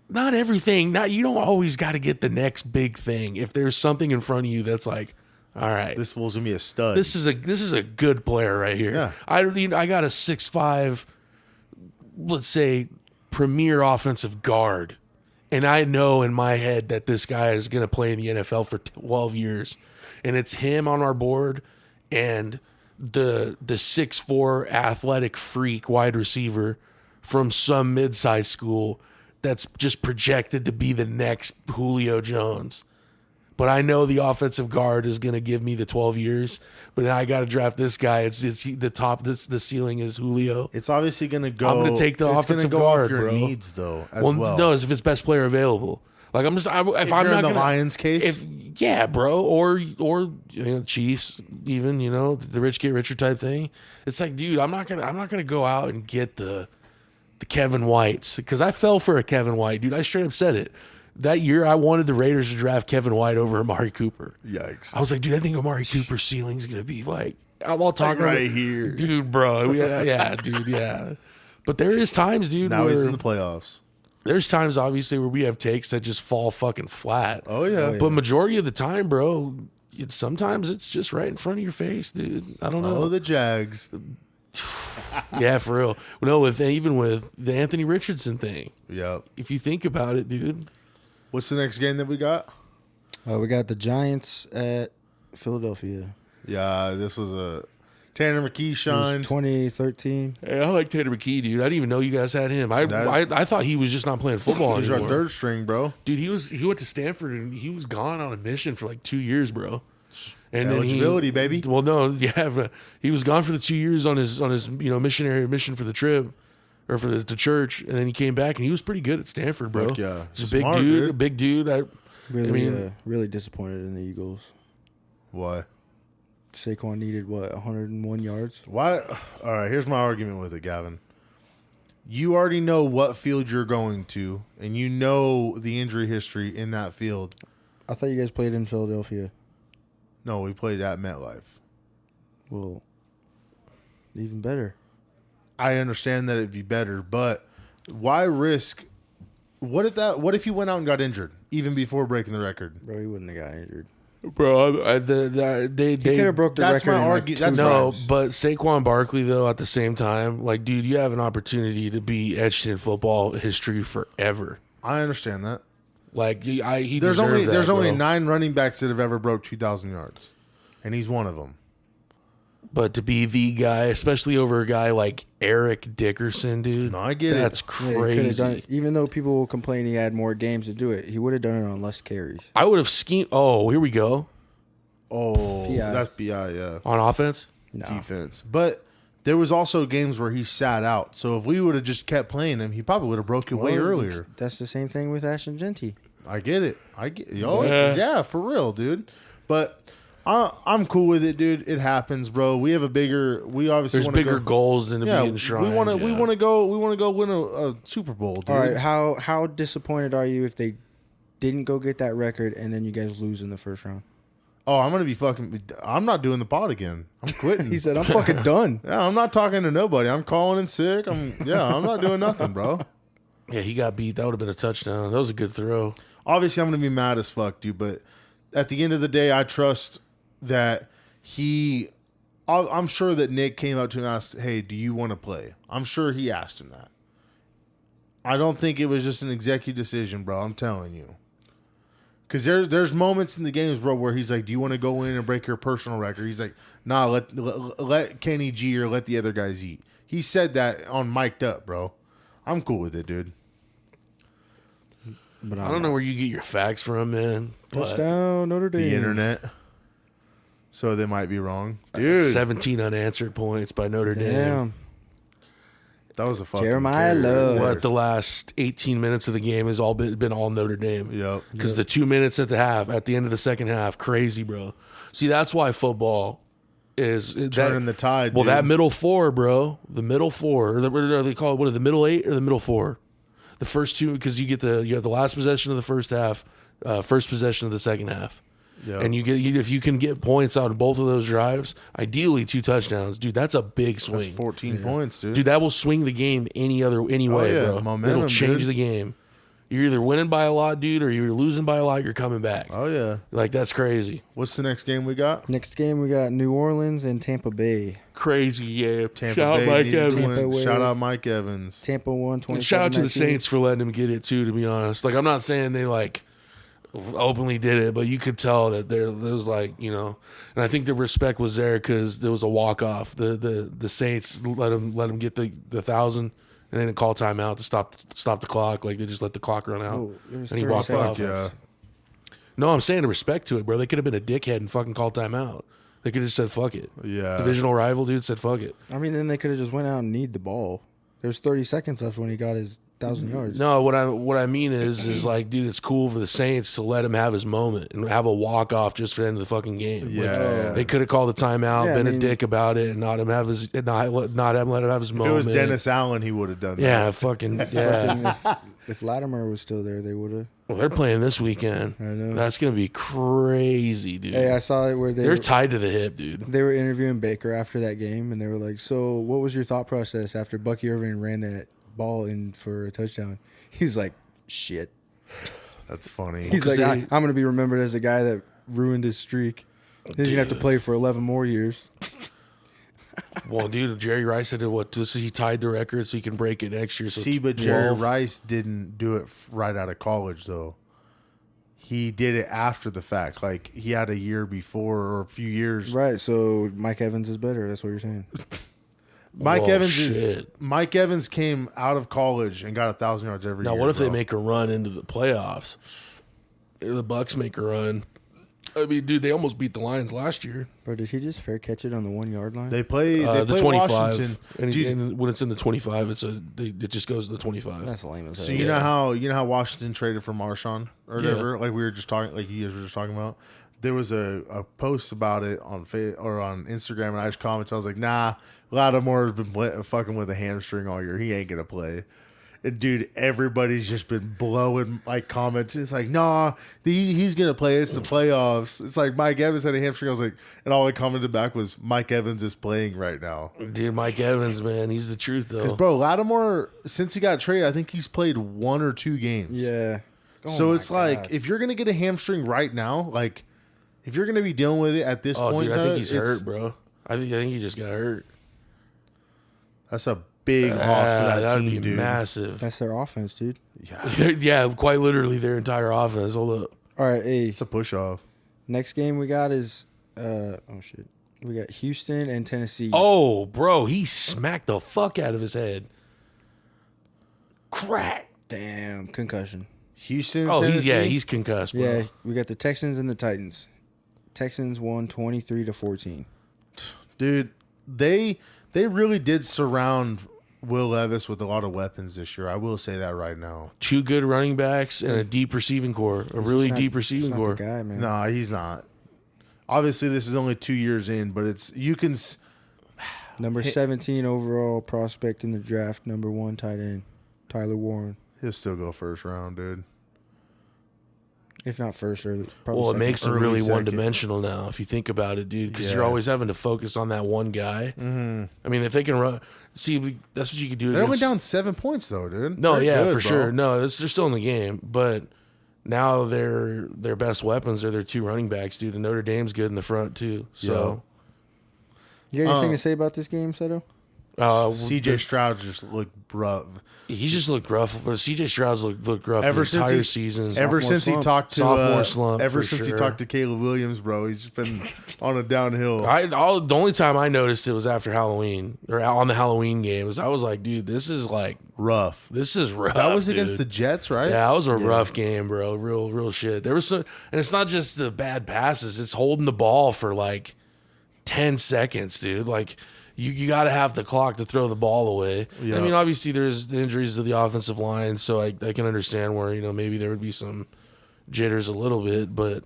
not everything. You don't always got to get the next big thing. If there's something in front of you that's like, all right, This fool's gonna be a stud. this is a good player right here. Yeah. I got a 6'5", let's say, premier offensive guard, and I know in my head that this guy is going to play in the NFL for 12 years, and it's him on our board, and the 6'4" athletic freak wide receiver from some mid-sized school that's just projected to be the next Julio Jones. But I know the offensive guard is going to give me the 12 years. But then I got to draft this guy. It's the top. The ceiling is Julio. It's obviously gonna go. I'm gonna take the it's offensive gonna go guard, off your bro. needs though. As well, No, if it's best player available. Like I'm just. If I'm you're not in the gonna, Lions case, bro, or Chiefs, even the rich get richer type thing. It's like, dude, I'm not gonna go out and get the Kevin Whites, because I fell for a Kevin White, dude. I straight up said it. That year, I wanted the Raiders to draft Kevin White over Amari Cooper. yikes! I was like, dude, I think Amari Cooper's ceiling is going to be like, I'm all talking Like right about, here. dude, bro. Yeah, dude, yeah. But there is times, dude, Now where he's in the playoffs. there's times, obviously, where we have takes that just fall fucking flat. Oh yeah. But majority of the time, bro, sometimes it's just right in front of your face, dude. I don't know. Oh, the Jags. Yeah, for real. No, even with the Anthony Richardson thing, Yep. if you think about it, dude. What's the next game that we got? We got the Giants at Philadelphia. Yeah, this was a Tanner McKee shine. 2013. Hey, I like Taylor McKee, dude. I didn't even know you guys had him. I thought he was just not playing football He's our anymore. third string, bro. Dude, he went to Stanford and he was gone on a mission for like 2 years, bro. And Eligibility, baby. Well, no, yeah, but he was gone for the 2 years on his missionary mission for the trip or for the church, and then he came back and he was pretty good at Stanford, bro. Fuck yeah. He's a Smart, big dude, dude. a big dude. Really disappointed in the Eagles. Why? Saquon needed 101 yards. Why? All right, here's my argument with it, Gavin. You already know what field you're going to, and you know the injury history in that field. I thought you guys played in Philadelphia. No, we played at MetLife. Well, even better. I understand that it'd be better, but why risk? What if he went out and got injured even before breaking the record? Bro, he wouldn't have got injured. Bro, they He could have broke the that's record. my in argue- Like that's no, times. but Saquon Barkley, though, at the same time, like, dude, you have an opportunity to be etched in football history forever. I understand that. Like, he There's deserved that, there's only bro. 9 running backs that have ever broke 2,000 yards, and he's one of them. But to be the guy, especially over a guy like Eric Dickerson, dude, No, I get it. that's Yeah, he could have crazy. done it. Even though people will complain he had more games to do it, he would have done it on less carries. I would have schemed. Oh, here we go Oh, PI. that's BI, yeah. on offense. No. Defense. But there was also games where he sat out. So if we would have just kept playing him, he probably would have broke it way Well, earlier. That's the same thing with Ashton Genty. I get it. Yeah, for real, dude. But I'm cool with it, dude. It happens, bro. We obviously There's wanna bigger go, goals than to yeah, be enshrined. we want to go win a Super Bowl, dude. All right, how disappointed are you if they didn't go get that record and then you guys lose in the first round? Oh, I'm gonna be fucking. I'm not doing the pod again. I'm quitting. He said, "I'm fucking done." Yeah, I'm not talking to nobody. I'm calling in sick. I'm not doing nothing, bro. Yeah, he got beat. That would have been a touchdown. That was a good throw. Obviously, I'm gonna be mad as fuck, dude. But at the end of the day, I trust that he. I'm sure that Nick came up to him and asked, "Hey, do you want to play?" I'm sure he asked him that. I don't think it was just an executive decision, bro. I'm telling you. Because there's moments in the games, bro, where he's like, "Do you want to go in and break your personal record?" He's like, "Nah, let Kenny G or let the other guys eat." He said that on mic'd up, bro. I'm cool with it, dude. But I don't know where you get your facts from, man. Touchdown, Notre Dame. The internet. So they might be wrong, dude. 17 unanswered points by Notre Dame. Damn. That was a fucking Jeremiah carry right Love. there. What the last 18 minutes of the game has all been all Notre Dame. Yep. Because the 2 minutes at the end of the second half, crazy, bro. See, that's why football is Turning the tide. Well, dude. that middle four, bro. The middle four. What do they call it? What are the middle 8 or the middle 4? The first two, because you have the last possession of the first half, first possession of the second half. Yep. And if you can get points out of both of those drives, ideally 2 touchdowns, dude, that's a big swing. That's 14 points, dude. Dude, that will swing the game any way, yeah. bro. Momentum, It'll change dude. the game. You're either winning by a lot, dude, or you're losing by a lot. You're coming back. Oh yeah. Like, that's crazy. What's the next game we got? Next game, we got New Orleans and Tampa Bay. Crazy, yeah. Tampa Shout out Bay Mike needed to Evans. win. Tampa Shout Bay. out Mike Evans. Tampa won 27. And shout out to the Saints for letting him get it too. To be honest, like, I'm not saying they like openly did it, but you could tell that there was like, and I think the respect was there because there was a walk off. The Saints let him get the 1,000. And then call timeout to stop the clock. Like, they just let the clock run out. Oh, it was and he 30 walked off. seconds. Yeah. No, I'm saying to respect to it, bro. They could have been a dickhead and fucking called timeout. They could have just said, fuck it. Yeah. Divisional rival, dude, said, fuck it. I mean, then they could have just went out and kneed the ball. There's 30 seconds left when he got his 1,000 yards. No, what I mean is like, dude, it's cool for the Saints to let him have his moment and have a walk off just for the end of the fucking game. Yeah. Like, yeah. they could have called the timeout, Yeah, been I a mean- dick about it, and not let him have his If it moment. was Dennis Allen, he would have done that. Yeah, fucking yeah. Fucking if Latimer was still there, they would have. Well, they're playing this weekend. I know. That's gonna be crazy, dude. Hey, I saw it where They're tied to the hip, dude. they were interviewing Baker after that game, and they were like, "So, what was your thought process after Bucky Irving ran that ball in for a touchdown?" He's like, "Shit." That's funny. He's like, they- "I'm going to be remembered as the guy that ruined his streak. Then you're going to have to Dude. play for 11 more years." Well, dude, Jerry Rice said he tied the record so he can break it next year. So See, it's but Jerry 12. Rice didn't do it right out of college, though. He did it after the fact. Like, he had a year before or a few years. Right, so Mike Evans is better. That's what you're saying. Mike Whoa, Evans shit. Mike Evans came out of college and got 1,000 yards every Now, year. what if they bro. make a run into the playoffs? The Bucks make a run. I mean, dude, they almost beat the Lions last year. Bro, did he just fair catch it on the 1 yard line? They play The play 25. Washington. And, Dude, and when it's in the 25, it just goes to the 25. That's lame as hell. so you know how Washington traded for Marshawn or whatever? Like we were just talking, like you guys were just talking about. There was a post about it on on Instagram, and I just commented. I was like, "Nah, Lattimore has been fucking with a hamstring all year. He ain't gonna play." And dude, everybody's just been blowing like comments. It's like, "Nah, he's gonna play. It's the playoffs." It's like Mike Evans had a hamstring. I was like, and all I commented back was, "Mike Evans is playing right now." Dude, Mike Evans, man, he's the truth, though. Because bro, Lattimore, since he got traded, I think he's played 1 or 2 games. Yeah. Oh So my it's like, God. if you're gonna get a hamstring right now, like if you're gonna be dealing with it at this Oh, point, dude, I think he's it's- hurt, bro. I think he just got hurt. That's a big loss for that That'd team, be dude. massive. That's their offense, dude. Yeah, Yeah, quite literally their entire offense. Hold up. All right, hey. it's a push off. Next game we got is oh shit. We got Houston and Tennessee. Oh, bro, he smacked the fuck out of his head. Crack. Damn, concussion. Houston, Oh, Tennessee? he's concussed, bro. Yeah, we got the Texans and the Titans. Texans won 23-14. dude. They really did surround Will Levis with a lot of weapons this year. I will say that right now. 2 good running backs and a deep receiving core. A really Not- deep receiving not the core. guy, man. Nah, he's not. Obviously, this is only 2 years in, but it's you can. Number 17 overall prospect in the draft, number 1 tight end, Tyler Warren. He'll still go first round, dude. if not first or probably. Well, it second. makes them Early really second. one-dimensional now, if you think about it, dude, because Yeah. you're always having to focus on that one guy. Mm-hmm. I mean, if they can run... See, that's what you could do They went against... down 7 points, though, dude. No, They're yeah, good, for bro. sure. No, they're still in the game, but now their best weapons are their two running backs, dude, and Notre Dame's good in the front, too. So... You got anything to say about this game, Seto? CJ Stroud just looked rough. He's just looked rough. CJ Stroud's looked rough Ever the since entire he- season. Ever Sophomore since he slump. talked to Sophomore slump, ever for since he sure. talked to Caleb Williams, bro, he's just been on a downhill. The only time I noticed it was after Halloween or on the Halloween games. I was like, dude, this is rough. That was against dude. the Jets, right? Yeah, that was a rough game, bro. Real shit. There was some, and it's not just the bad passes. It's holding the ball for like 10 seconds, dude. Like you got to have the clock to throw the ball away. Yeah. I mean, obviously there's the injuries to the offensive line, so I can understand where maybe there would be some jitters a little bit, but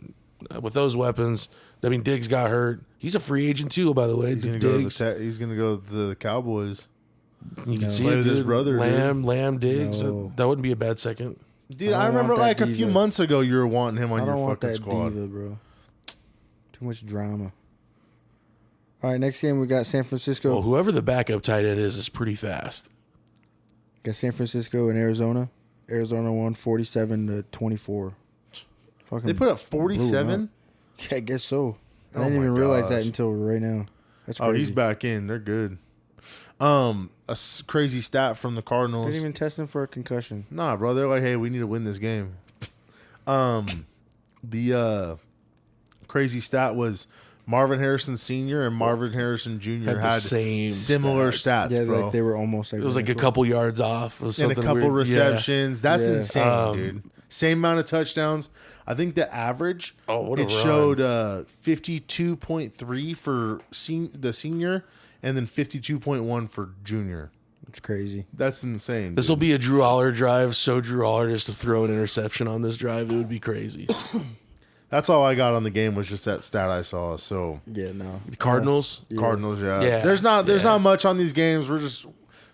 with those weapons, I mean, Diggs got hurt. He's a free agent too, by the way. He's gonna Diggs. go to the Cowboys. You can see Play it, with his dude. brother, dude. Lamb, Diggs. No. That wouldn't be a bad second. Dude, I I don't remember want that like a few diva. months ago you were wanting him on I your don't want fucking that squad. diva, bro. Too much drama. All right, next game we got San Francisco. Well, whoever the backup tight end is pretty fast. Got San Francisco and Arizona. Arizona won 47-24. Fucking They put up blew 47. them out. Yeah, I guess so. I Oh didn't my even realize that gosh. until right now. That's crazy. Oh, he's back in. They're good. Crazy stat from the Cardinals. Didn't even test him for a concussion. Nah, bro. They're like, hey, we need to win this game. The crazy stat was Marvin Harrison Sr. and Marvin Harrison Jr. Had the had same similar stats, Yeah, bro. like they were almost like It was like a identical. couple yards off. It was and a something couple weird. receptions. That's Yeah. insane, dude. Same amount of touchdowns. I think the average, Oh, what a it run. showed 52.3 for the senior and then 52.1 for junior. It's crazy. That's insane. This will be a Drew Aller drive. So Drew Aller just to throw an interception on this drive, it would be crazy. That's all I got on the game was just that stat I saw. So Yeah, no. The Cardinals. Yeah. Cardinals, yeah. Yeah. There's not Yeah. much on these games. We're just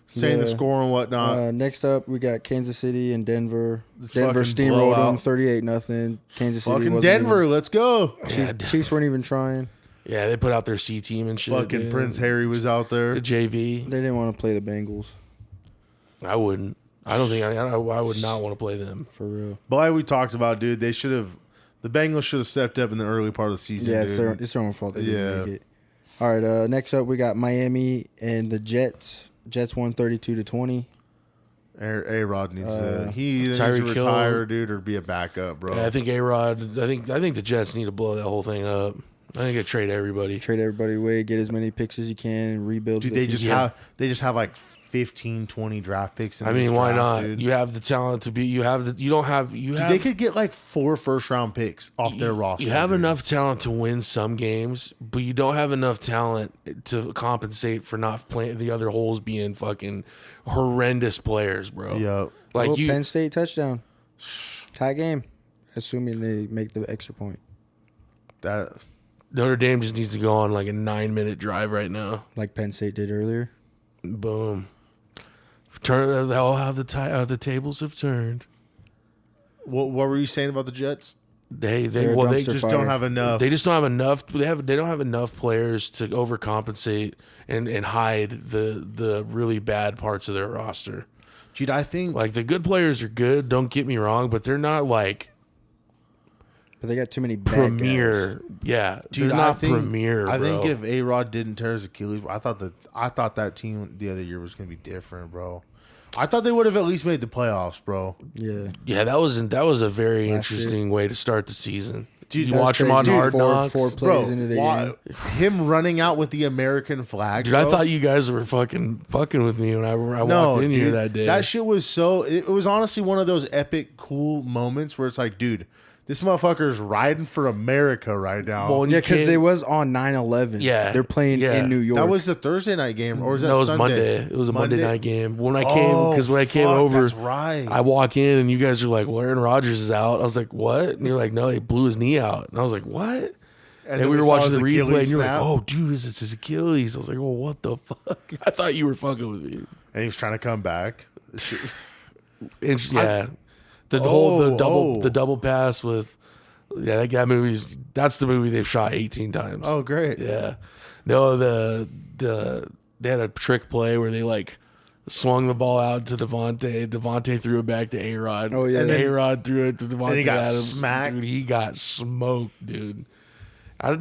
saying the Yeah. score and whatnot. Next up, we got Kansas City and Denver. Fucking Denver steamrolled blowout. them 38-0. Kansas City Fucking wasn't Denver, let's go. Even, Chiefs weren't even trying. Yeah, they put out their C team and shit. Fucking dude. Prince Harry was out there. The JV. They didn't want to play the Bengals, I wouldn't. I don't think I would not want to play them. for real. But like we talked about, dude, they should have. The Bengals should have stepped up in the early part of the season. Yeah, dude. it's their own fault they Yeah. didn't make it. All right, next up, we got Miami and the Jets. Jets won 32-20. A-Rod needs to. He either needs Tyreek to Hill. retire, dude, or be a backup, bro. Yeah, I think A-Rod. I think the Jets need to blow that whole thing up. I think they trade everybody. Trade everybody away, get as many picks as you can, and rebuild. Dude, the they just future. have like 15, 20 draft picks. In I mean, this why draft, not? Dude. You have the talent to be. You have the. You don't have. You Dude, have. they could get like 4 first-round picks off their roster. You have dude. enough talent to win some games, but you don't have enough talent to compensate for not playing the other holes being fucking horrendous players, bro. Yeah. Like Oh, you. Penn State touchdown. Tie game. Assuming they make the extra point. That Notre Dame just needs to go on like a 9-minute drive right now. Like Penn State did earlier. Boom. Turn. They'll have the tables have turned. what were you saying about the Jets? They They're a well they dumpster just Just don't have enough. They just don't have enough. They don't have enough players to overcompensate and hide the really bad parts of their roster. Dude, I think Like the good players are good. Don't get me wrong, but they're not like But they got too many bad premier. Yeah, Dude, they're not premier. I bro. think if A-Rod didn't tear his Achilles, I thought that team the other year was going to be different, bro. I thought they would have at least made the playoffs, bro. Yeah. yeah, that was a very Last interesting way to start the season. Dude, you that's watch them on crazy. Hard Four Knocks. plays Bro, into the game. him running out with the American flag, Dude, bro. I thought you guys were fucking with me when I walked in here dude, that day. That shit was so. It was honestly one of those epic, cool moments where it's like, dude, this motherfucker's riding for America right now. Well, Yeah, because can't- they was on 9/11. Yeah. They're playing Yeah. in New York. that was the Thursday night game, or was that No, it was Sunday? Monday. It was a Monday night game. When I came, Oh, because when I came fuck, over, that's right. I walk in and you guys are like, well, Aaron Rodgers is out. I was like, what? And you're like, no, he blew his knee out. And I was like, what? And then we were saw watching his the replay Achilles and you're snap, like, oh, dude, it's his Achilles. I was like, well, what the fuck? I thought you were fucking with me. and he was trying to come back. And yeah. The whole Oh. double pass with Yeah, that's the movie they've shot 18 times. Oh, great. Yeah. No, they had a trick play where they like swung the ball out to Devontae. Devontae threw it back to A-Rod. Oh, yeah. And A-Rod threw it to Devontae And he got Adams. smacked. Dude, he got smoked, dude.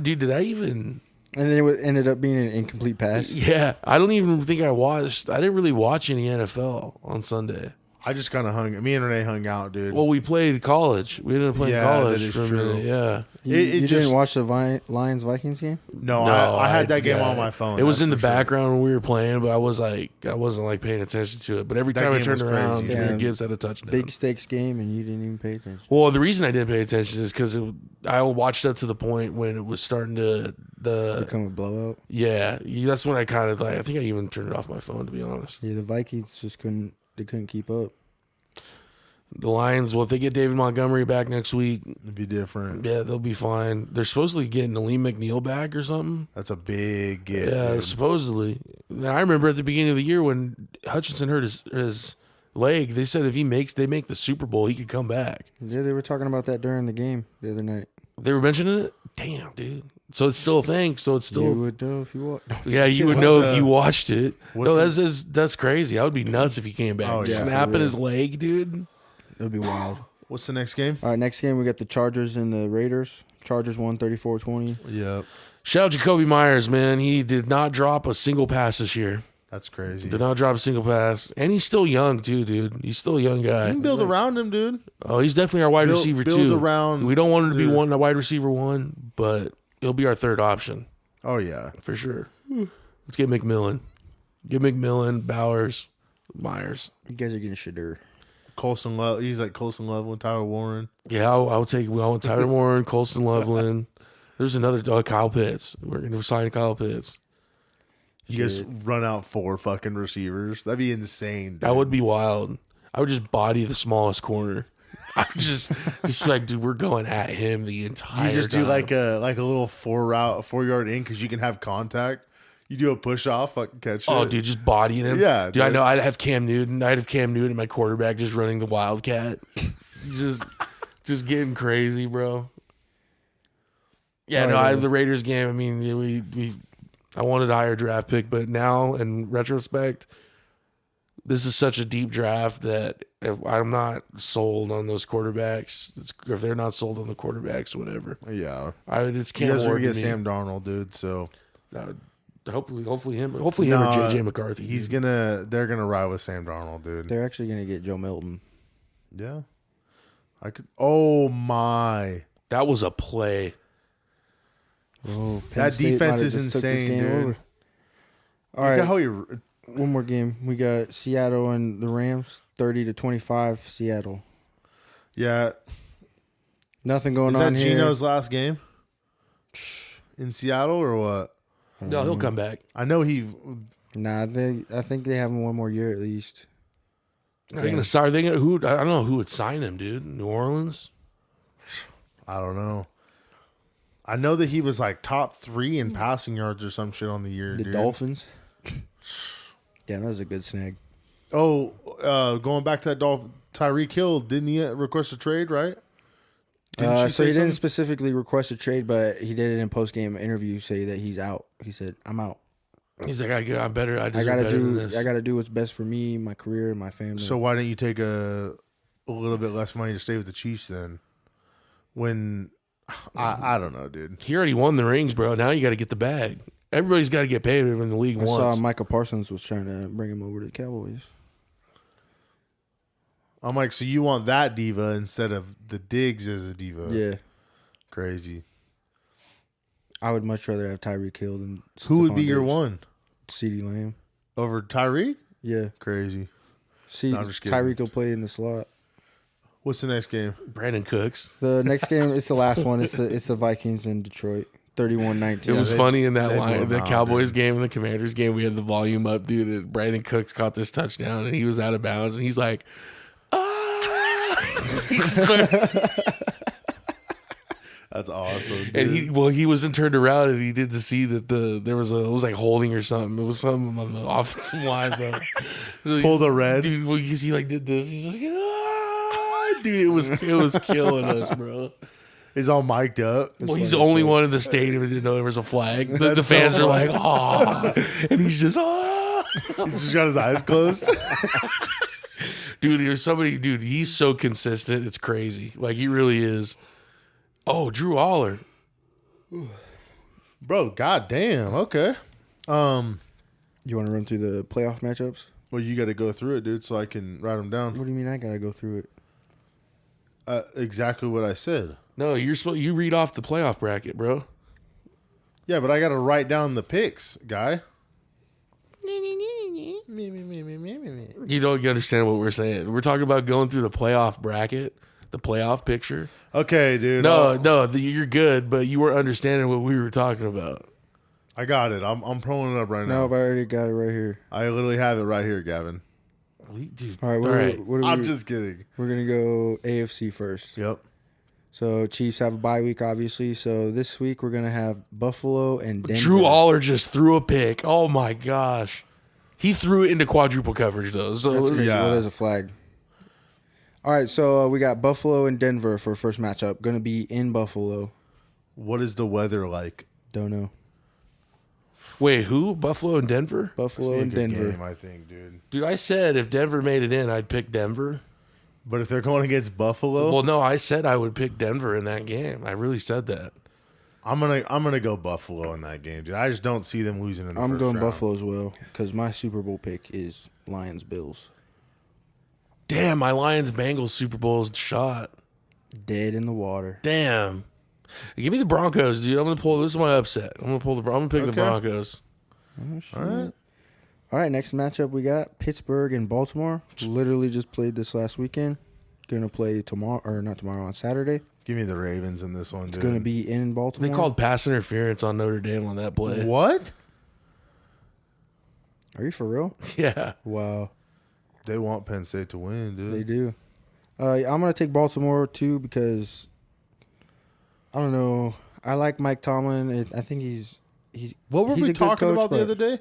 Did I even... And then ended up being an incomplete pass. Yeah, I don't even think I didn't really watch any NFL on Sunday. I just kind of me and Renee hung out, dude. Well, we played college. We ended up playing Yeah, college that is for a true. minute. Yeah. You just- didn't watch the Lions Vikings game? no, I had that game on my phone. It was that's in the for sure. background when we were playing, but I wasn't like paying attention to it. But every That time I game turned was around, crazy. Jahmyr Yeah. Gibbs had a touchdown. Big stakes game, and you didn't even pay attention. Well, the reason I didn't pay attention is because I watched up to the point when it was starting to Become a blowout. that's when I kind of like. I think I even turned it off my phone, to be honest. Yeah, the Vikings just couldn't keep up. The Lions, well, if they get David Montgomery back next week, It'd be different. yeah, they'll be fine. They're supposedly getting Aleem McNeil back or something. That's a big get. Yeah, dude. supposedly. Now, I remember at the beginning of the year when Hutchinson hurt his leg, they said if they make the Super Bowl, he could come back. Yeah, they were talking about that during the game the other night. They were mentioning it? Damn, dude. So it's still a thing. So it's still... You would know if you watched. Yeah, you would What's know the- if you watched it. what's No, the- that's crazy. I would be nuts if he came back. Oh, yeah, for Snapping real. his leg, dude. It would be wild. What's the next game? All right, next game we got the Chargers and the Raiders. Chargers won 34-20. Yep. Shout out Jacoby Myers, man. He did not drop a single pass this year. That's crazy. Did not drop a single pass. And he's still young, too, dude. He's still a young You guy. can build around him, dude. Oh, he's definitely our wide receiver, build too. around We don't want him to be the- a wide receiver one, but he'll be our third option Oh yeah. for sure. Let's get McMillan. Get McMillan, Bowers, Myers. You guys are getting Shadur. Colson Love. He's like Colson Love and Tyler Warren. Yeah, I want Tyler Warren, Colston Loveland. There's another Kyle Pitts. We're going to sign Kyle Pitts. You just run out 4 fucking receivers. That'd be insane. Dude. That would be wild. I would just body the smallest corner. I would just like, dude, we're going at him the entire You just time. do like a little 4-yard in because you can have contact. You do a push off, fucking catch Oh, it. dude, just bodying him. Yeah, dude. I dude. know. I'd have Cam Newton, my quarterback, just running the Wildcat, just getting crazy, bro. Yeah, Oh, no, yeah. the Raiders game. I mean, I wanted a higher draft pick, but now in retrospect, this is such a deep draft that if I'm not sold on those quarterbacks, if they're not sold on the quarterbacks, whatever. Yeah. It's You guys are can't gonna get me. Sam Darnold, dude. So Hopefully him or JJ McCarthy. they're gonna ride with Sam Darnold, dude. They're actually going to get Joe Milton. Yeah. I could. Oh my. That was a play. Oh, That defense is insane, dude. All Look right, at how he. one more game. We got Seattle and the Rams, 30-25. Seattle. Yeah. Nothing going Is on that here. Geno's last game in Seattle or what? No, he'll come back. I know he. Nah, I think they have him one more year at least. Are they gonna sign? I don't know who would sign him, dude. New Orleans. I don't know. I know that he was like top 3 in passing yards or some shit on the year. The dude. Dolphins. Damn, that was a good snag. Oh, going back to that Tyreek Hill, didn't he request a trade? Right? Didn't she So say he didn't something? specifically request a trade, but he did it in post game interview. Say that he's out. He said, "I'm out. He's like, I'm better. I deserve I gotta better than this. do what's best for me, my career, and my family." So why didn't you take a little bit less money to stay with the Chiefs then? When I don't know, dude. He already won the rings, bro. Now you got to get the bag. Everybody's got to get paid in the league I once. saw Michael Parsons was trying to bring him over to the Cowboys. I'm like, so you want that diva instead of the Diggs as a diva? Yeah, Crazy. I would much rather have Tyreek Hill than Who would Stephon be your Diggs. one CeeDee Lamb. over Tyreek? Yeah, Crazy. see, No, I'm just kidding. Tyreek will play in the slot. What's the next game? Brandon Cooks. The next game, it's the last one. It's the Vikings in Detroit, 31-19. It was they- funny in they that blew line, him the out, Cowboys dude. game and the Commanders game. We had the volume up, dude. And Brandon Cooks caught this touchdown, and he was out of bounds, and he's like, ah! He just started- That's awesome. and dude. he wasn't turned around, and he did to see that it was like holding or something. It was something on the offensive line, bro. So Pull the red. dude. Well, because he like did this, he's like, ah! Dude, it was killing us, bro. He's all mic'd up. Well, he's the only one in the stadium who didn't know there was a flag. The fans are like, "Oh," and he's just, "Oh." He's just got his eyes closed. Dude, there's somebody, dude, he's so consistent. It's crazy. Like, he really is. Oh, Drew Aller. Bro, goddamn. Okay. You want to run through the playoff matchups? Well, you got to go through it, dude, so I can write them down. What do you mean I got to go through it? Exactly what I said. No, you read off the playoff bracket, bro. Yeah, but I got to write down the picks, guy. You don't understand what we're saying. We're talking about going through the playoff bracket, the playoff picture. Okay, dude. No, you're good, but you weren't understanding what we were talking about. I got it. I'm pulling it up right No, now. but I already got it right here. I literally have it right here, Gavin. Dude. All right. All right. What are I'm we, just kidding. We're going to go AFC first. Yep. So Chiefs have a bye week, obviously. So this week we're going to have Buffalo and Denver. Drew Aller just threw a pick. Oh, my gosh. He threw it into quadruple coverage, though. So That's crazy. Yeah. Well, there's a flag. All right, so we got Buffalo and Denver for first matchup. Going to be in Buffalo. What is the weather like? Don't know. Wait, who? Buffalo and Denver? Buffalo It's and gonna be a good Denver. game, I think, dude. Dude, I said if Denver made it in, I'd pick Denver. But if they're going against Buffalo, Well, no, I said I would pick Denver in that game. I really said that. I'm gonna go Buffalo in that game, dude. I just don't see them losing in the I'm first going round. Buffalo as well because my Super Bowl pick is Lions-Bills. Damn, my Lions-Bengals Super Bowl is shot. Dead in the water. Damn. Give me the Broncos, dude. I'm going to pull. This is my upset. I'm going to pick the Okay. Broncos. Oh, shit. All right. All right, next matchup we got Pittsburgh and Baltimore. Literally just played this last weekend. Gonna play tomorrow, or not tomorrow, on Saturday. Give me the Ravens in this one, It's dude. gonna be in Baltimore. They called pass interference on Notre Dame on that play. What? Are you for real? Yeah. Wow, They want Penn State to win, dude. they do. I'm gonna take Baltimore too because I don't know. I like Mike Tomlin. I think he's. What were he's we a good talking coach, about the but other day?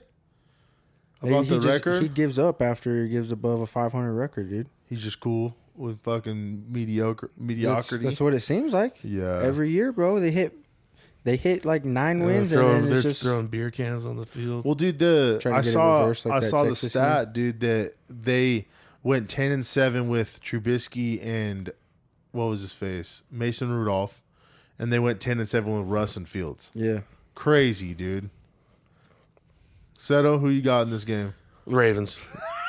About the record? He gives up after he gives above a 500 record, dude. He's just cool with fucking mediocrity. That's what it seems like. Yeah. Every year, bro, they hit like 9 wins, and then They're it's just throwing beer cans on the field. Well, dude, Trying I to get it saw reversed like I that saw the Texas stat, dude, that they went 10-7 with Trubisky and what was his face, Mason Rudolph, and they went 10-7 with Russ and Fields. yeah. Crazy, dude. Seto, who you got in this game? Ravens.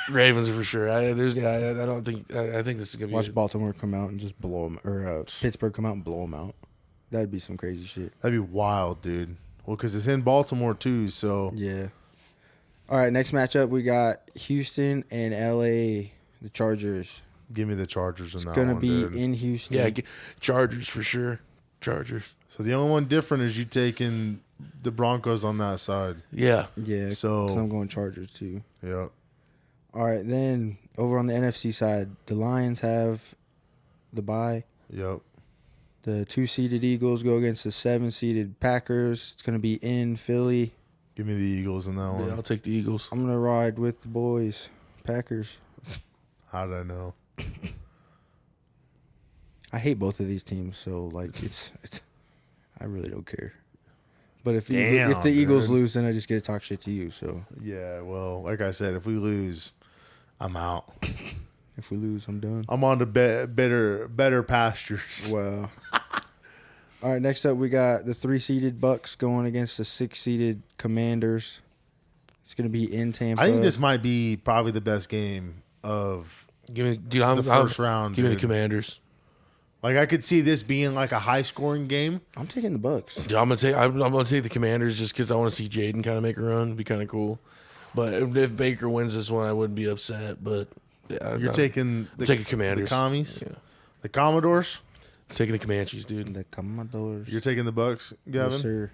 Ravens for sure. I think this is gonna be. Watch Baltimore come out and just blow them, or Pittsburgh come out and blow them out. That'd be some crazy shit. That'd be wild, dude. Well, because it's in Baltimore too, so Yeah. All right, next matchup we got Houston and LA, the Chargers. give me the Chargers in It's that gonna one, be dude. in Houston. Yeah, Chargers for sure. Chargers. So the only one different is you taking the Broncos on that side. Yeah. Yeah. So- 'cause I'm going Chargers too. Yeah. All right, then over on the NFC side, the Lions have the bye. Yep. The 2-seeded Eagles go against the 7-seeded Packers. It's gonna be in Philly. Give me the Eagles in that one. Yeah, I'll take the Eagles. I'm gonna ride with the boys, Packers. How did I know? I hate both of these teams, so like it's I really don't care. But if Damn, if the Eagles dude. lose, then I just get to talk shit to you. So Yeah, well, like I said, if we lose, I'm out. if we lose, I'm done. I'm on to better pastures. Wow. All right, next up we got the 3-seeded Bucks going against the 6-seeded Commanders. It's gonna be in Tampa. I think this might be probably the best game of Give me, dude. the first round. Give me the dude. Commanders. Like I could see this being like a high scoring game. I'm taking the Bucks. Dude, I'm gonna take the Commanders just because I want to see Jaden kind of make a run. It'd be kind of cool. But if Baker wins this one, I wouldn't be upset. But yeah, You're taking the taking Commanders. the commies, Yeah. the Commodores. I'm taking the Comanches, dude. The Commanders. You're taking the Bucks, Gavin. Yes, sir.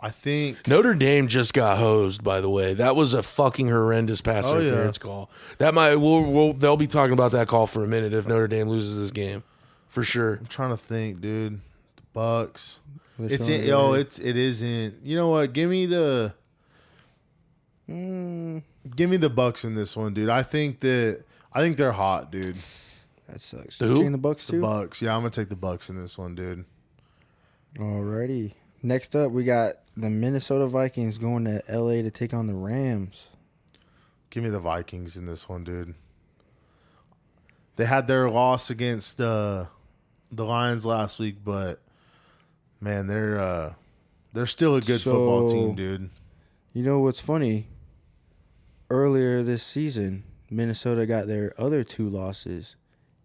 I think Notre Dame just got hosed, by the way. That was a fucking horrendous pass Oh, yeah. interference call. That they'll be talking about that call for a minute if Notre Dame loses this game, for sure. I'm trying to think, dude. The Bucks. They're It's showing in. it Yo, right it isn't. You know what? Give me the Bucks in this one, dude. I think they're hot, dude. That sucks. The who? Taking the Bucks The too. Bucks. Yeah, I'm gonna take the Bucks in this one, dude. Alrighty. Next up, we got the Minnesota Vikings going to LA to take on the Rams. Give me the Vikings in this one, dude. They had their loss against the Lions last week, but man, they're still a good football team, dude. You know what's funny? Earlier this season, Minnesota got their other 2 losses,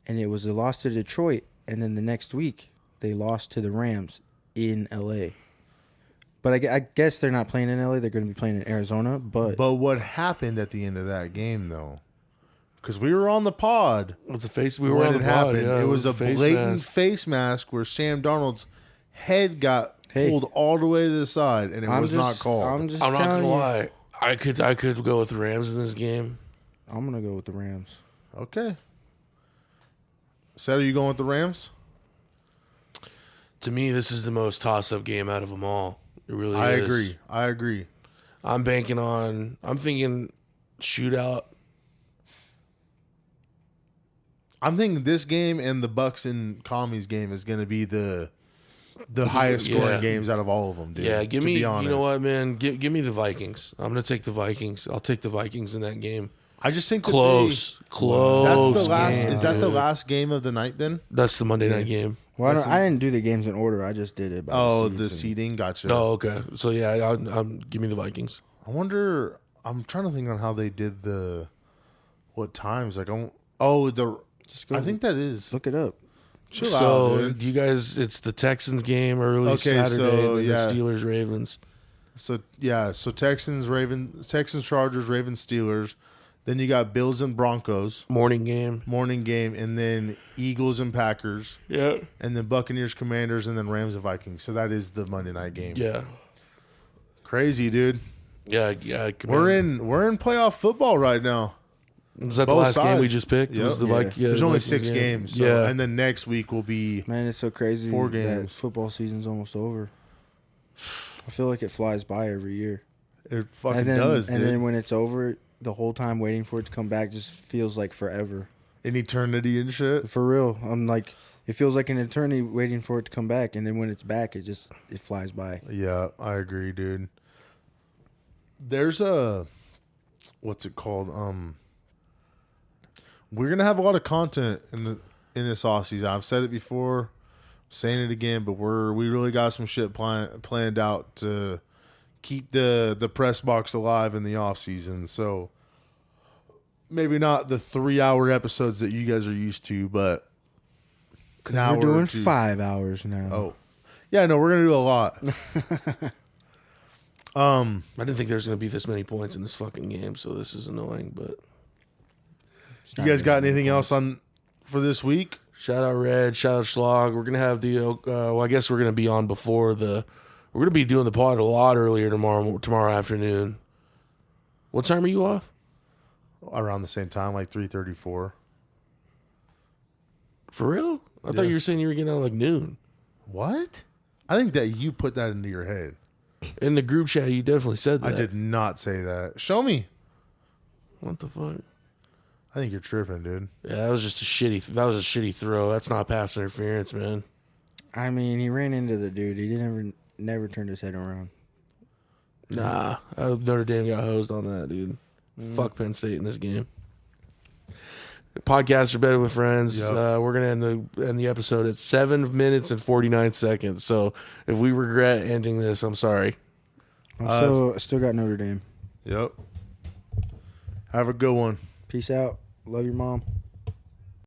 and it was a loss to Detroit, and then the next week they lost to the Rams in LA. But I guess they're not playing in LA. They're going to be playing in Arizona. But what happened at the end of that game, though? Because we were on the pod. With the face, we were when on the it pod. happened. Yeah, it was a face blatant mask. face mask where Sam Darnold's head got pulled all the way to the side, and it was not called. I'm I'm not telling gonna you. lie. I could go with the Rams in this game. I'm going to go with the Rams. Okay. Seth, are you going with the Rams? To me, this is the most toss-up game out of them all. It really I is. agree. I'm banking on. I'm thinking shootout. I'm thinking this game and the Bucks and Commies game is going to be the highest scoring Yeah. games out of all of them, dude. Yeah, give to me. be You honest. know what, man? Give me the Vikings. I'm gonna take the Vikings. I'll take the Vikings in that game. I just think that Close. That's the last. game, Is that the dude. last game of the night then? That's the Monday night game. Well, That's I didn't do the games in order. I just did it by The season. seeding. Gotcha. Oh, okay. So yeah, I'm give me the Vikings. I wonder. I'm trying to think on how they did what times. Like, I go- think that is. Look it up. Chill So out, dude. you guys, it's the Texans game early Okay, Saturday, so, and then yeah. the Steelers Ravens. So Texans, Chargers, Ravens, Steelers. Then you got Bills and Broncos Morning game. morning game, and then Eagles and Packers, Yeah. and then Buccaneers, Commanders, and then Rams and Vikings. So that is the Monday night game. Yeah. Crazy, dude. Yeah. We're in playoff football right now. Was that the both last game we sides. just picked? Yep. Was the Yeah. yeah, There's the only Vikings 6 game. games. So, Yeah. and then next week will be Man, it's so crazy 4 that games. football season's almost over. I feel like it flies by every year. it fucking and then, does, and dude. then when it's over, the whole time waiting for it to come back just feels like forever. An eternity and shit. For real, I'm like, it feels like an eternity waiting for it to come back, and then when it's back, it flies by. Yeah, I agree, dude. There's what's it called? We're gonna have a lot of content in this off season. I've said it before, saying it again, but we really got some shit planned out to keep the press box alive in the off season. So maybe not the 3-hour episodes that you guys are used to, but We're doing 5 hours now. Oh, yeah, no, we're gonna do a lot. I didn't think there was going to be this many points in this fucking game, so this is annoying. But You guys got anything else for this week? shout out Red, shout out Schlag. We're going to have I guess we're going to be on before we're going to be doing the pod a lot earlier tomorrow afternoon. What time are you off? Around the same time, like 3:34. For real? I thought you were saying you were getting out like noon. What? I think that you put that into your head. In the group chat, you definitely said that. I did not say that. Show me. What the fuck? I think you're tripping, dude. Yeah, that was just a shitty throw. That's not pass interference, man. I mean, he ran into the dude. He never turned his head around. Nah, Notre Dame got hosed on that, dude. Fuck Penn State in this game. Podcasts are better with friends. Yep. We're gonna end the episode at 7 minutes and 49 seconds. So if we regret ending this, I'm sorry. I still got Notre Dame. Yep. Have a good one. Peace out. Love your mom.